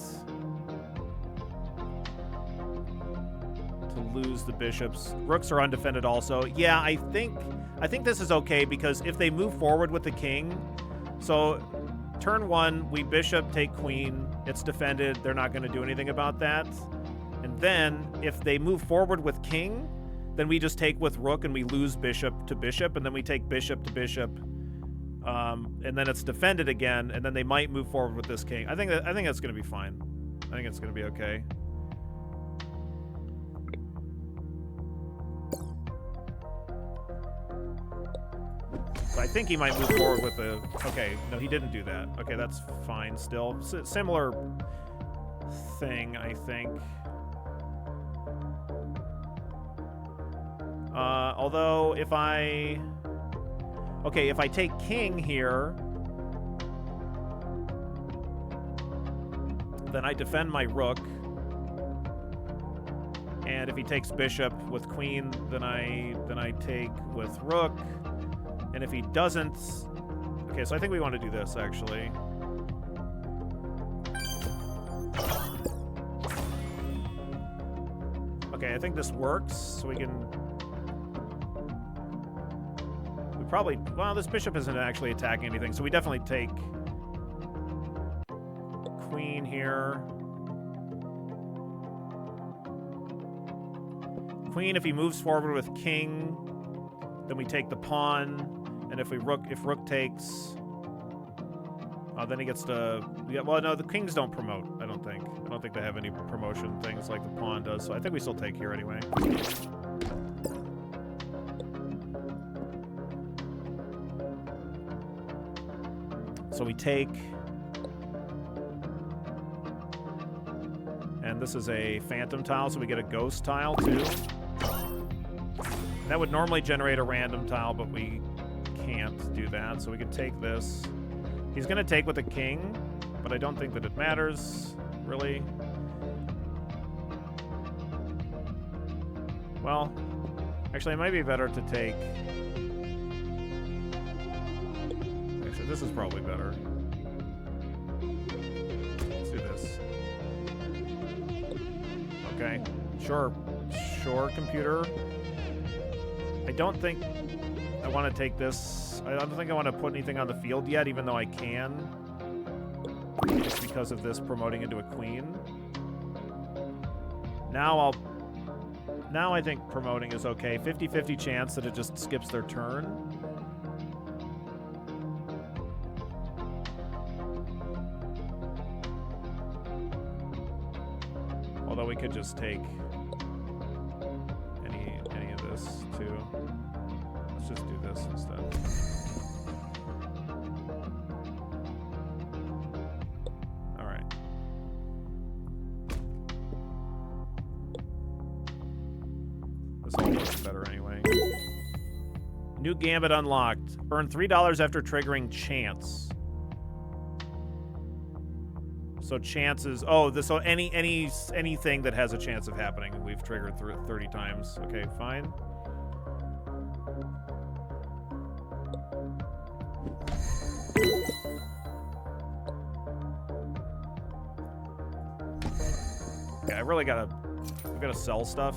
A: to lose the bishops. Rooks are undefended also. Yeah, I think this is okay, because if they move forward with the king, so turn one, we bishop, take queen, it's defended, they're not going to do anything about that. And then if they move forward with king, then we just take with rook and we lose bishop to bishop, and then we take bishop to bishop, and then it's defended again, and then they might move forward with this king. I think that's going to be fine. I think it's going to be okay. So I think he might move forward with the... Okay, no, he didn't do that. Okay, that's fine still. Similar thing, I think. Although, if I... Okay, if I take king here, then I defend my rook. And if he takes bishop with queen, then I take with rook. And if he doesn't... Okay, so I think we want to do this, actually. Okay, I think this works, so we can... We probably... Well, this bishop isn't actually attacking anything, so we definitely take queen here. Queen, if he moves forward with king, then we take the pawn. And if rook takes, then he gets to. Yeah, well, no, the kings don't promote. I don't think they have any promotion things like the pawn does. So I think we still take here anyway. So we take, and this is a phantom tile, so we get a ghost tile too. That would normally generate a random tile, but we can't do that, so we can take this. He's going to take with a king, but I don't think that it matters, really. Well, actually, it might be better to take... Actually, this is probably better. Let's do this. Okay. Sure, computer. I don't think... I want to take this. I don't think I want to put anything on the field yet, even though I can. Just because of this promoting into a queen. Now I think promoting is okay. 50-50 chance that it just skips their turn. Although we could just take any of this too. Let's just do this instead. All right. This all works better anyway. New Gambit unlocked. Earn $3 after triggering Chance. So chances. Oh, so anything that has a chance of happening, we've triggered 30 times. Okay, fine. Yeah, I really gotta sell stuff.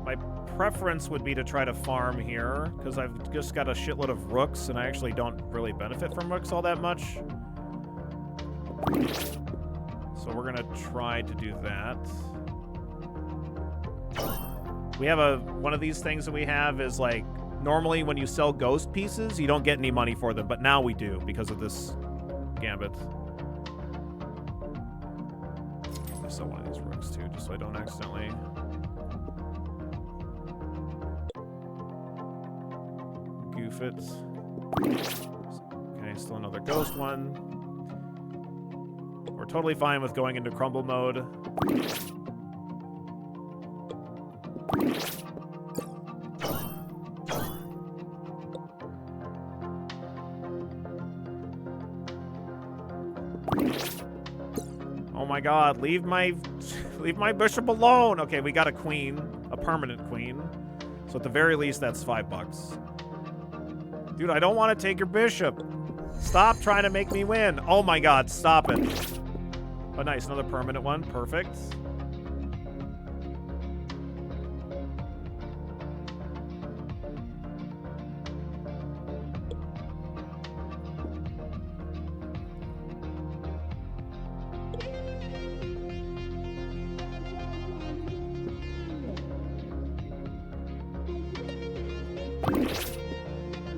A: My preference would be to try to farm here, because I've just got a shitload of rooks, and I actually don't really benefit from rooks all that much. So we're gonna try to do that. We have one of these things that we have is like, normally when you sell ghost pieces, you don't get any money for them, but now we do because of this gambit. I'll sell one of these rooks too, just so I don't accidentally... goof it. Okay, still another ghost one. We're totally fine with going into crumble mode. Oh my god, leave my bishop alone. Okay, we got a queen, a permanent queen. So at the very least, that's $5. Dude, I don't want to take your bishop. Stop trying to make me win. Oh my god, stop it. Oh, nice. Another permanent one. Perfect.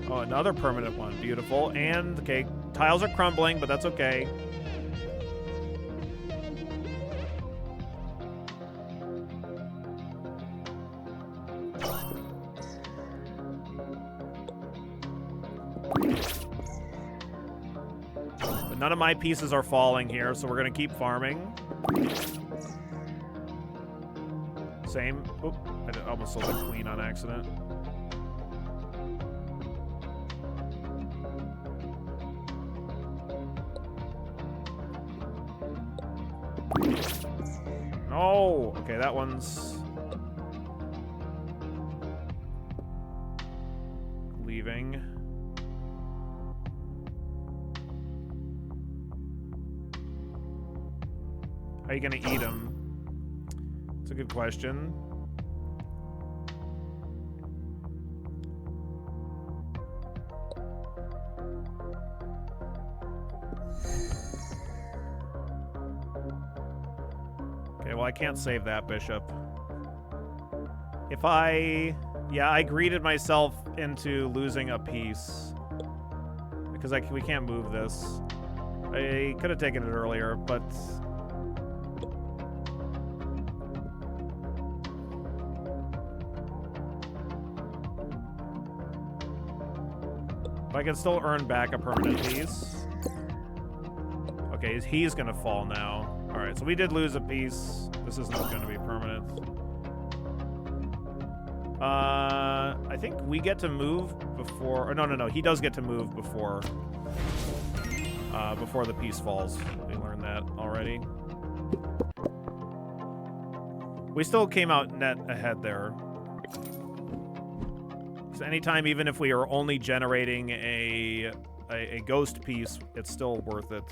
A: Oh, another permanent one. Beautiful. And, okay, tiles are crumbling, but that's okay. But none of my pieces are falling here, so we're going to keep farming. Same. Oop, I almost sold a queen on accident. Oh, okay, that one's leaving. How are you gonna eat him? It's a good question. Okay, well, I can't save that bishop. If I... Yeah, I greeted myself into losing a piece. Because we can't move this. I could have taken it earlier, but... I can still earn back a permanent piece. Okay, he's gonna fall now. Alright, so we did lose a piece. This isn't gonna be permanent. I think we get to move before... Or no, he does get to move before the piece falls. We learned that already. We still came out net ahead there. So anytime, even if we are only generating a ghost piece, it's still worth it.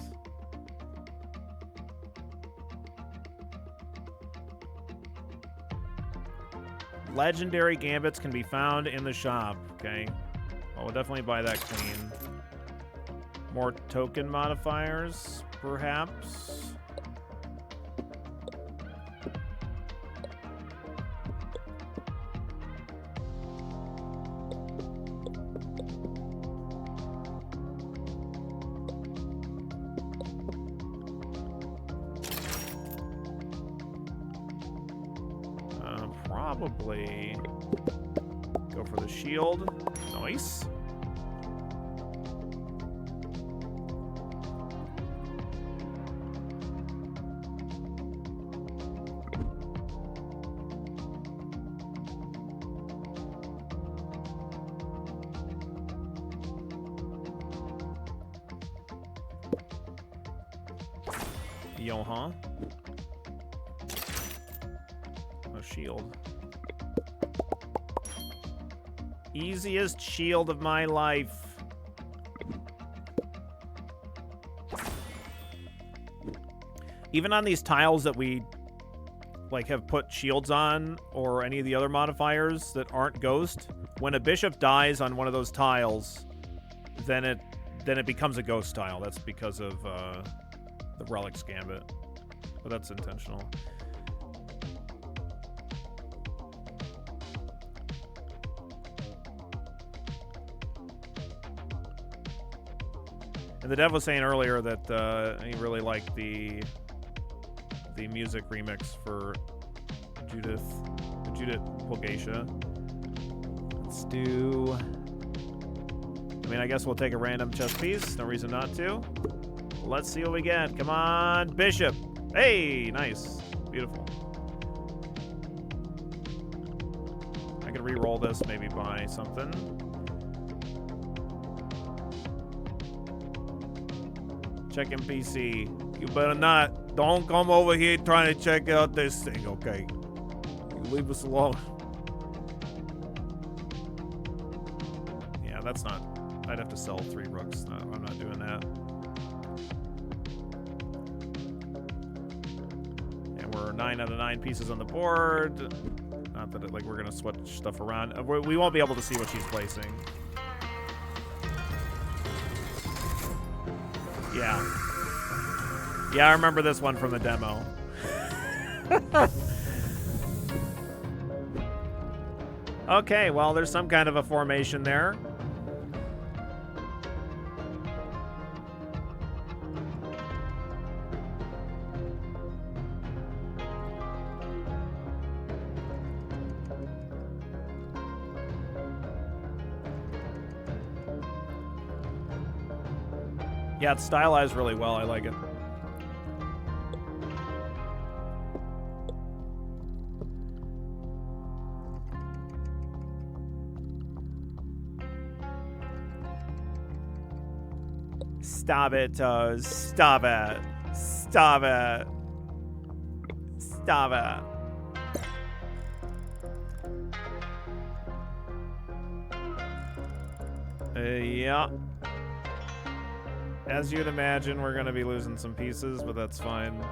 A: Legendary gambits can be found in the shop. Okay. Well, we'll definitely buy that queen. More token modifiers, perhaps. Probably go for the shield. Nice. Yo-huh. A shield. Easiest shield of my life. Even on these tiles that we like have put shields on, or any of the other modifiers that aren't ghost, when a bishop dies on one of those tiles, then it becomes a ghost tile. That's because of the Relics Gambit. But that's intentional. And the dev was saying earlier that he really liked the music remix for Judith Pulgacia. Let's do... I mean, I guess we'll take a random chess piece. No reason not to. Let's see what we get. Come on, Bishop. Hey, nice. Beautiful. I could re-roll this, maybe buy something. Check NPC. You better not. Don't come over here trying to check out this thing, okay? You leave us alone. Yeah, that's not... I'd have to sell 3 rooks. No, I'm not doing that. And we're 9 out of 9 pieces on the board. Not that like we're gonna switch stuff around. We won't be able to see what she's placing. Yeah. Yeah, I remember this one from the demo. Okay, well, there's some kind of a formation there. Yeah, it's stylized really well. I like it. Stop it, Toes. Stop it. Stop it. Stop it. Yeah. As you'd imagine, we're going to be losing some pieces, but that's fine.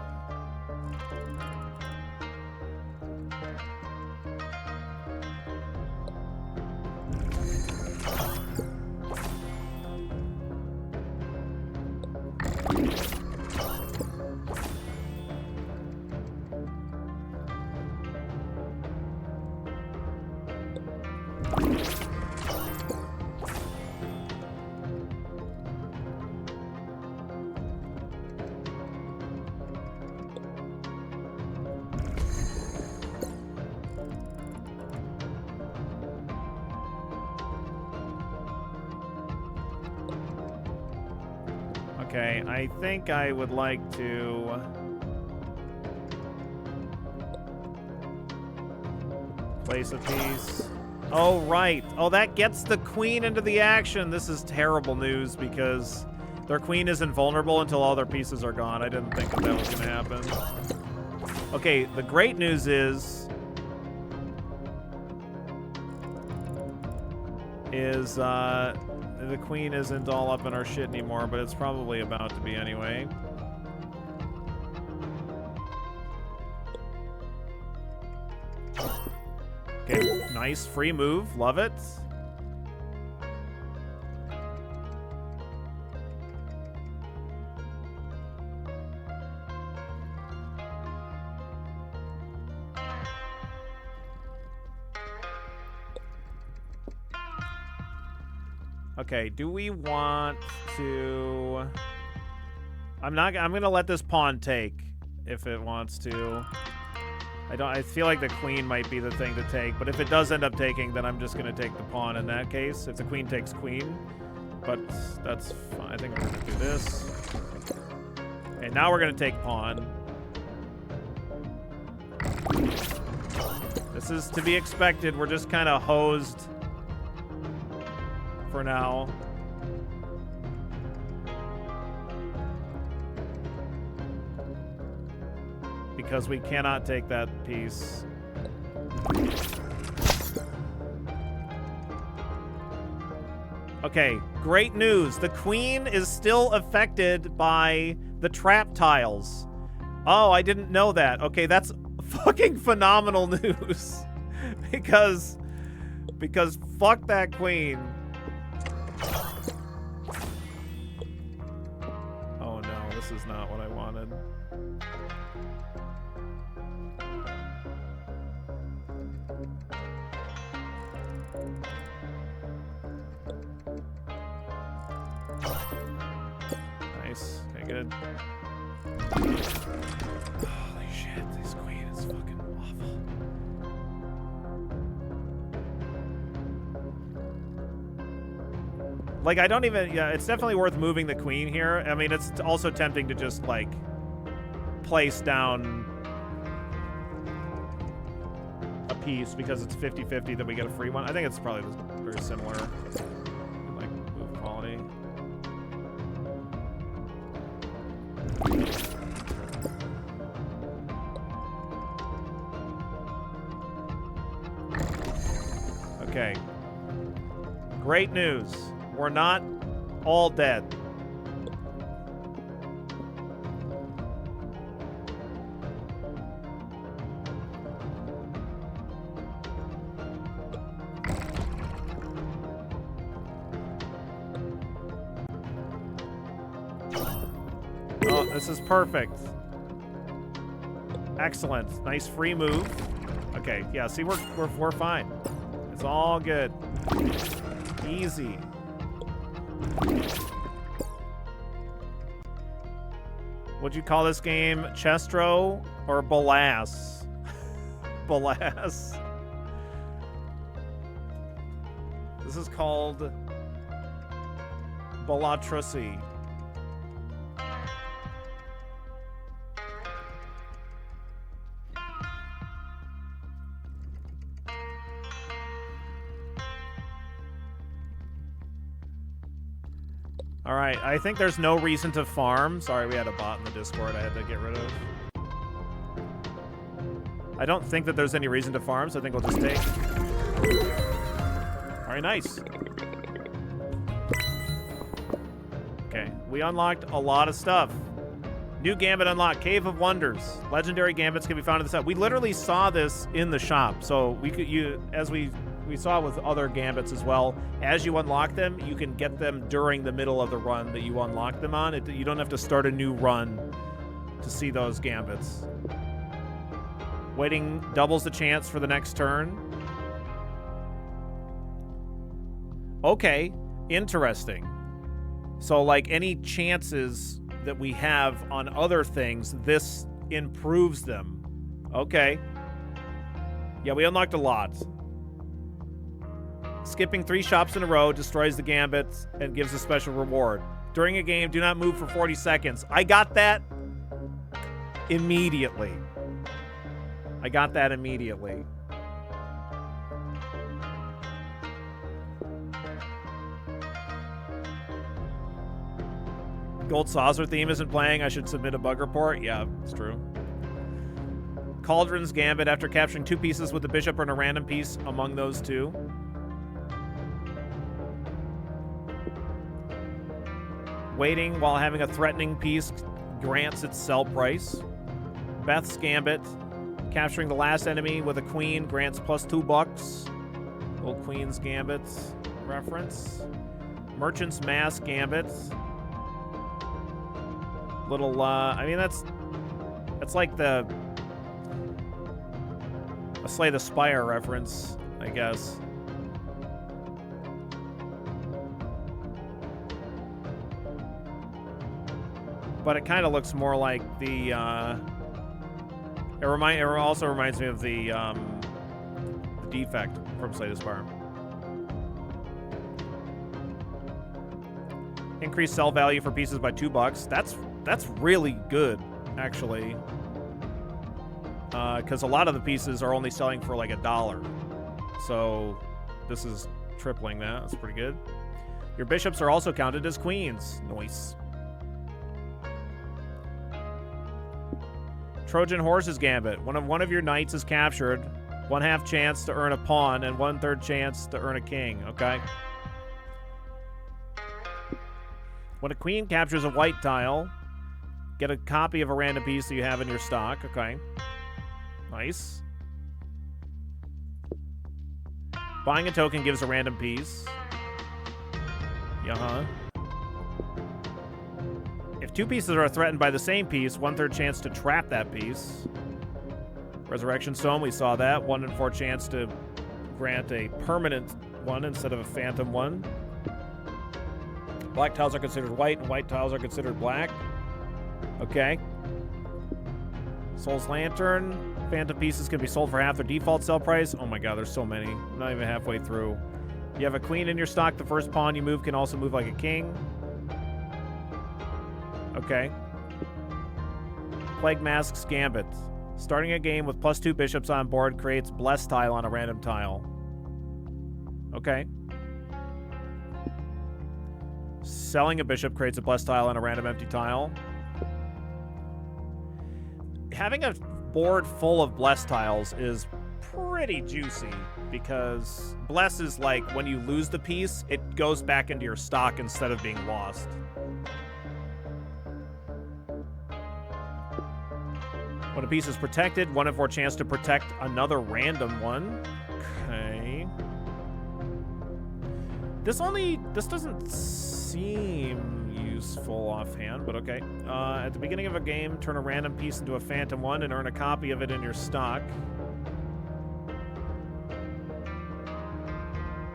A: Okay, I think I would like to place a piece. Oh, right. Oh, that gets the queen into the action. This is terrible news because their queen is invulnerable until all their pieces are gone. I didn't think that was going to happen. Okay, the great news is the queen isn't all up in our shit anymore, but it's probably about to be anyway. Okay, nice free move. Love it. Okay, do we want to... I'm going to let this pawn take if it wants to. I feel like the queen might be the thing to take, but if it does end up taking, then I'm just going to take the pawn in that case. If the queen takes queen. But that's fine. I think we're going to do this. Okay, now we're going to take pawn. This is to be expected. We're just kind of hosed for now. Because we cannot take that piece. Okay, great news. The queen is still affected by the trap tiles. Oh, I didn't know that. Okay, that's fucking phenomenal news. because fuck that queen. Oh no, this is not what I wanted. Nice. Okay, good. Holy shit, this queen is fucking awful. Like, I don't even... Yeah, it's definitely worth moving the queen here. I mean, it's also tempting to just, like, place down a piece because it's 50-50 that we get a free one. I think it's probably very similar. Like, move quality. Okay. Great news. We're not all dead. Oh, this is perfect. Excellent. Nice free move. Okay, yeah, see, we're fine. It's all good. Easy. Would you call this game Chestro or Bolas? Bolas. This is called Bolatrussi. All right, I think there's no reason to farm. Sorry, we had a bot in the Discord I had to get rid of. I don't think that there's any reason to farm, so I think we'll just take. All right, nice. Okay, we unlocked a lot of stuff. New gambit unlocked, Cave of Wonders. Legendary gambits can be found in the set. We literally saw this in the shop, so we could as we saw with other gambits as well. As you unlock them, you can get them during the middle of the run that you unlock them on. You don't have to start a new run to see those gambits. Waiting doubles the chance for the next turn. Okay, interesting. So, like, any chances that we have on other things, this improves them. Okay. Yeah, we unlocked a lot. Skipping 3 shops in a row destroys the gambit and gives a special reward. During a game, do not move for 40 seconds. I got that immediately. Gold Saucer theme isn't playing. I should submit a bug report. Yeah, it's true. Cauldron's Gambit. After capturing 2 pieces with the bishop and a random piece among those 2. Waiting while having a threatening piece grants its sell price. Beth's Gambit. Capturing the last enemy with a queen grants +$2. Old Queen's Gambit reference. Merchant's Mask Gambit. Little, I mean, that's like a Slay the Spire reference, I guess. But it kind of looks more like the, it also reminds me of the defect from Slay the Spire. Increase sell value for pieces by $2. That's really good, actually. Because a lot of the pieces are only selling for like $1. So this is tripling that. That's pretty good. Your bishops are also counted as queens. Nice. Trojan Horse's Gambit. One of your knights is captured. 1/2 chance to earn a pawn and 1/3 chance to earn a king. Okay. When a queen captures a white tile, get a copy of a random piece that you have in your stock. Okay. Nice. Buying a token gives a random piece. Yeah. If 2 pieces are threatened by the same piece, 1/3 chance to trap that piece. Resurrection Stone, we saw that. 1 in 4 chance to grant a permanent one instead of a phantom one. Black tiles are considered white, and white tiles are considered black. Okay. Soul's Lantern. Phantom pieces can be sold for half their default sell price. Oh my god, there's so many. I'm not even halfway through. You have a queen in your stock. The first pawn you move can also move like a king. Okay. Plague Mask's Gambit. Starting a game with +2 bishops on board creates Blessed tile on a random tile. Okay. Selling a bishop creates a Blessed tile on a random empty tile. Having a board full of Blessed tiles is pretty juicy because Bless is like when you lose the piece, it goes back into your stock instead of being lost. When a piece is protected, 1 in 4 chance to protect another random one. Okay. This doesn't seem useful offhand, but okay. At the beginning of a game, turn a random piece into a phantom one and earn a copy of it in your stock.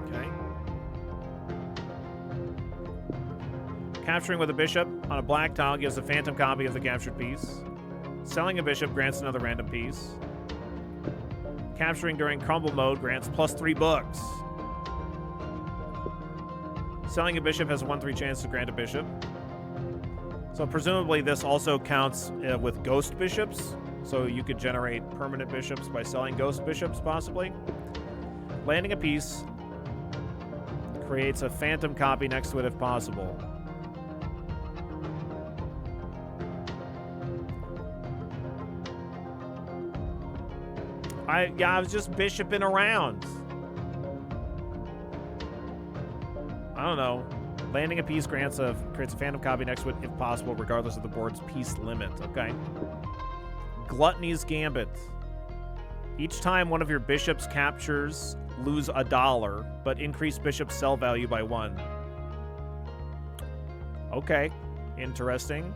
A: Okay. Capturing with a bishop on a black tile gives a phantom copy of the captured piece. Selling a bishop grants another random piece. Capturing during crumble mode grants +$3. Selling a bishop has a 1/3 chance to grant a bishop. So presumably this also counts with ghost bishops. So you could generate permanent bishops by selling ghost bishops, possibly. Landing a piece creates a phantom copy next to it if possible. I was just bishoping around. I don't know. Landing a piece creates a phantom copy next to it if possible, regardless of the board's piece limit. Okay. Gluttony's Gambit. Each time one of your bishops captures, lose $1, but increase bishop sell value by 1. Okay. Interesting.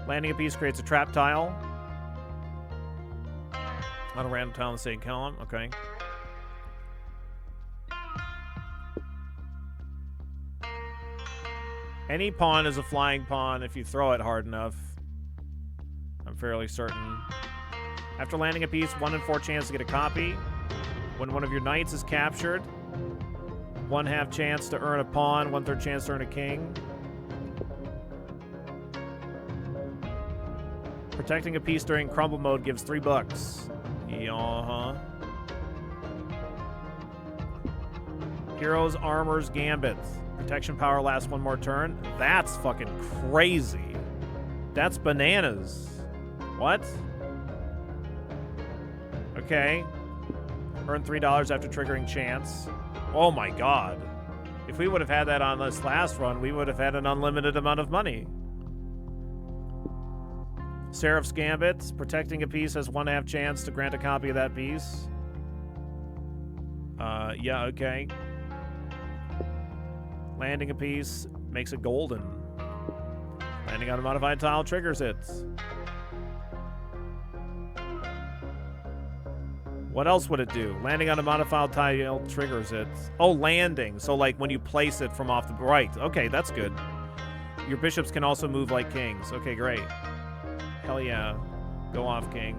A: Landing a piece creates a trap tile on a random tile in the same column. Okay. Any pawn is a flying pawn if you throw it hard enough. I'm fairly certain. After landing a piece, 1 in 4 chance to get a copy. When one of your knights is captured, 1/2 chance to earn a pawn, 1/3 chance to earn a king. Protecting a piece during crumble mode gives $3. Yeah. Hero's Armor's Gambit. Protection power lasts 1 more turn. That's fucking crazy. That's bananas. What? Okay. Earn $3 after triggering chance. Oh my god. If we would have had that on this last run, we would have had an unlimited amount of money. Seraph's Gambit. Protecting a piece has 1/2 chance to grant a copy of that piece. Yeah, okay. Landing a piece makes it golden. Landing on a modified tile triggers it. What else would it do? Landing on a modified tile triggers it. Oh, landing. So, like, when you place it from off the right. Okay, that's good. Your bishops can also move like kings. Okay, great. Hell yeah. Go off, king.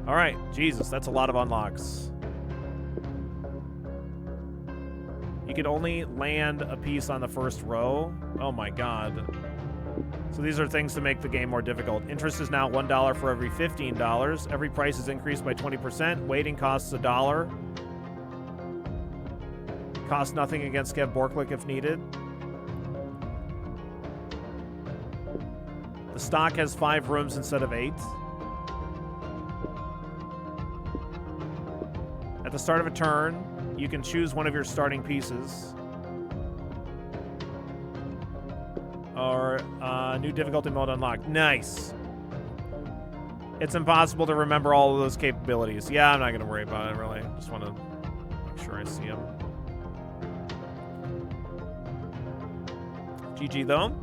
A: All right. Jesus, that's a lot of unlocks. You can only land a piece on the first row. Oh, my God. So these are things to make the game more difficult. Interest is now $1 for every $15. Every price is increased by 20%. Waiting costs $1. Cost nothing against Skev Borklick if needed. The stock has 5 rooms instead of 8. At the start of a turn, you can choose one of your starting pieces. Or new difficulty mode unlocked. Nice. It's impossible to remember all of those capabilities. Yeah, I'm not going to worry about it, really. Just want to make sure I see them. GG, though.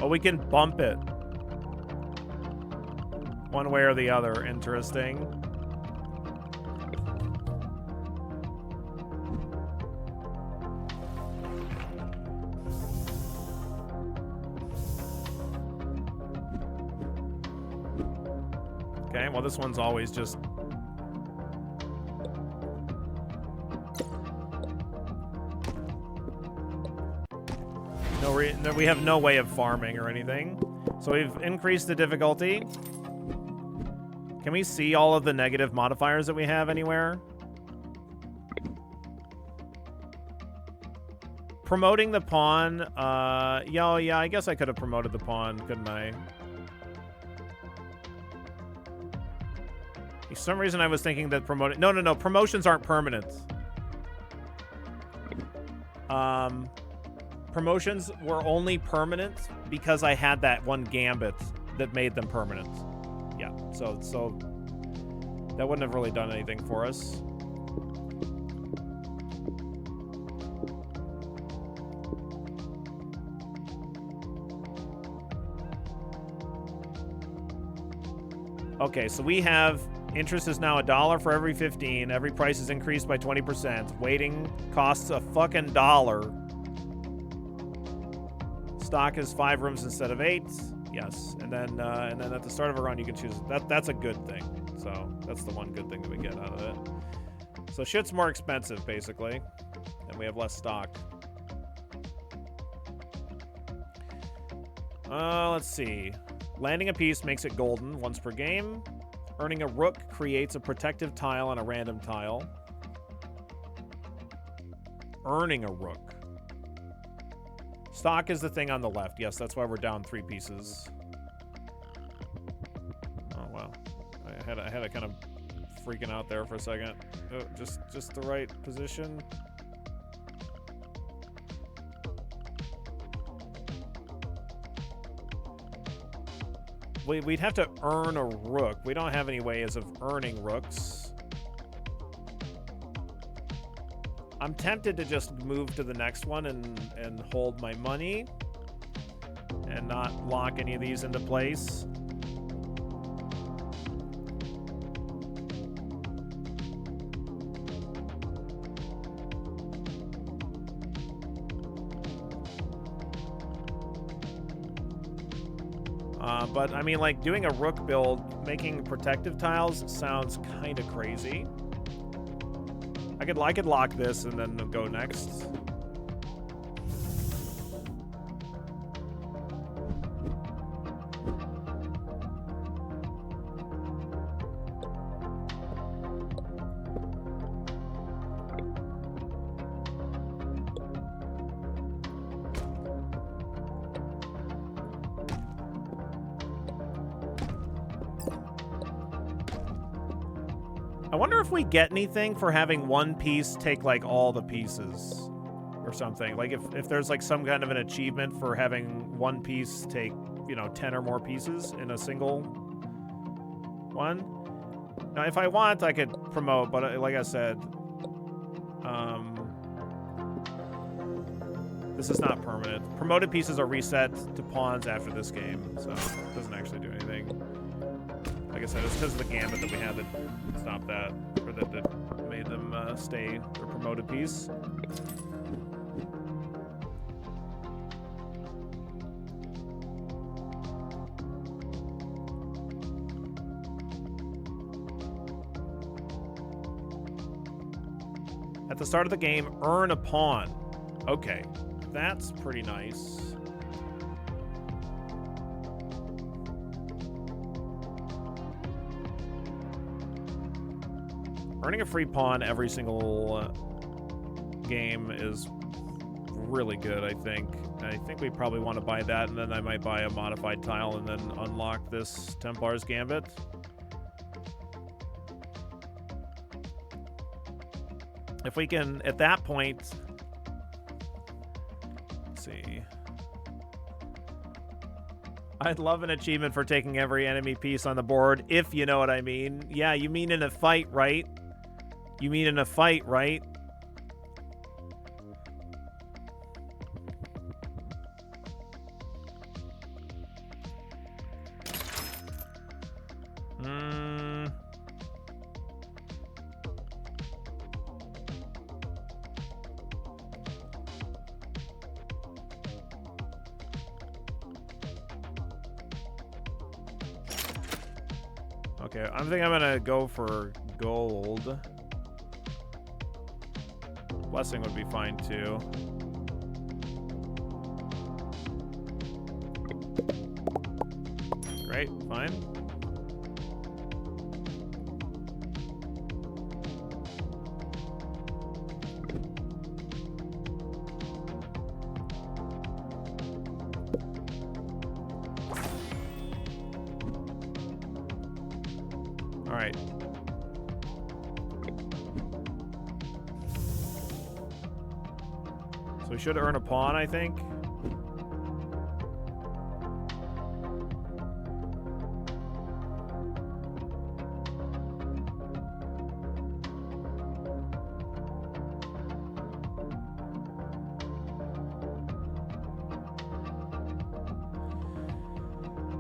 A: Oh, we can bump it. One way or the other. Interesting. Okay, well, this one's always just... we have no way of farming or anything. So we've increased the difficulty. Can we see all of the negative modifiers that we have anywhere? Promoting the pawn. Yeah, I guess I could have promoted the pawn, couldn't I? For some reason I was thinking that promoting... No. Promotions aren't permanent. Promotions were only permanent because I had that one gambit that made them permanent. Yeah, so that wouldn't have really done anything for us. Okay, so we have interest is now $1 for every 15. Every price is increased by 20%. Waiting costs a fucking $1. Stock is 5 rooms instead of 8. Yes, and then at the start of a run you can choose that. That's a good thing. So that's the one good thing that we get out of it. So shit's more expensive basically, and we have less stock. Let's see. Landing a piece makes it golden once per game. Earning a rook creates a protective tile on a random tile. Earning a rook. Stock is the thing on the left. Yes, that's why we're down 3 pieces. Oh, wow. I had a kind of freaking out there for a second. Oh, just the right position. We'd have to earn a rook. We don't have any ways of earning rooks. I'm tempted to just move to the next one and hold my money and not lock any of these into place. But I mean, like, doing a rook build, making protective tiles sounds kind of crazy. I could lock this and then go next. I wonder if we get anything for having one piece take, like, all the pieces or something. Like, if there's, like, some kind of an achievement for having one piece take, you know, 10 or more pieces in a single one. Now, if I want, I could promote, but like I said, this is not permanent. Promoted pieces are reset to pawns after this game, so it doesn't actually do anything. Like I said, it's because of the gambit that we had that stopped that, or that made them stay their promoted piece. At the start of the game, earn a pawn. Okay, that's pretty nice. Earning a free pawn every single game is really good, I think. I think we probably want to buy that, and then I might buy a modified tile and then unlock this Templar's Gambit. If we can, at that point, let's see. I'd love an achievement for taking every enemy piece on the board, if you know what I mean. Yeah, you mean in a fight, right? You mean in a fight, right? Okay, I think I'm gonna go for gold. Blessing would be fine too. Great, fine. All right. So we should earn a pawn, I think.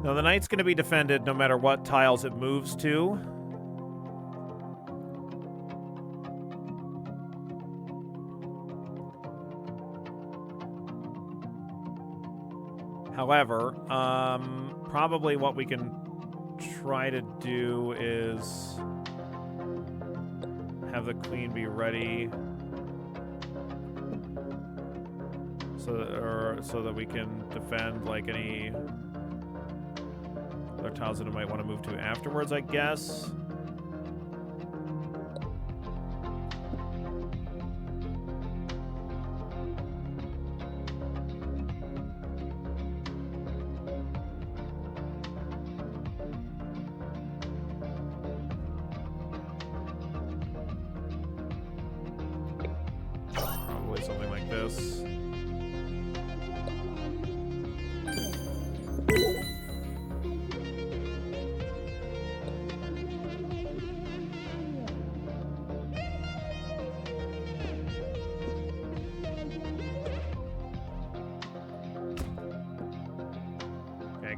A: Now the knight's going to be defended no matter what tiles it moves to. However, probably what we can try to do is have the queen be ready so that we can defend like any other tiles that it might want to move to afterwards, I guess. Probably something like this.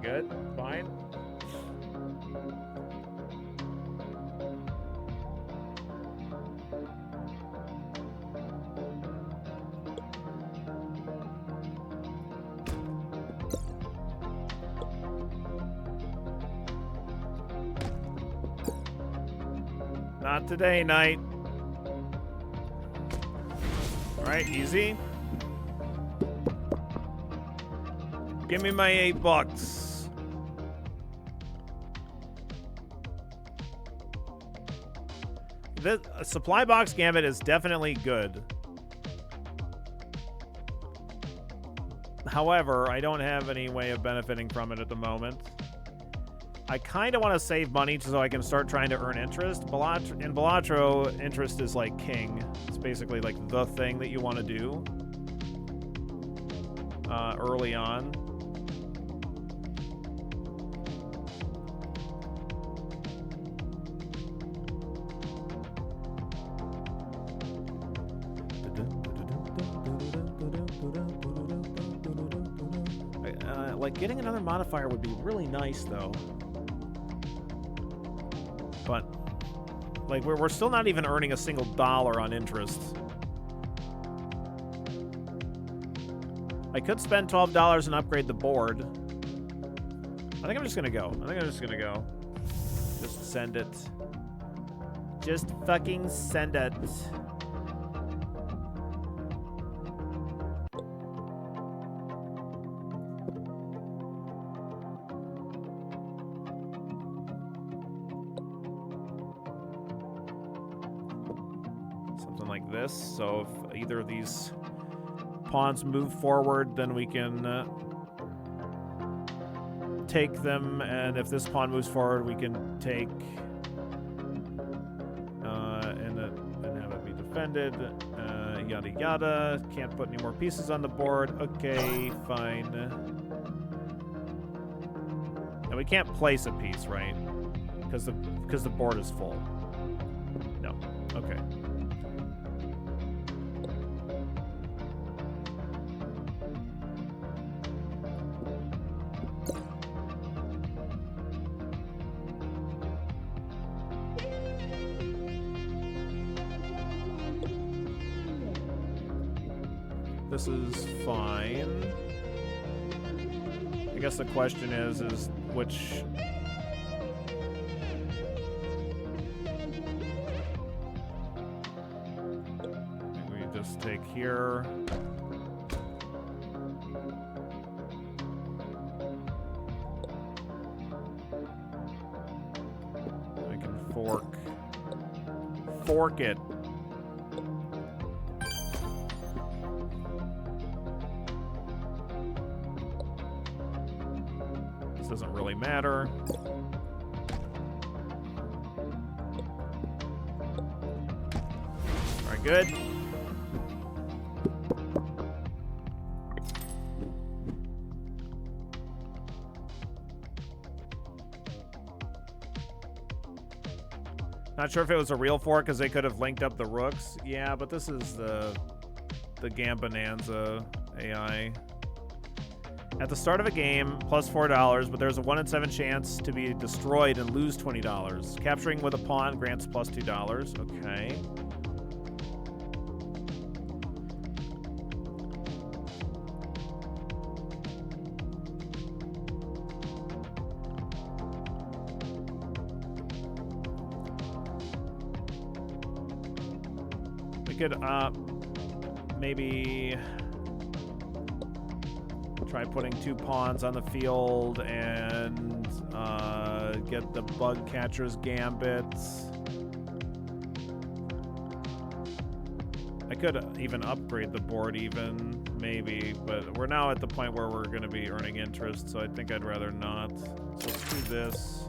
A: Good, fine. Not today, knight. All right, easy. Give me my $8. This supply box gambit is definitely good. However, I don't have any way of benefiting from it at the moment. I kind of want to save money so I can start trying to earn interest. In Balatro, interest is like king. It's basically like the thing that you want to do early on. Like, getting another modifier would be really nice, though. But, like, we're still not even earning a single dollar on interest. I could spend $12 and upgrade the board. I think I'm just gonna go. Just send it. Just fucking send it. So if either of these pawns move forward, then we can take them, and if this pawn moves forward, we can take and have it be defended. Yada yada. Can't put any more pieces on the board. Okay, fine. And we can't place a piece, right? Because the board is full. No. Okay. This is fine. I guess the question is which... we just take here. I can fork it. Doesn't really matter. All right, good. Not sure if it was a real fork because they could have linked up the rooks. Yeah, but this is the Gambonanza AI. At the start of a game, plus $4, but there's a 1 in 7 chance to be destroyed and lose $20. Capturing with a pawn grants plus $2. Okay. We could, maybe... try putting 2 pawns on the field and get the bug catcher's gambits. I could even upgrade the board even, maybe, but we're now at the point where we're going to be earning interest, so I think I'd rather not. So let's do this.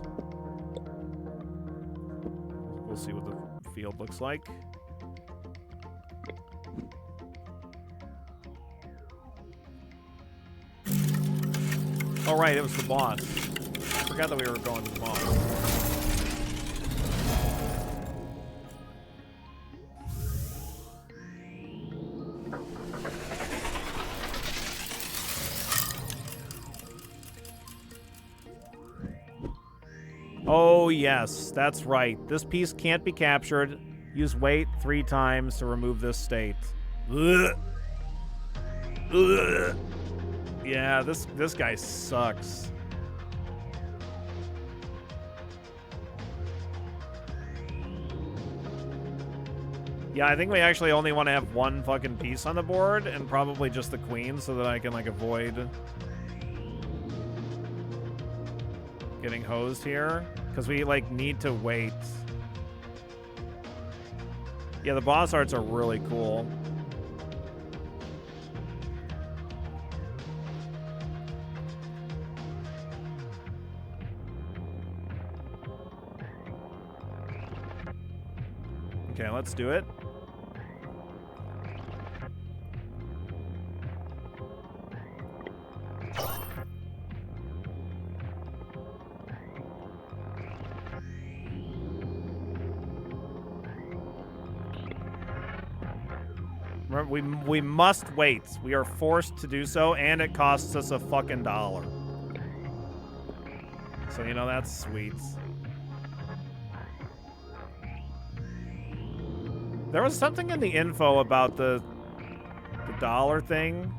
A: We'll see what the field looks like. Oh, right, it was the boss. I forgot that we were going to the boss. Oh, yes, that's right. This piece can't be captured. Use wait 3 times to remove this state. Ugh. Ugh. Yeah, this guy sucks. Yeah, I think we actually only want to have 1 fucking piece on the board, and probably just the queen, so that I can, like, avoid getting hosed here. Because we, like, need to wait. Yeah, the boss arts are really cool. Okay, let's do it. Remember, we must wait. We are forced to do so, and it costs us a fucking $1. So, you know, that's sweet. There was something in the info about the dollar thing.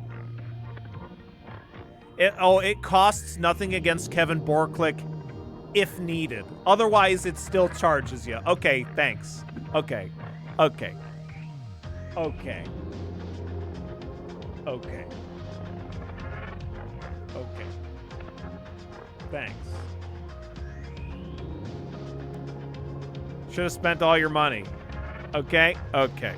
A: It costs nothing against Kevin Borklick if needed. Otherwise, it still charges you. Okay, thanks. Okay. Okay. Okay. Okay. Okay. Thanks. Should have spent all your money. Okay? Okay.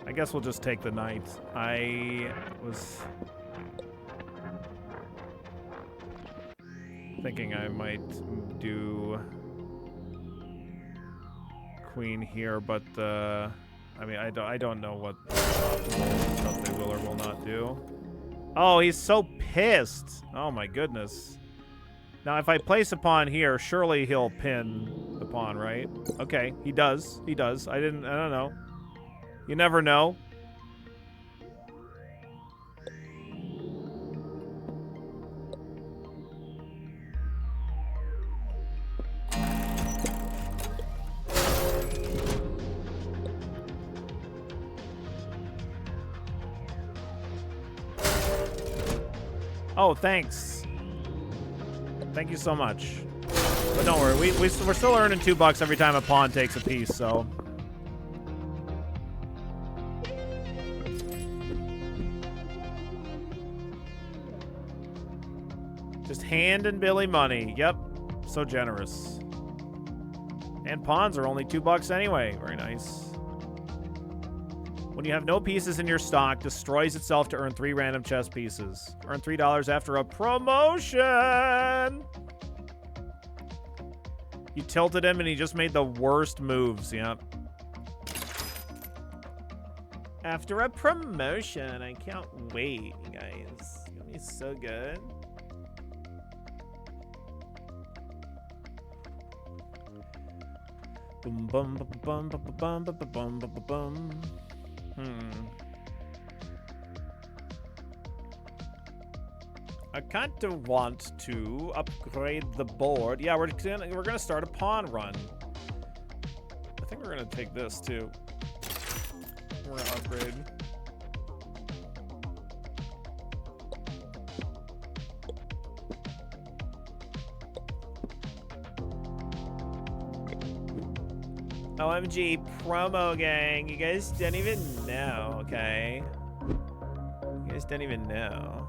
A: I guess we'll just take the knight. I was thinking I might do queen here, but I mean, I don't know what stuff they will or will not do. Oh, he's so pissed. Oh my goodness. Now, if I place a pawn here, surely he'll pin the pawn, right? Okay, he does. He does. I don't know. You never know. Oh, thanks. Thank you so much. But don't worry, we're still earning $2 every time a pawn takes a piece, so... Just hand and Billy money. Yep. So generous. And pawns are only $2 anyway. Very nice. When you have no pieces in your stock, destroys itself to earn 3 random chess pieces. Earn $3 after a promotion! You tilted him and he just made the worst moves. Yep. After a promotion. I can't wait, you guys. It's gonna be so good. Boom, bum, bum, bum, bum, bum, bum, bum, bum, bum. I kind of want to upgrade the board. Yeah, we're gonna start a pawn run. I think we're gonna take this too. We're gonna upgrade. OMG, promo gang. You guys don't even know, okay? You guys don't even know.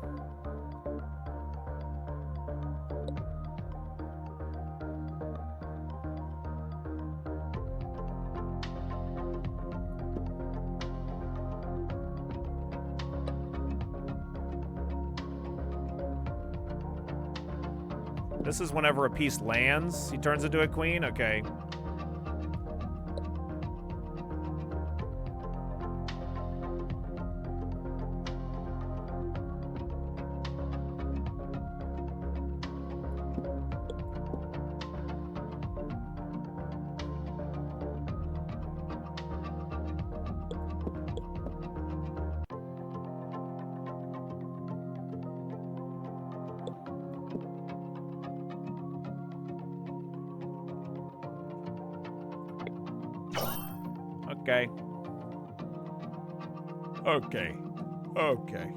A: This is whenever a piece lands, he turns into a queen? Okay. Okay. Okay. Okay.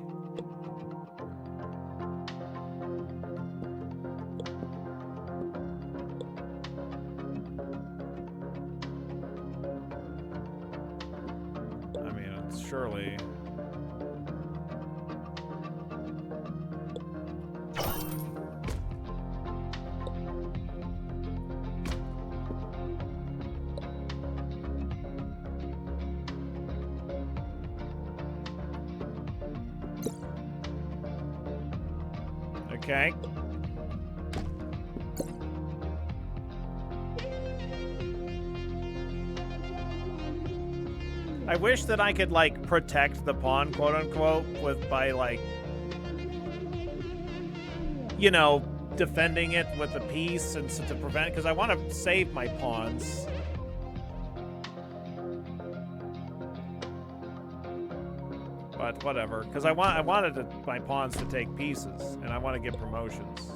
A: Okay. I wish that I could, like, protect the pawn, quote-unquote, by, like, you know, defending it with a piece and so to prevent, because I want to save my pawns. But whatever, because I wanted my pawns to take pieces, and I want to get promotions.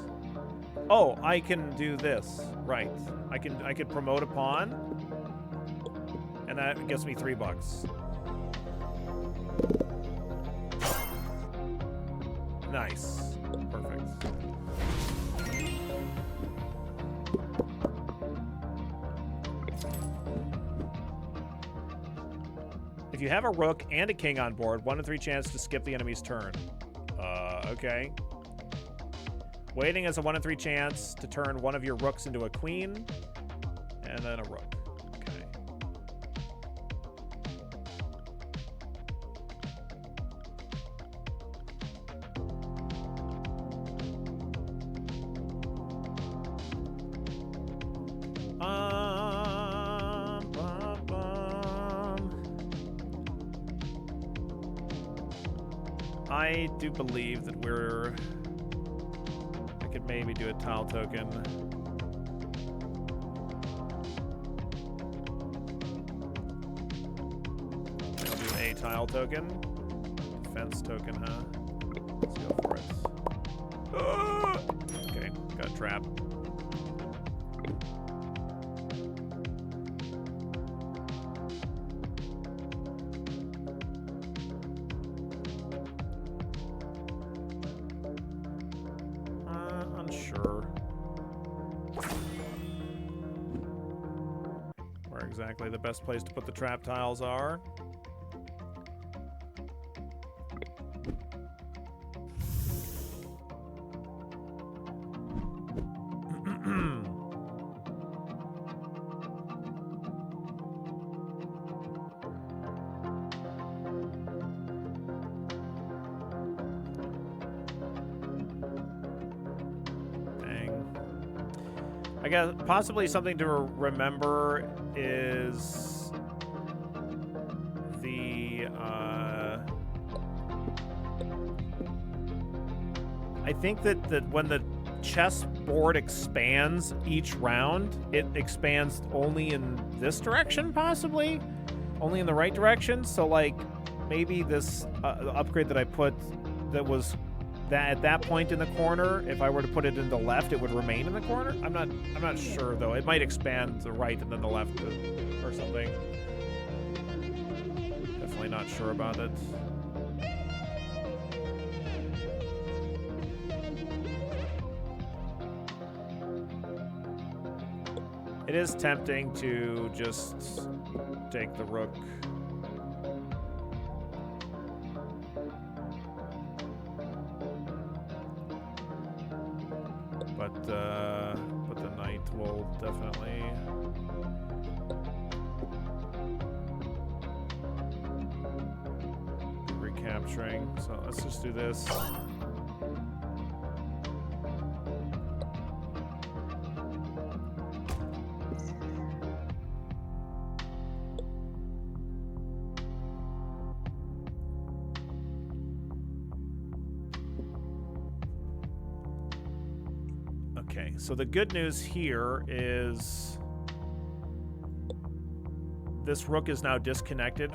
A: Oh, I can do this. Right. I could promote a pawn, and that gets me $3. Nice. Perfect. If you have a rook and a king on board, 1 in 3 chance to skip the enemy's turn. Okay. Waiting is a 1 in 3 chance to turn one of your rooks into a queen, and then a rook. Okay. I do believe that I could maybe do a tile token. I'll do a tile token. Defense token, huh? Let's go for it. Okay, got a trap. Unsure. Where exactly the best place to put the trap tiles are. I guess possibly something to remember is the I think that when the chess board expands each round, it expands only in this direction, possibly only in the right direction. So like maybe this upgrade that I put that was that at that point in the corner, if I were to put it in the left, it would remain in the corner. I'm not sure though. It might expand the right and then the left or something. Definitely not sure about it. It is tempting to just take the rook. But the knight will definitely be recapturing. So let's just do this. Okay, so the good news here is this rook is now disconnected.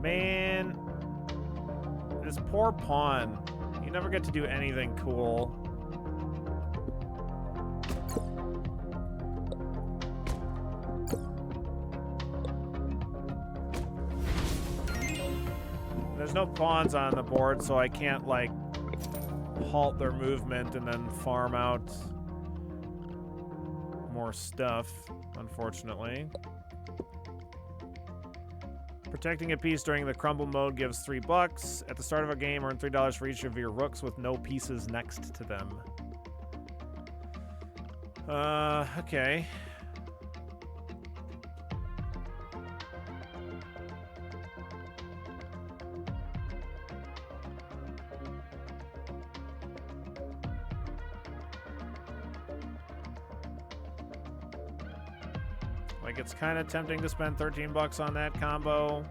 A: Man, this poor pawn. You never get to do anything cool. There's no pawns on the board, so I can't, like, halt their movement and then farm out more stuff, unfortunately. Protecting a piece during the crumble mode gives $3. At the start of a game, earn $3 for each of your rooks with no pieces next to them. Okay. Like, it's kind of tempting to spend 13 bucks on that combo.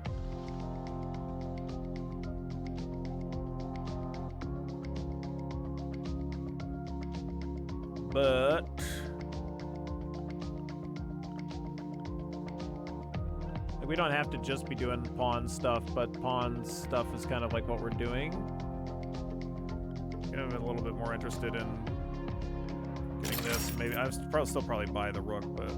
A: But we don't have to just be doing pawn stuff, but pawn stuff is kind of like what we're doing. I'm a little bit more interested in getting this. Maybe I'll still probably buy the rook, but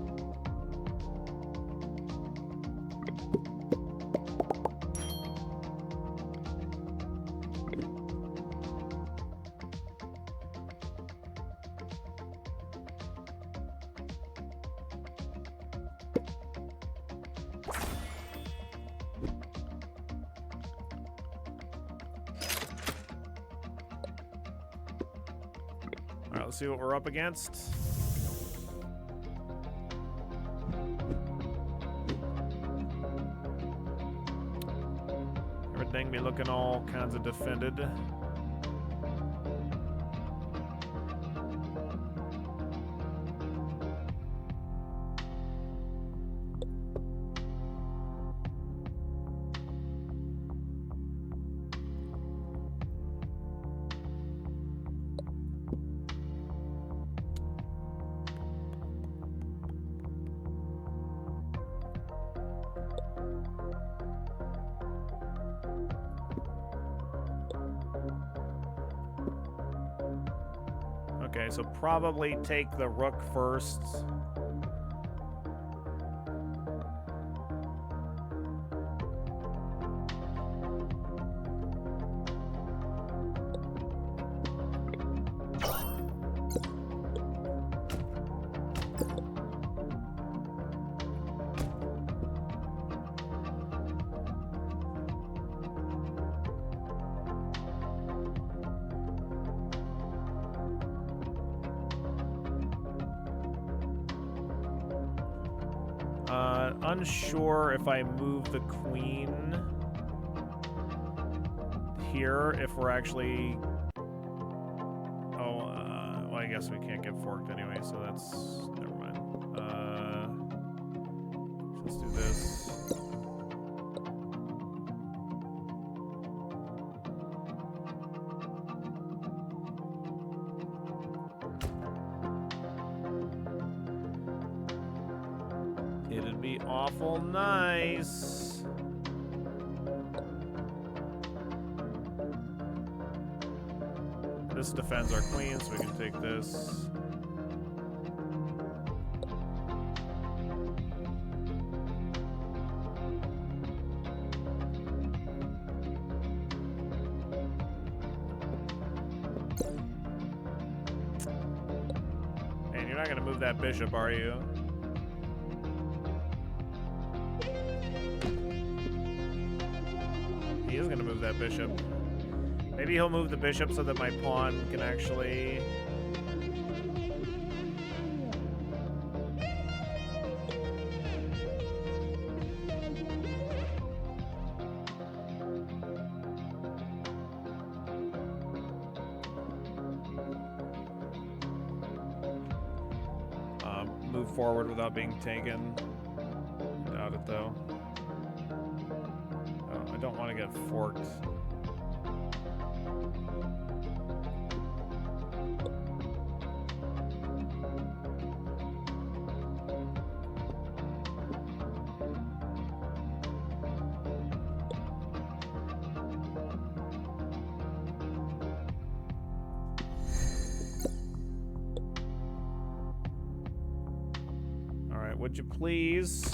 A: see what we're up against. Everything be looking all kinds of defended. Okay, so probably take the rook first. Unsure if I move the queen here, if we're actually... Oh, well, I guess we can't get forked anyway, so that's... Never mind. Let's do this. It'd be awful nice. This defends our queen, so we can take this. And you're not gonna move that bishop, are you? He is going to move that bishop. Maybe he'll move the bishop so that my pawn can actually... move forward without being taken. Doubt it, though. I don't want to get forked. All right, would you please?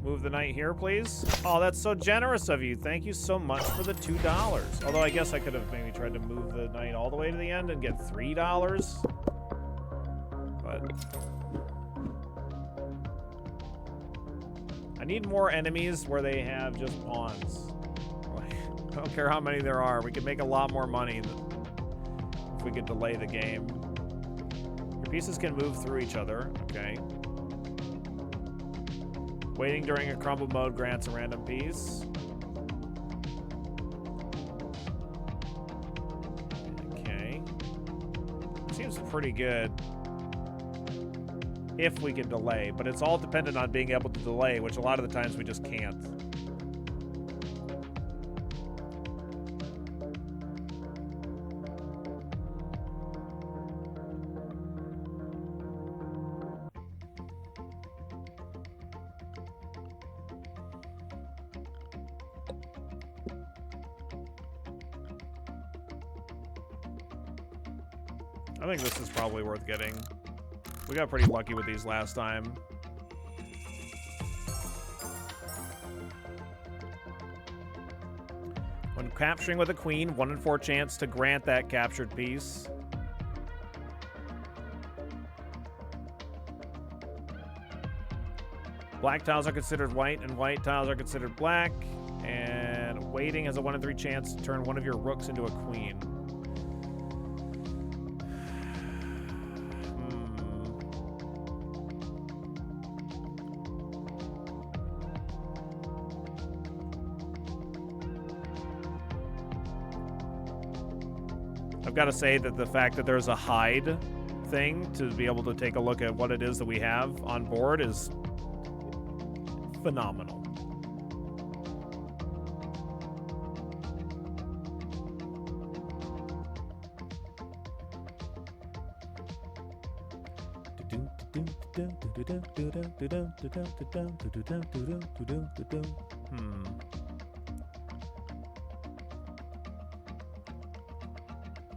A: Move the knight here, please. Oh, that's so generous of you. Thank you so much for the $2. Although I guess I could have maybe tried to move the knight all the way to the end and get $3. But I need more enemies where they have just pawns. I don't care how many there are. We could make a lot more money if we could delay the game. Your pieces can move through each other. Okay. Waiting during a crumble mode grants a random piece. Okay. Seems pretty good. If we can delay, but it's all dependent on being able to delay, which a lot of the times we just can't. I think this is probably worth getting. We got pretty lucky with these last time. When capturing with a queen, 1 in 4 chance to grant that captured piece. Black tiles are considered white, and white tiles are considered black. And waiting has a 1 in 3 chance to turn one of your rooks into a queen. I've got to say that the fact that there's a hide thing to be able to take a look at what it is that we have on board is phenomenal.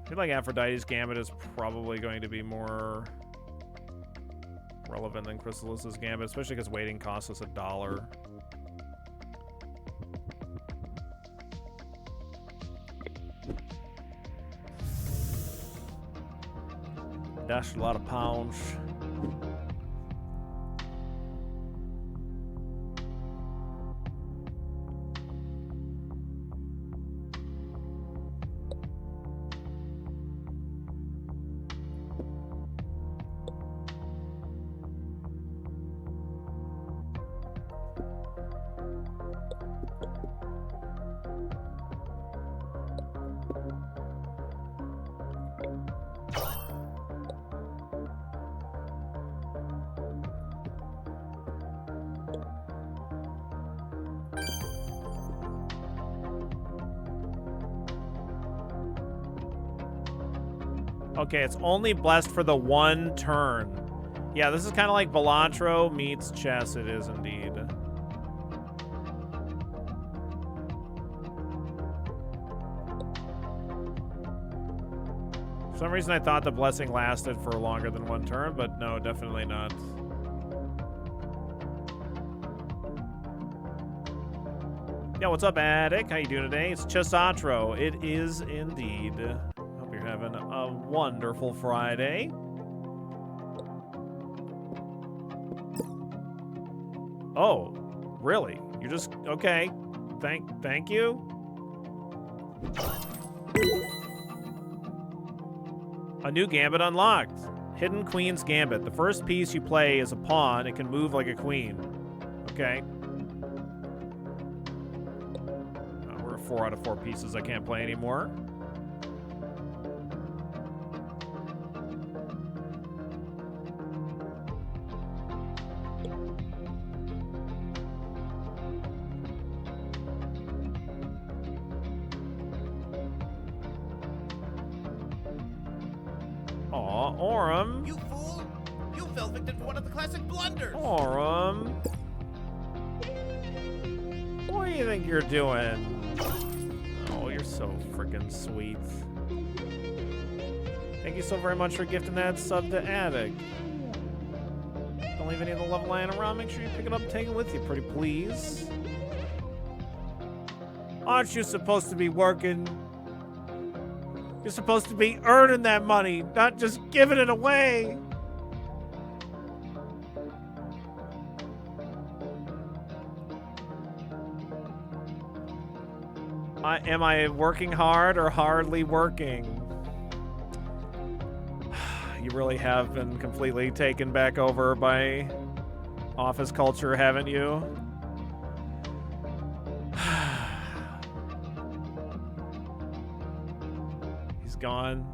A: I feel like Aphrodite's Gambit is probably going to be more relevant than Chrysalis's Gambit, especially because waiting costs us $1. Dashed a lot of pounds. Okay, it's only blessed for the 1 turn. Yeah, this is kind of like Balatro meets chess. It is indeed. For some reason, I thought the blessing lasted for longer than 1 turn, but no, definitely not. Yeah, what's up, Attic? How you doing today? It's Chessatro. It is indeed. Hope you're having a wonderful Friday. Oh, really? You're just okay. Thank you. A new gambit unlocked. Hidden Queen's Gambit. The first piece you play is a pawn. It can move like a queen. Okay. We're 4 out of 4 pieces I can't play anymore. Aw, Aurum.
B: You fool! You fell victim to one of the classic blunders!
A: Aurum. What do you think you're doing? Oh, you're so freaking sweet. Thank you so very much for gifting that sub to Attic. Only leave any of the love lying around, make sure you pick it up and take it with you, pretty please. Aren't you supposed to be working? You're supposed to be earning that money, not just giving it away. Am I working hard or hardly working? You really have been completely taken back over by office culture, haven't you? He's gone.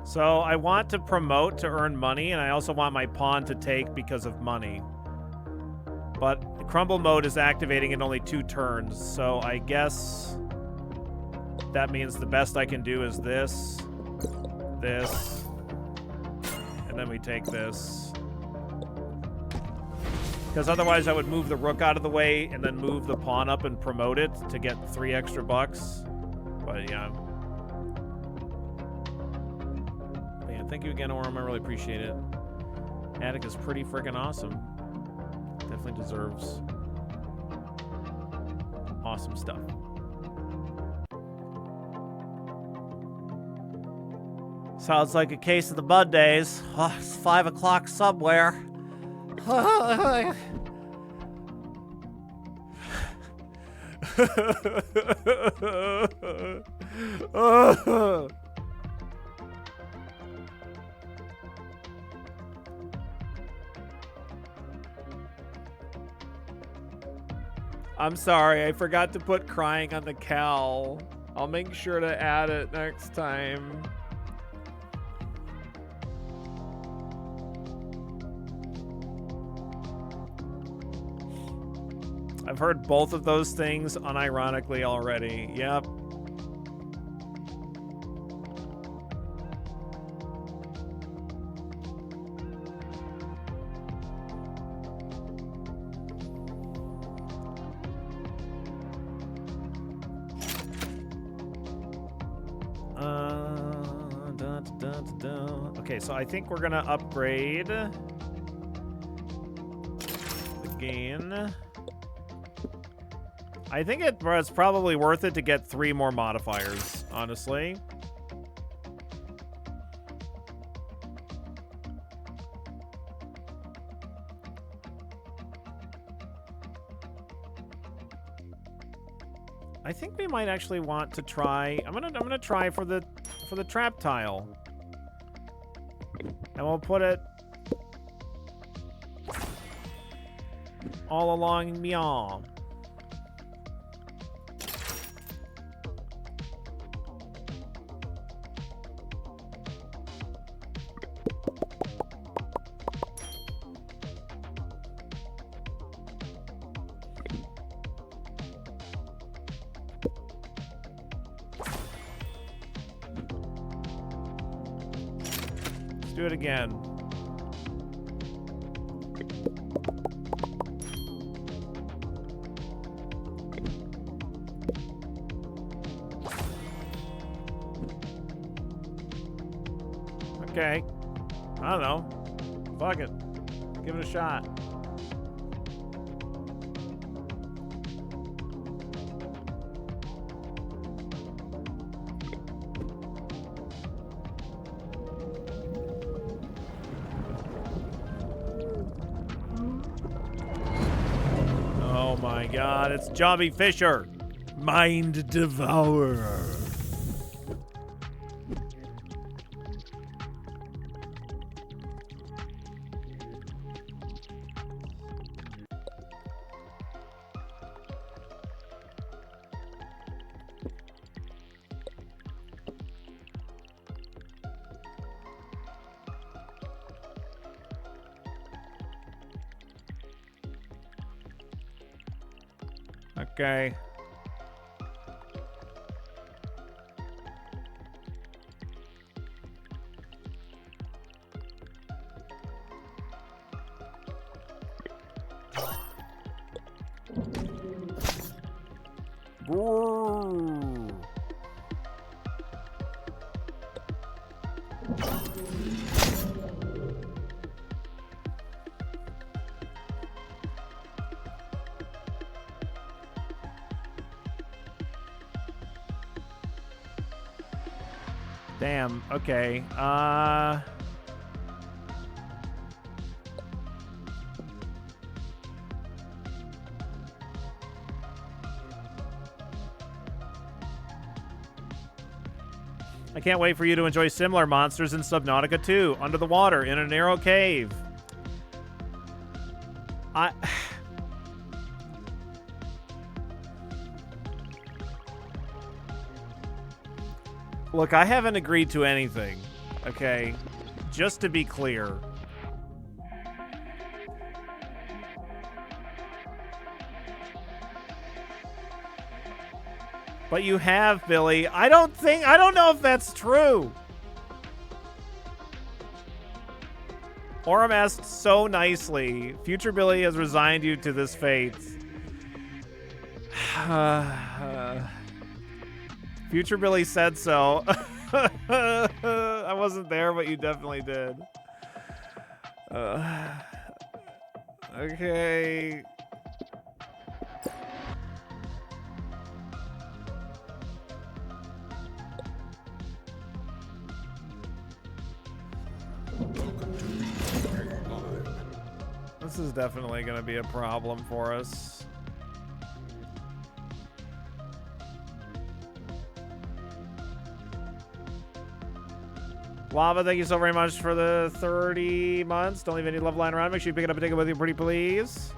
A: So I want to promote to earn money, and I also want my pawn to take because of money. But crumble mode is activating in only 2 turns, so I guess that means the best I can do is this, and then we take this. Because otherwise I would move the rook out of the way and then move the pawn up and promote it to get 3 extra bucks. But yeah. Thank you again, Orem. I really appreciate it. Attic is pretty freaking awesome. Definitely deserves awesome stuff. Sounds like a case of the Bud days. Oh, it's 5 o'clock somewhere. I'm sorry, I forgot to put crying on the cowl. I'll make sure to add it next time. I've heard both of those things unironically already. Yep. Okay, so I think we're gonna upgrade the gain. I think it's probably worth it to get 3 more modifiers, honestly. I think we might actually want to try. I'm gonna try for the trap tile. And we'll put it all along Meow. Do it again. Okay. I don't know. Fuck it. Give it a shot. Oh my god, it's Jobby Fisher. Mind Devourer. Okay. Brrr. Damn, okay. I can't wait for you to enjoy similar monsters in Subnautica 2, under the water, in a narrow cave. Look, I haven't agreed to anything, okay? Just to be clear. But you have, Billy. I don't know if that's true. Orem asked so nicely. Future Billy has resigned you to this fate. Future Billy said so. I wasn't there, but you definitely did. Okay. This is definitely going to be a problem for us. Lava, thank you so very much for the 30 months. Don't leave any love lying around. Make sure you pick it up and take it with you, pretty please.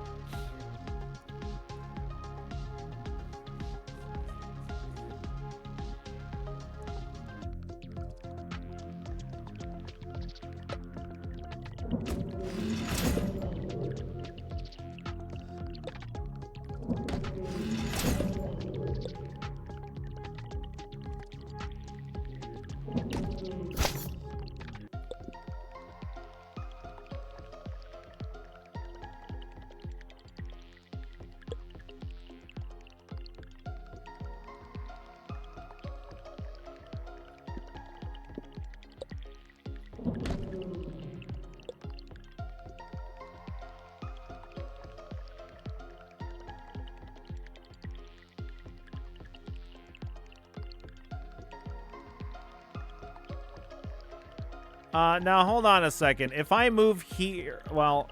A: Now hold on a second. If I move here, well,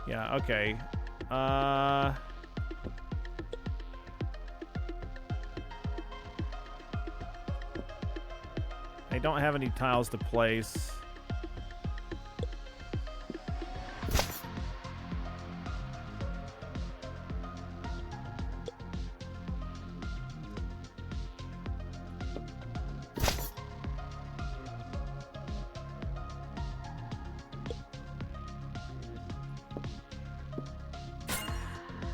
A: yeah, okay. I don't have any tiles to place.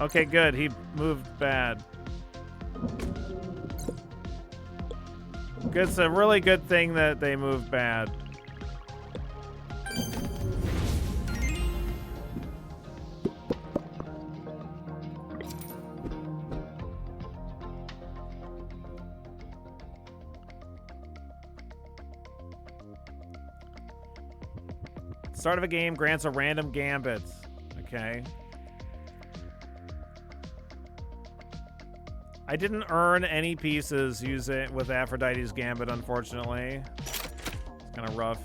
A: Okay, good. He moved bad. It's a really good thing that they moved bad. Start of a game grants a random gambit. Okay. I didn't earn any pieces using with Aphrodite's Gambit, unfortunately. It's kind of rough.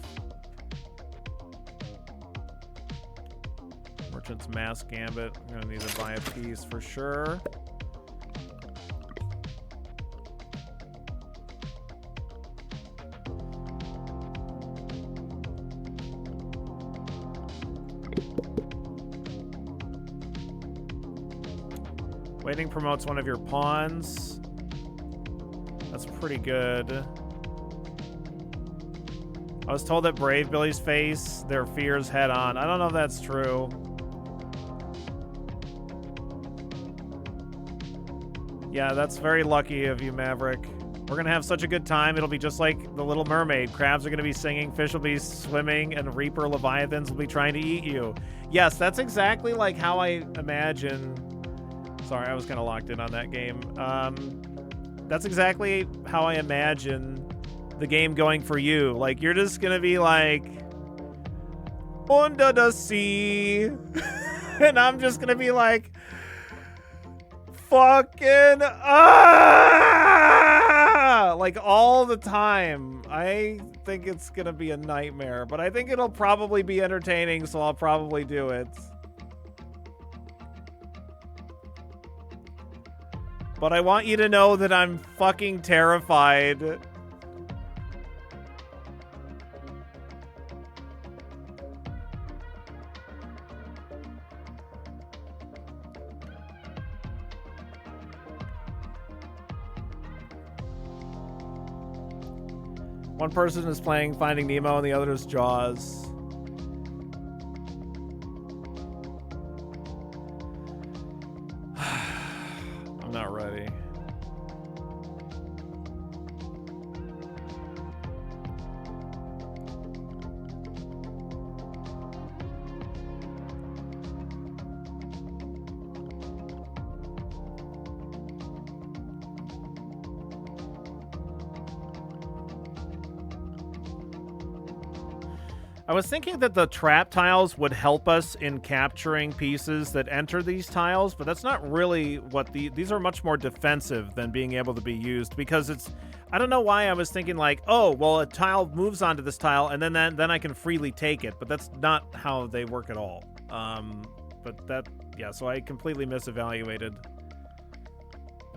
A: Merchant's Mask Gambit. I'm gonna need to buy a piece for sure. Waiting promotes one of your pawns. That's pretty good. I was told that Brave Billies face their fears head on. I don't know if that's true. Yeah, that's very lucky of you, Maverick. We're gonna have such a good time. It'll be just like The Little Mermaid. Crabs are gonna be singing, fish will be swimming, and Reaper Leviathans will be trying to eat you. Yes, that's exactly like how I imagine... Sorry, I was kind of locked in on that game. That's exactly how I imagine the game going for you. Like, you're just gonna be like... Under the sea. And I'm just gonna be like... Fucking like all the time. I think it's gonna be a nightmare, but I think it'll probably be entertaining, so I'll probably do it. But I want you to know that I'm fucking terrified. One person is playing Finding Nemo and the other is Jaws. I'm not ready. I was thinking that the trap tiles would help us in capturing pieces that enter these tiles, but that's not really what these are much more defensive than being able to be used, because it's, I don't know why I was thinking like, oh, well, a tile moves onto this tile and then I can freely take it, but that's not how they work at all. But that, yeah, so I completely misevaluated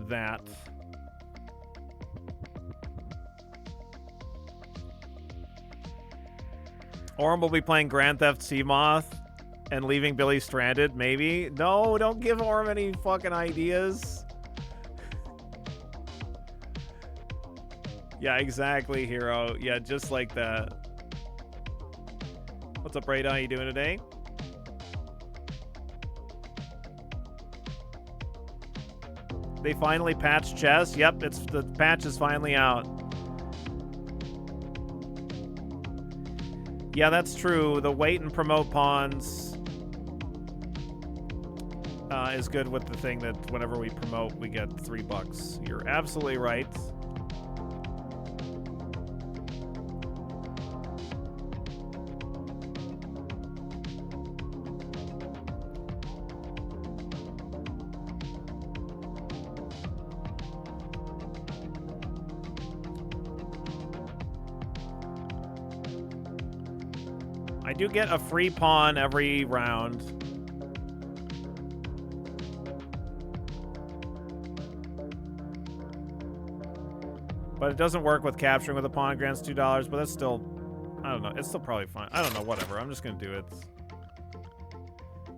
A: that. Orm will be playing Grand Theft Seamoth and leaving Billy stranded, maybe? No, don't give Orm any fucking ideas. Yeah, exactly, Hero. Yeah, just like that. What's up, Brayda? How you doing today? They finally patched chess? Yep, the patch is finally out. Yeah, that's true. The wait and promote pawns is good with the thing that whenever we promote, we get $3. You're absolutely right. I do get a free pawn every round. But it doesn't work with capturing with a pawn. Grants $2, but that's still, I don't know. It's still probably fine. I don't know. Whatever. I'm just going to do it.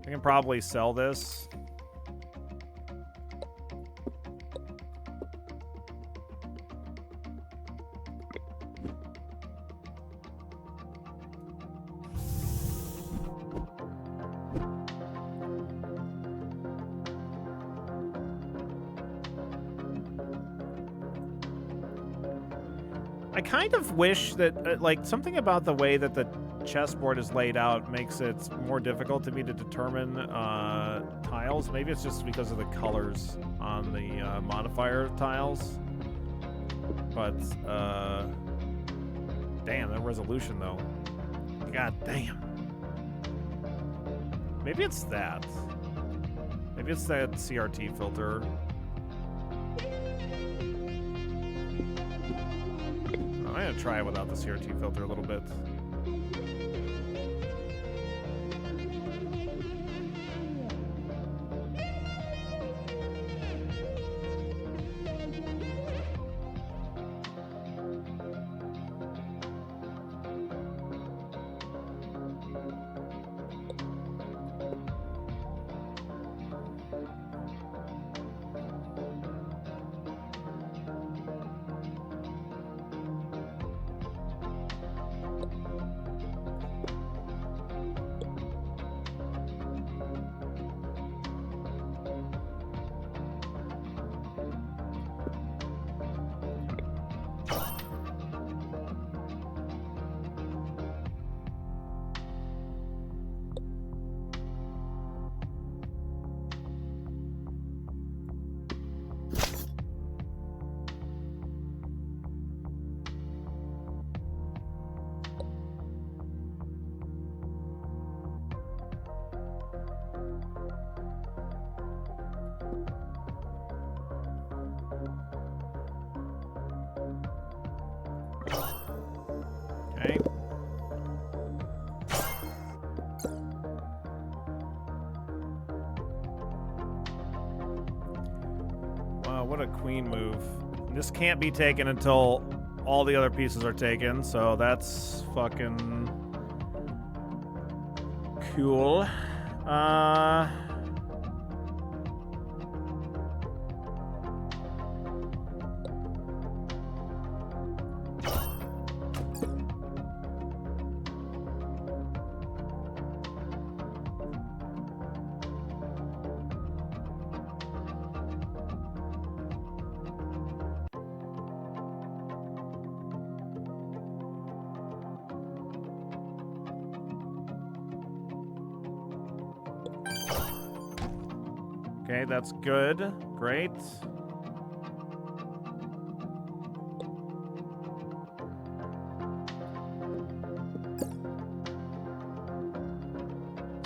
A: I can probably sell this. I kind of wish that, like, something about the way that the chessboard is laid out makes it more difficult to me to determine tiles. Maybe it's just because of the colors on the modifier tiles. But, damn, that resolution, though. God damn. Maybe it's that. Maybe it's that CRT filter. I'm gonna try it without the CRT filter a little bit. Okay. Wow, what a queen move. This can't be taken until all the other pieces are taken, so that's fucking cool. Okay, that's good. Great.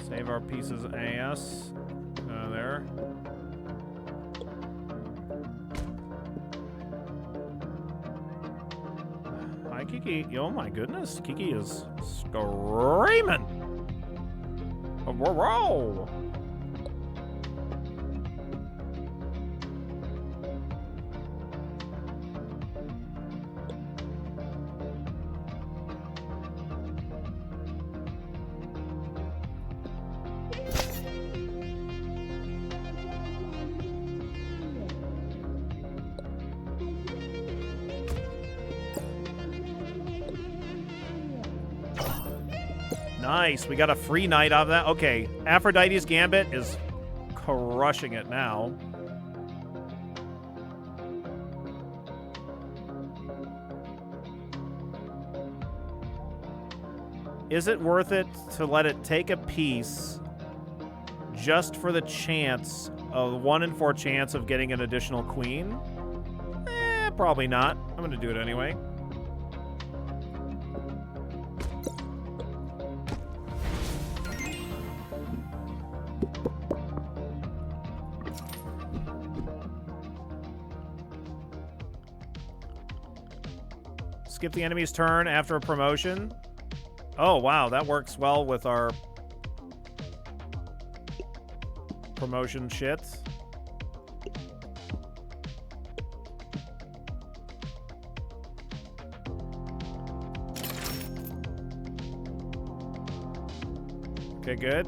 A: Save our pieces AS. There. Hi, Kiki. Oh my goodness. Kiki is screaming. Whoa. Nice. We got a free knight out of that. Okay. Aphrodite's Gambit is crushing it now. Is it worth it to let it take a piece just for the chance of 1 in 4 chance of getting an additional queen? Probably not. I'm going to do it anyway. Skip the enemy's turn after a promotion. Oh, wow. That works well with our promotion shit. Okay, good.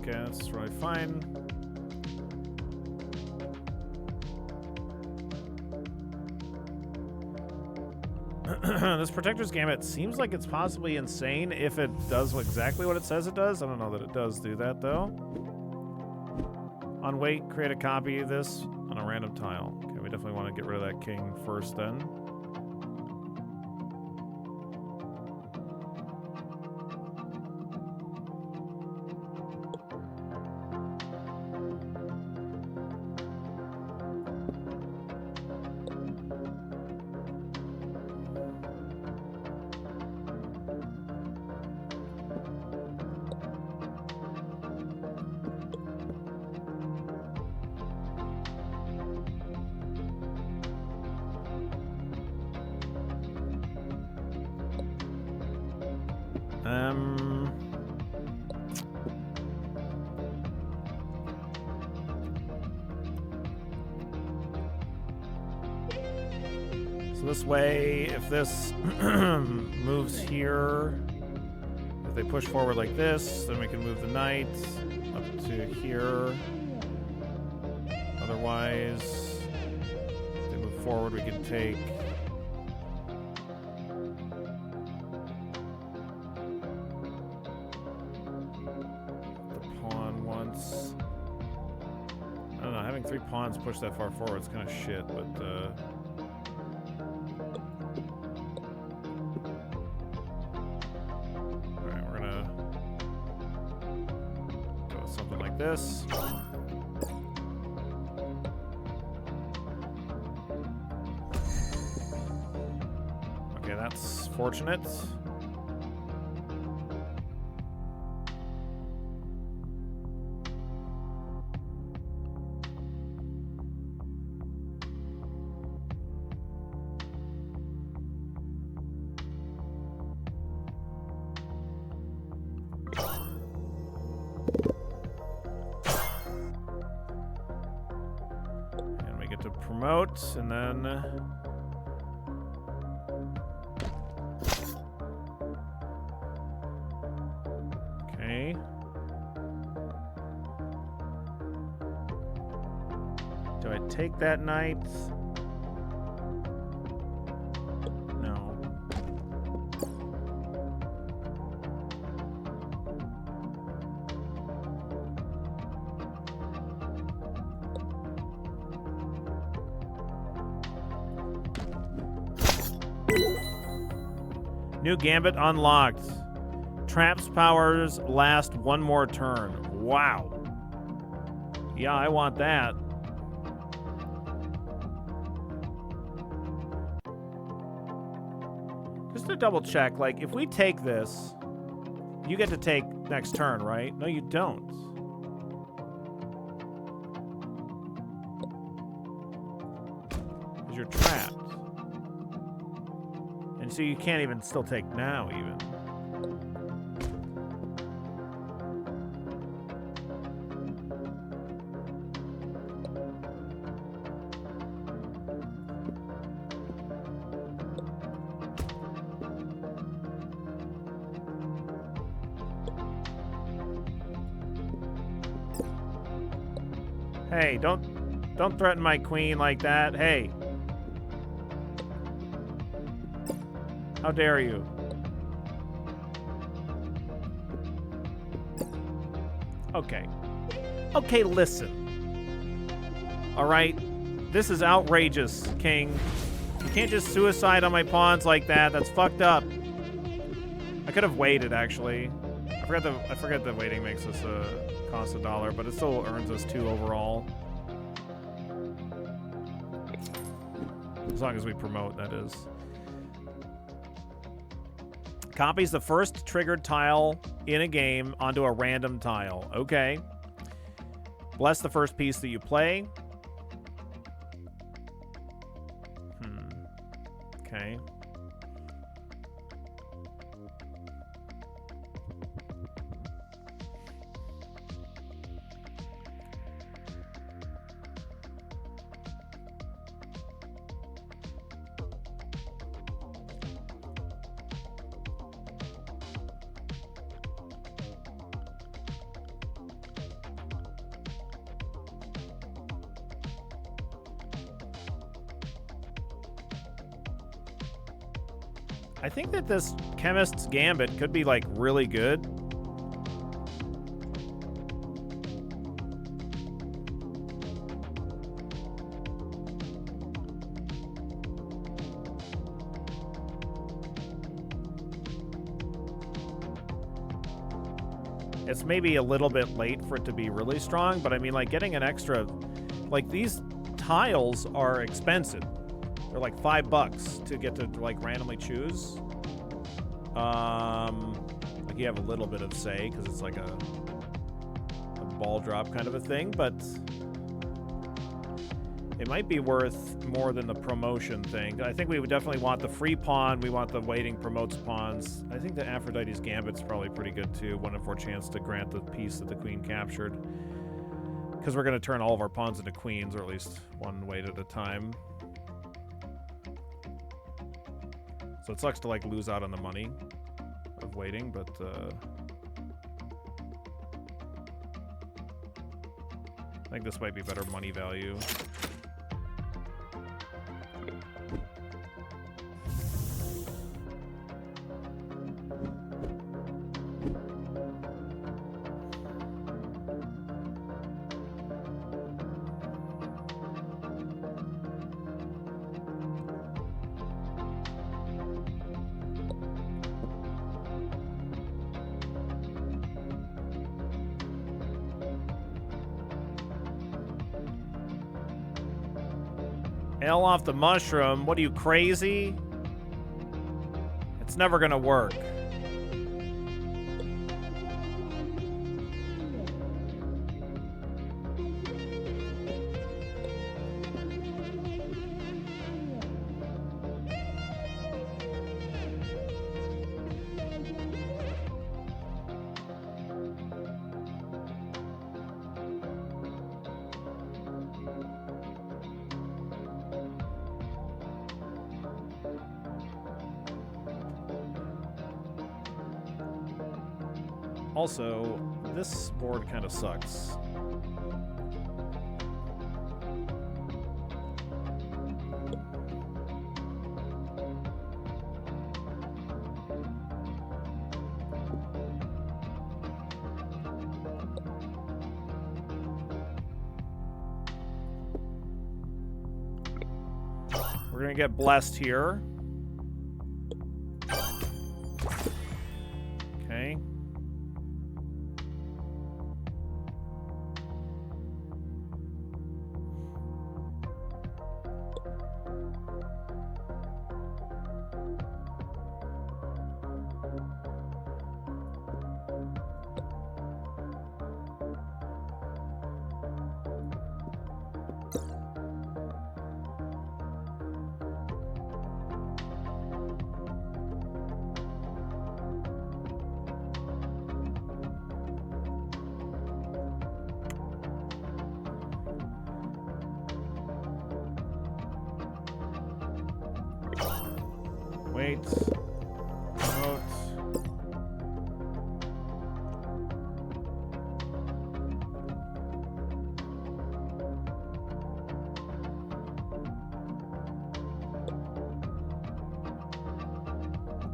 A: Okay, that's really fine. This Protector's Gambit seems like it's possibly insane if it does exactly what it says it does. I don't know that it does do that, though. On wait, create a copy of this on a random tile. Okay, we definitely want to get rid of that king first, then. So this way, if this moves here, if they push forward like this, then we can move the knight up to here. Otherwise, if they move forward, we can take the pawn once. I don't know, having 3 pawns push that far forward is kind of shit, but this. Okay, that's fortunate. And we get to promote, and then... Okay. Do I take that knight? No. New gambit unlocked. Traps powers last one more turn. Wow. Yeah, I want that. Just to double check, like, if we take this, you get to take next turn, right? No, you don't. Because you're trapped. And so you can't even still take now, even. Hey, don't threaten my queen like that. Hey. How dare you? Okay. Okay, listen. All right? This is outrageous, King. You can't just suicide on my pawns like that. That's fucked up. I could have waited, actually. I forget that waiting makes us cost $1, but it still earns us 2 overall. As long as we promote, that is. Copies the first triggered tile in a game onto a random tile. Okay. Bless the first piece that you play. Okay. I think that this Chemist's Gambit could be, like, really good. It's maybe a little bit late for it to be really strong, but I mean, like, getting an extra... Like, these tiles are expensive. They're like $5 to get to, like, randomly choose. Like, you have a little bit of say, because it's like a ball drop kind of a thing, but it might be worth more than the promotion thing. I think we would definitely want the free pawn. We want the waiting promotes pawns. I think the Aphrodite's Gambit's probably pretty good, too. 1 in 4 chance to grant the piece that the queen captured. Because we're going to turn all of our pawns into queens, or at least one wait at a time. So it sucks to, like, lose out on the money of waiting, but I think this might be better money value. L off the mushroom. What are you, crazy? It's never gonna work. Also, this board kind of sucks. We're gonna get blessed here. Okay. Wait. Promote.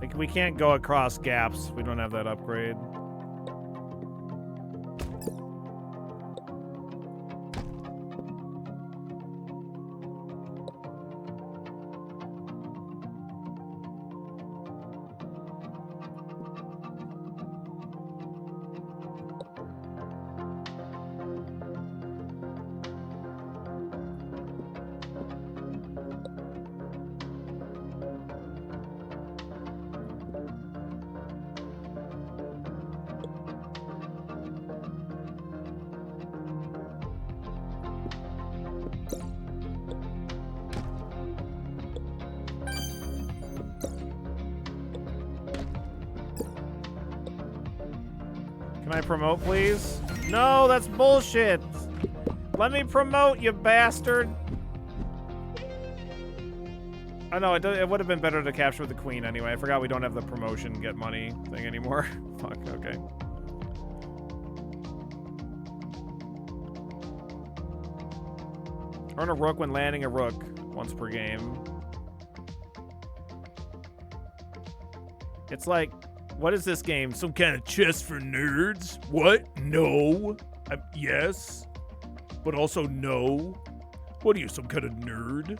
A: Like, we can't go across gaps. We don't have that upgrade. Can I promote, please? No, that's bullshit. Let me promote, you bastard. Oh, no, it would have been better to capture the queen anyway. I forgot we don't have the promotion get money thing anymore. Fuck, okay. Earn a rook when landing a rook once per game. It's like, what is this game? Some kind of chess for nerds? What? No. Yes. But also no. What are you, some kind of nerd?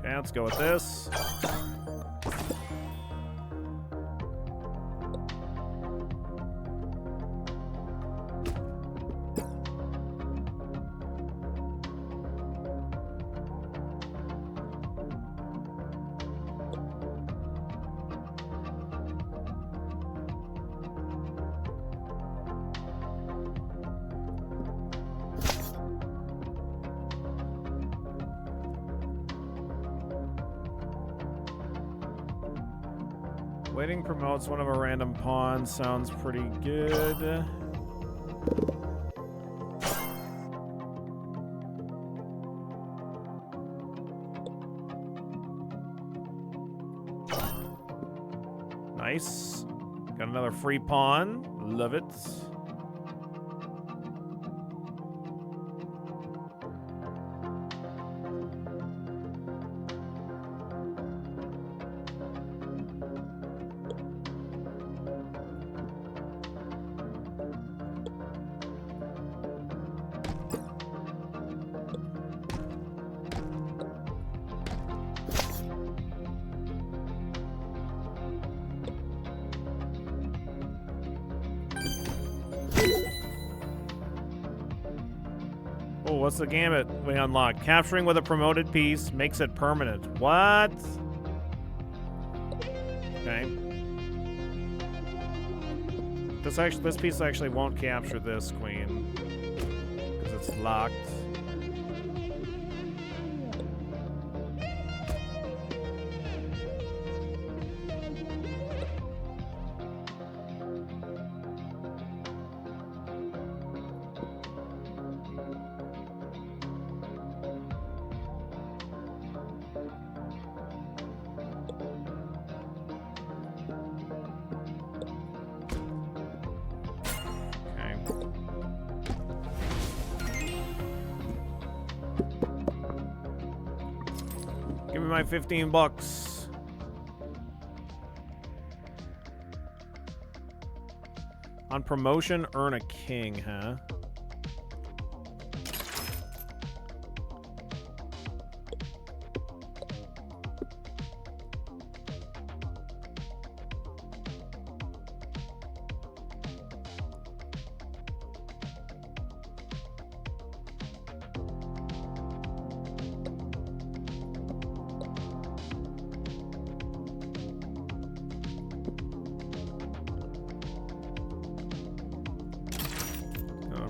A: Okay, let's go with this. Waiting promotes one of a random pawns. Sounds pretty good. Nice. Got another free pawn. Love it. Oh, what's the gambit we unlocked? Capturing with a promoted piece makes it permanent. What? Okay. This piece actually won't capture this queen because it's locked. Give me my 15 bucks. On promotion, earn a king, huh?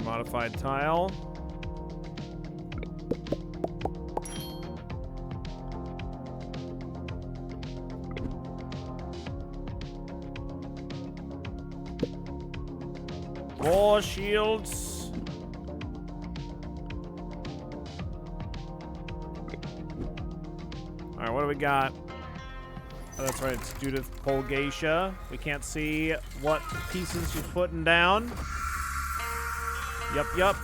A: Modified tile. More shields. All right, what do we got? Oh, that's right, it's Judith Polgacia. We can't see what pieces she's putting down. Yup.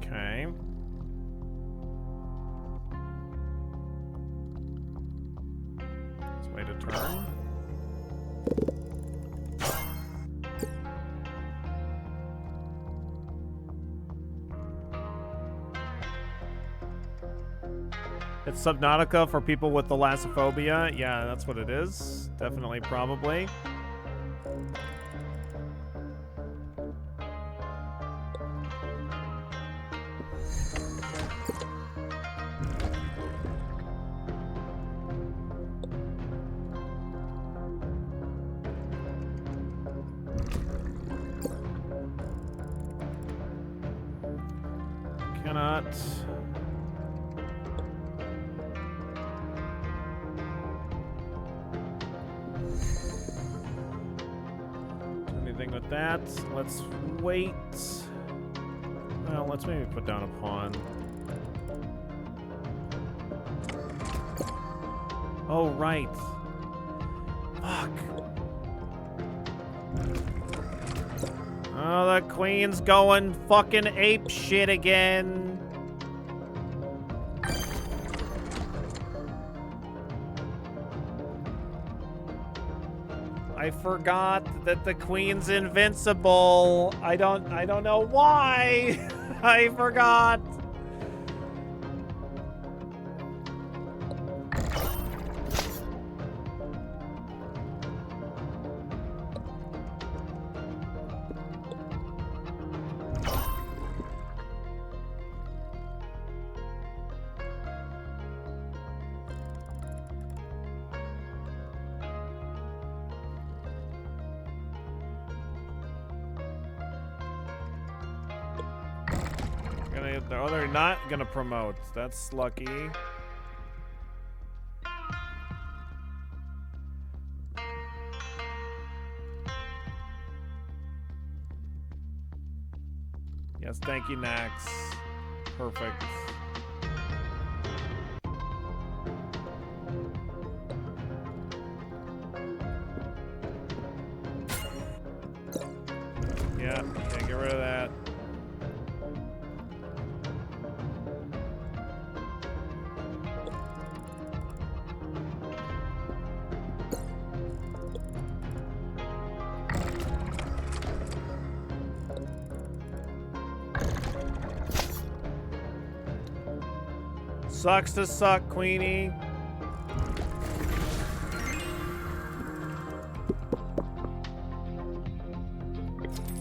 A: Okay. Let's wait a turn. It's Subnautica for people with thalassophobia. Yeah, that's what it is. Definitely, probably. Cannot. Do anything with that. Let's wait. Well, let's maybe put down a pawn. Oh, right. Fuck. Oh, the queen's going fucking ape shit again. I I forgot that the queen's invincible. I don't know why. I forgot. Oh, they're not gonna promote. That's lucky. Yes, thank you, Nax. Perfect. Yeah, get rid of that. Sucks to suck, Queenie.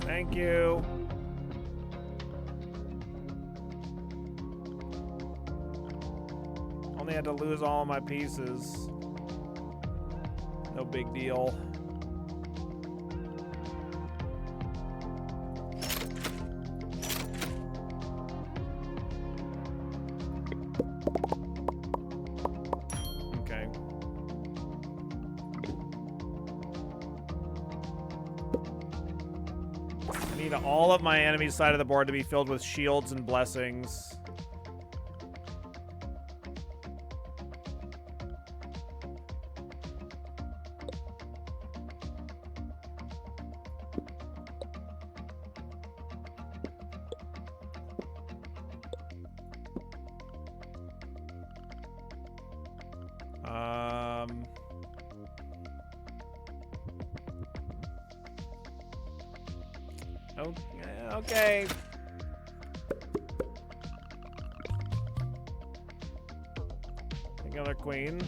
A: Thank you. Only had to lose all of my pieces. No big deal. All of my enemy's side of the board to be filled with shields and blessings. Okay. Another queen.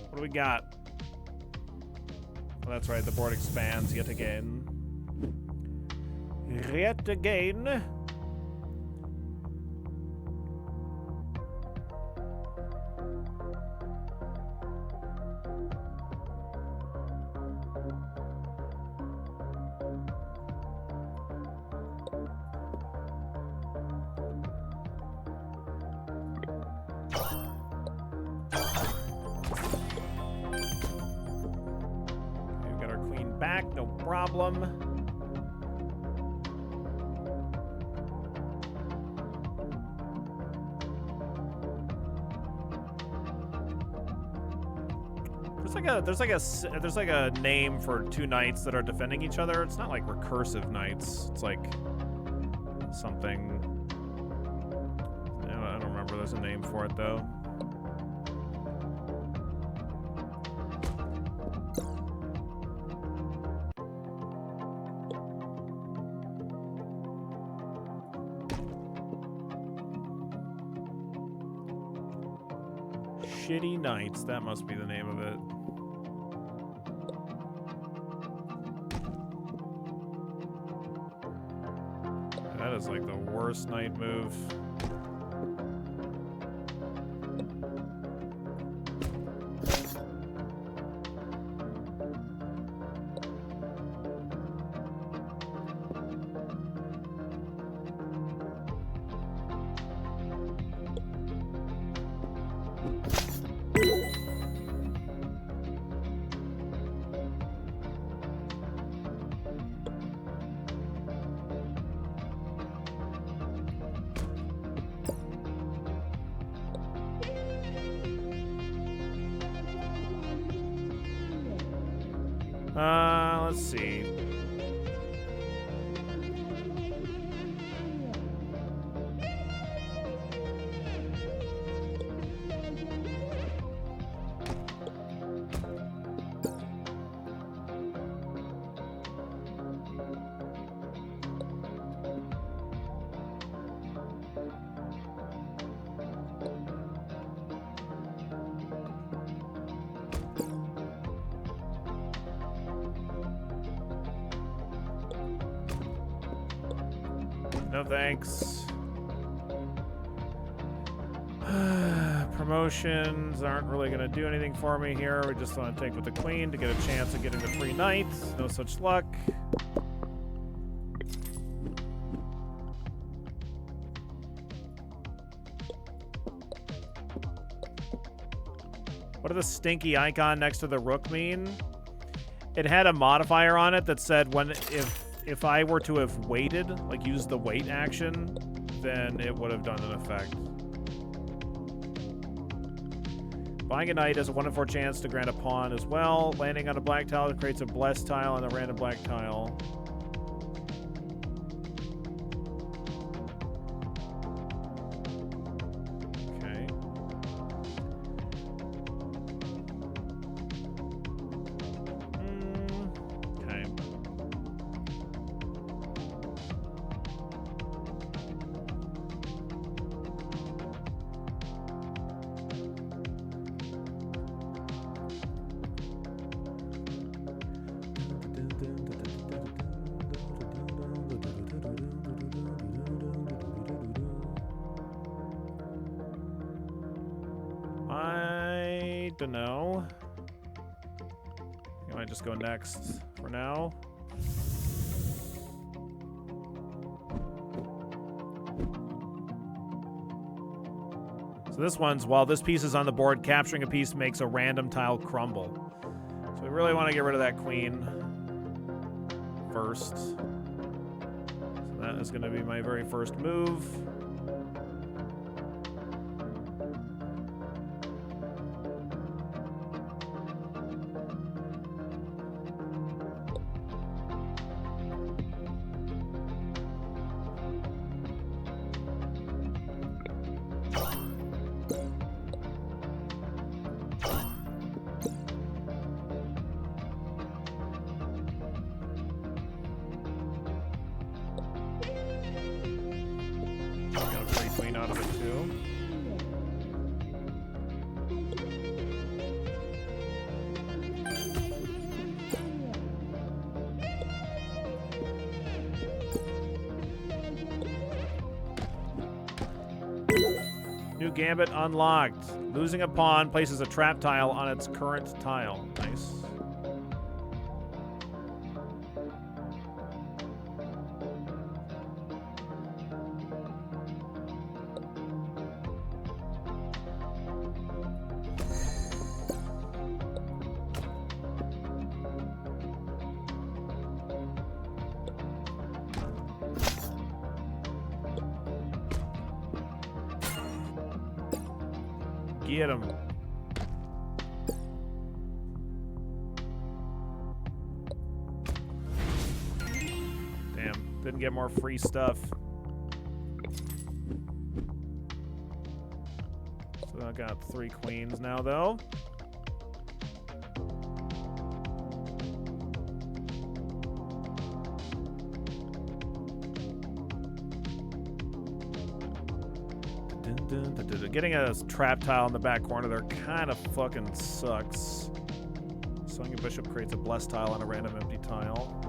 A: What do we got? Oh, that's right, the board expands yet again. Yet again. There's like a name for two knights that are defending each other. It's not like recursive knights. It's like something. I don't remember. There's a name for it though. Shitty Knights, that must be the name of it. That is like the worst knight move. Let's see. No thanks. Promotions aren't really going to do anything for me here. We just want to take with the queen to get a chance of getting the free knight. No such luck. What did the stinky icon next to the rook mean? It had a modifier on it that said if I were to have waited, like used the wait action, then it would have done an effect. Buying a knight has a 1 in 4 chance to grant a pawn as well. Landing on a black tile creates a blessed tile on a random black tile. Okay. Okay. I don't know. I might just go next for now. So this one's, while this piece is on the board, capturing a piece makes a random tile crumble. So we really want to get rid of that queen first. So that is going to be my very first move. Out of it too. New gambit unlocked. Losing a pawn places a trap tile on its current tile. Nice. Get him. Damn, didn't get more free stuff. So I got 3 queens now, though. Getting a trap tile in the back corner there kind of fucking sucks. Swinging bishop creates a blessed tile on a random empty tile.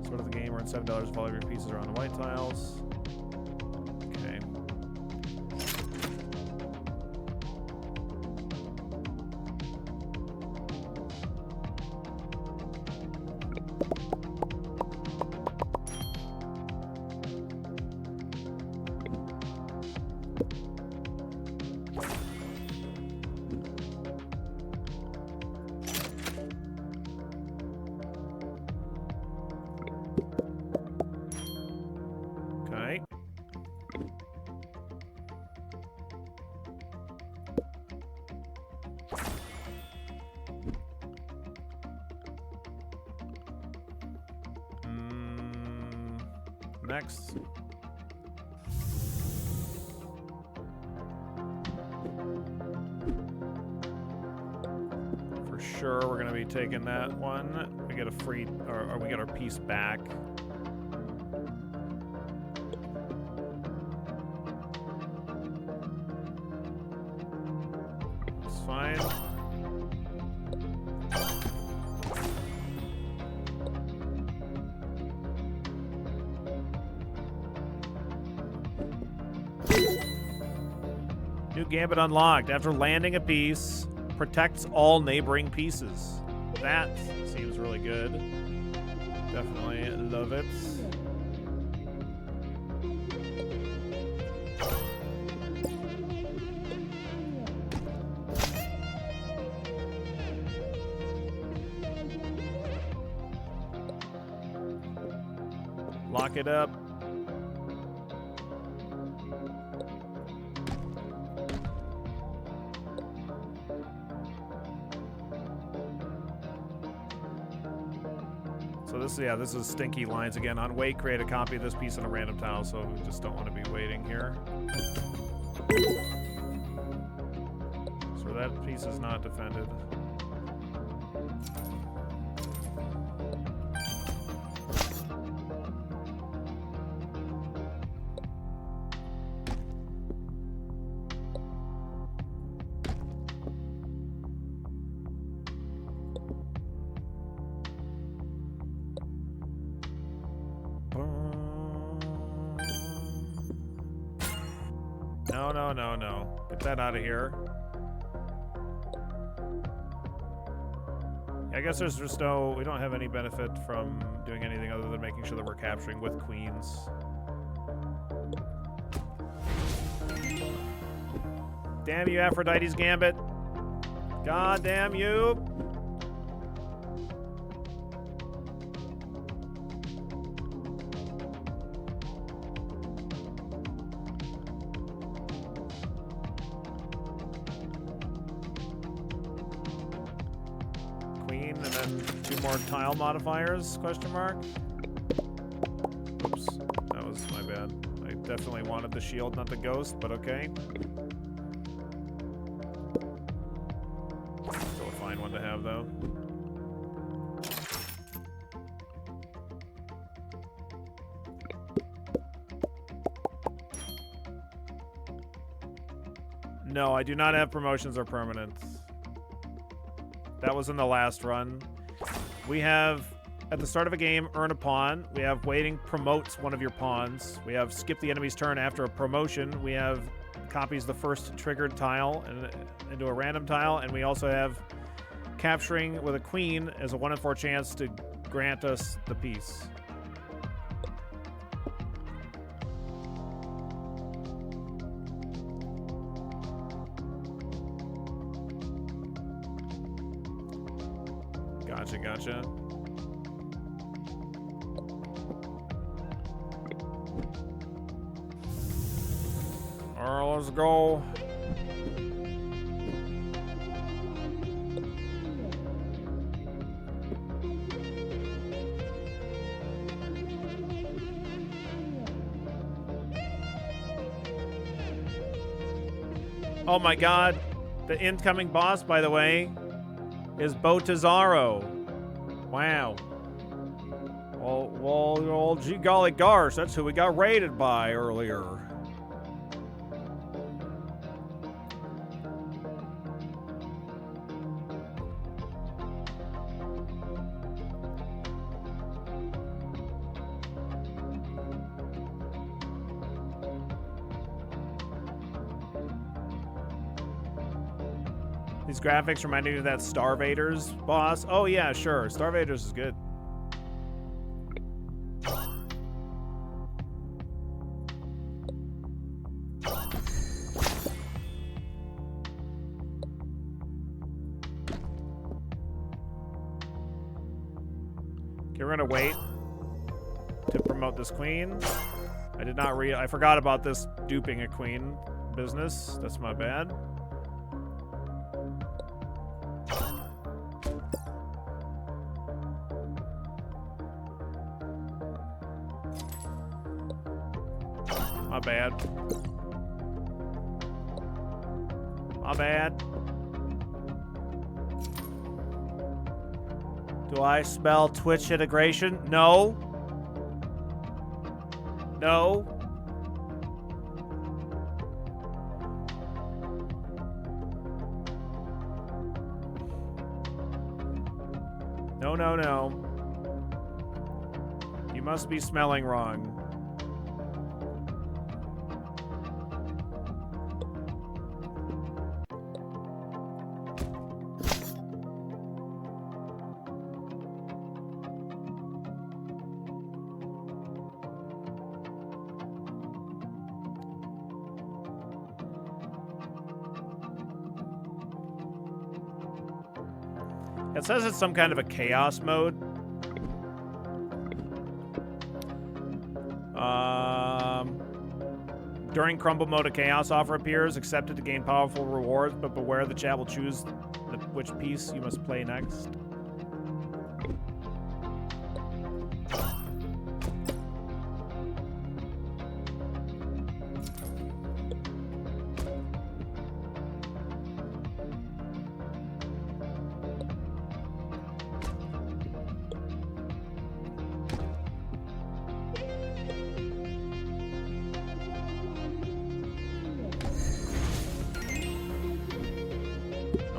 A: Sort of the game, earn $7 if all of your pieces are on the white tiles. Okay. Next. For sure, we're going to be taking that one. We get a free, or we get our piece back. It's fine. New gambit unlocked. After landing a piece, protects all neighboring pieces. That seems really good. Definitely love it. Lock it up. So this is stinky lines again. On wait, create a copy of this piece in a random tile, so we just don't want to be waiting here. So that piece is not defended. No. Get that out of here. I guess there's just we don't have any benefit from doing anything other than making sure that we're capturing with queens. Damn you, Aphrodite's Gambit. God damn you. Queen, and then 2 more tile modifiers, question mark. Oops, that was my bad. I definitely wanted the shield, not the ghost, but okay. Still a fine one to have, though. No, I do not have promotions or permanents. That was in the last run. We have, at the start of a game, earn a pawn. We have waiting promotes one of your pawns. We have skip the enemy's turn after a promotion. We have copies the first triggered tile into a random tile. And we also have capturing with a queen as a 1 in 4 chance to grant us the piece. Gotcha. Alright, let's go. Oh my god. The incoming boss, by the way, is Botazaro. Wow. Well, gee golly gosh, that's who we got raided by earlier. These graphics remind me of that Starvaders boss. Oh yeah, sure. Starvaders is good. Okay, we're gonna wait to promote this queen. I forgot about this duping a queen business. That's my bad. My bad. My bad. Do I spell Twitch integration? No. No. No. You must be smelling wrong. It says it's some kind of a chaos mode. During crumble mode, a chaos offer appears. Accept it to gain powerful rewards, but beware the chat will choose which piece you must play next.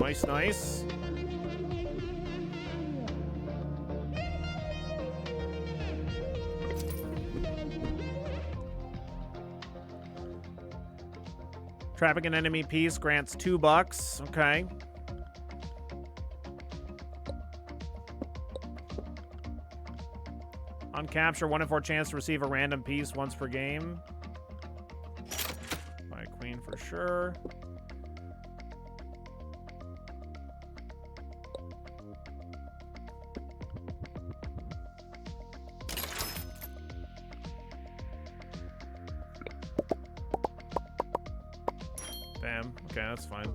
A: Nice, nice. Trapping an enemy piece grants $2. Okay. On capture, 1 in 4 chance to receive a random piece once per game. By queen for sure. Bam. Okay, that's fine.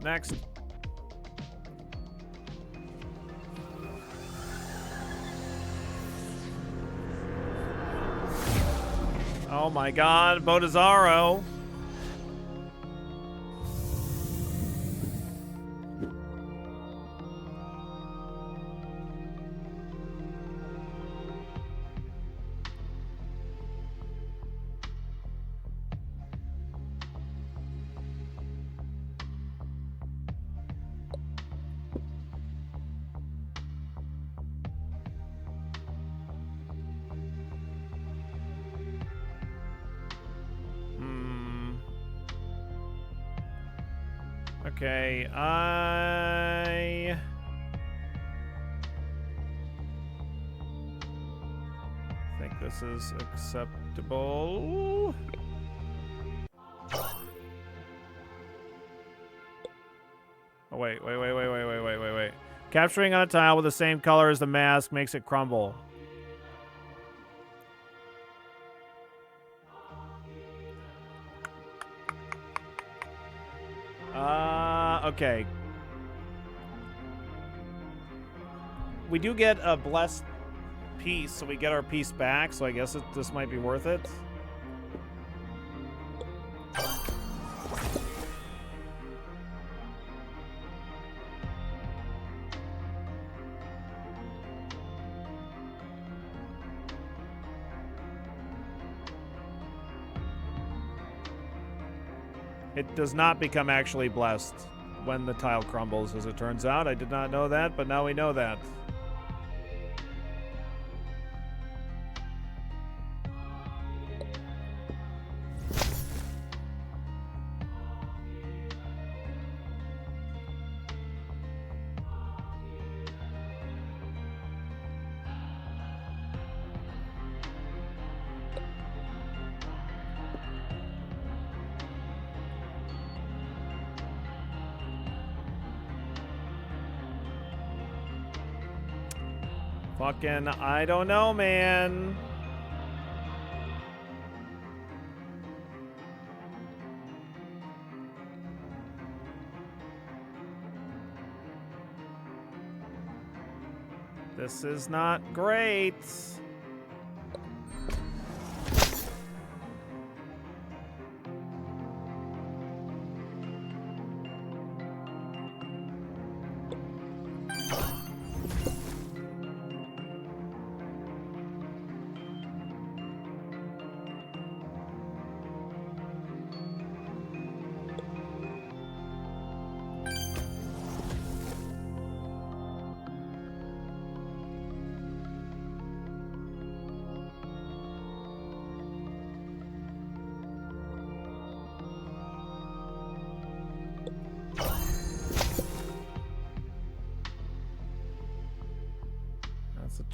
A: Next. Oh my god, Bodazaro. Okay, I think this is acceptable. Oh, wait. Capturing on a tile with the same color as the mask makes it crumble. Okay. We do get a blessed piece, so we get our piece back, so I guess this might be worth it. It does not become actually blessed when the tile crumbles, as it turns out. I did not know that, but now we know that. Fucking, I don't know, man. This is not great.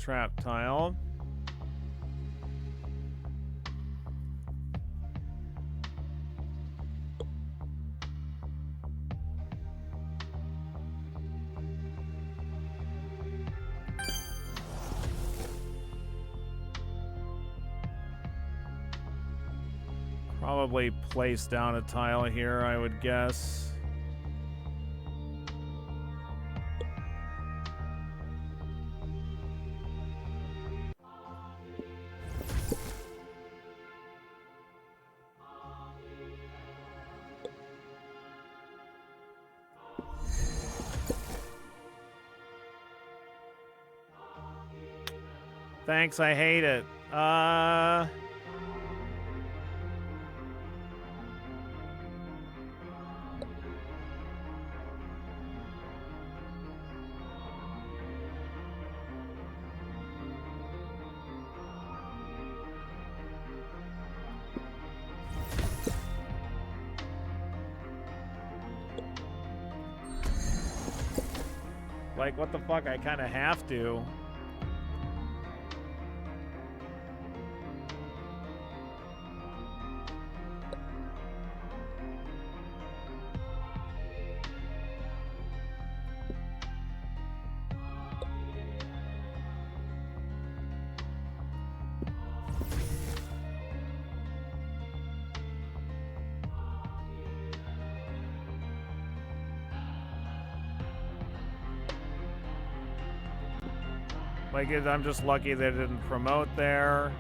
A: trap tile. Probably place down a tile here, I would guess. Thanks, I hate it. Like, what the fuck? I kind of have to. Like, I'm just lucky they didn't promote there.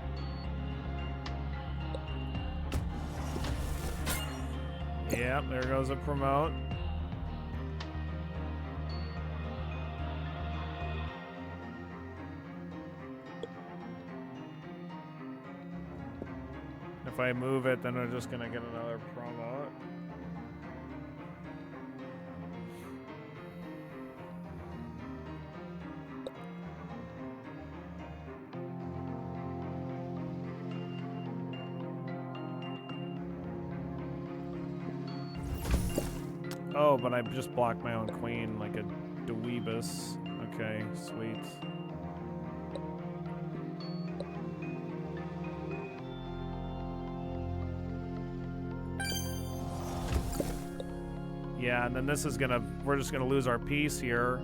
A: Yep, there goes a promote. If I move it, then we're just gonna get another promote. Oh, but I just blocked my own queen like a dweebus. Okay, sweet. Yeah, and then this is gonna, we're just gonna lose our piece here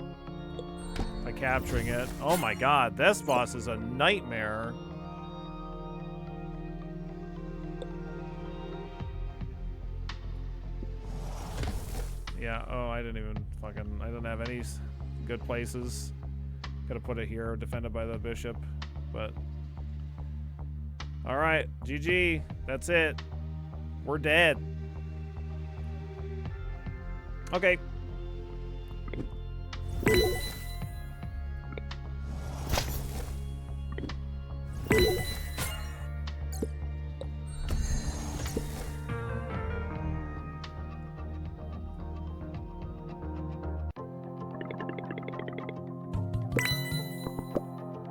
A: by capturing it. Oh my god, this boss is a nightmare. Yeah, oh, I didn't even fucking, I don't have any good places. Gotta put it here, defended by the bishop, but. Alright, GG, that's it. We're dead. Okay.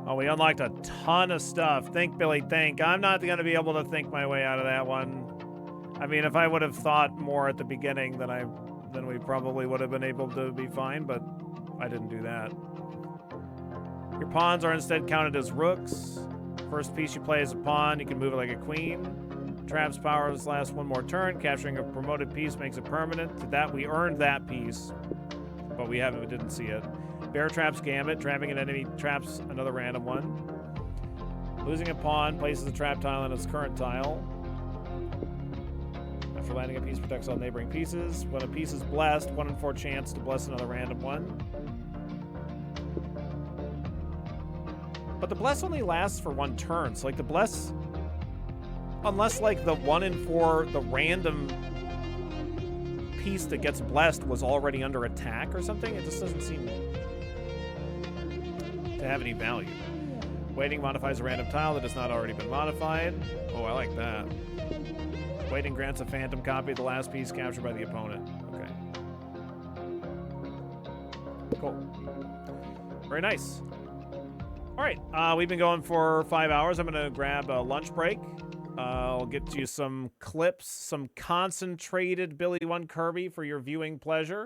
A: Oh, we unlocked a ton of stuff. Think, Billy, think. I'm not going to be able to think my way out of that one. I mean, if I would have thought more at the beginning, then we probably would have been able to be fine, but I didn't do that. Your pawns are instead counted as rooks. First piece you play is a pawn. You can move it like a queen. Trap's powers last one more turn. Capturing a promoted piece makes it permanent. To that, we earned that piece, but we didn't see it. Bear traps Gambit. Trapping an enemy traps another random one. Losing a pawn places a trap tile on its current tile. After landing a piece, protects all neighboring pieces. When a piece is blessed, 1 in 4 chance to bless another random one. But the bless only lasts for 1 turn. So like the bless, unless like the 1 in 4, the random piece that gets blessed was already under attack or something, it just doesn't seem to have any value. Waiting modifies a random tile that has not already been modified. Oh, I like that. Waiting grants a phantom copy of the last piece captured by the opponent. Okay. Cool. Very nice. All right, we've been going for 5 hours. I'm gonna grab a lunch break. I'll get you some clips, some concentrated Billy One Kirby for your viewing pleasure.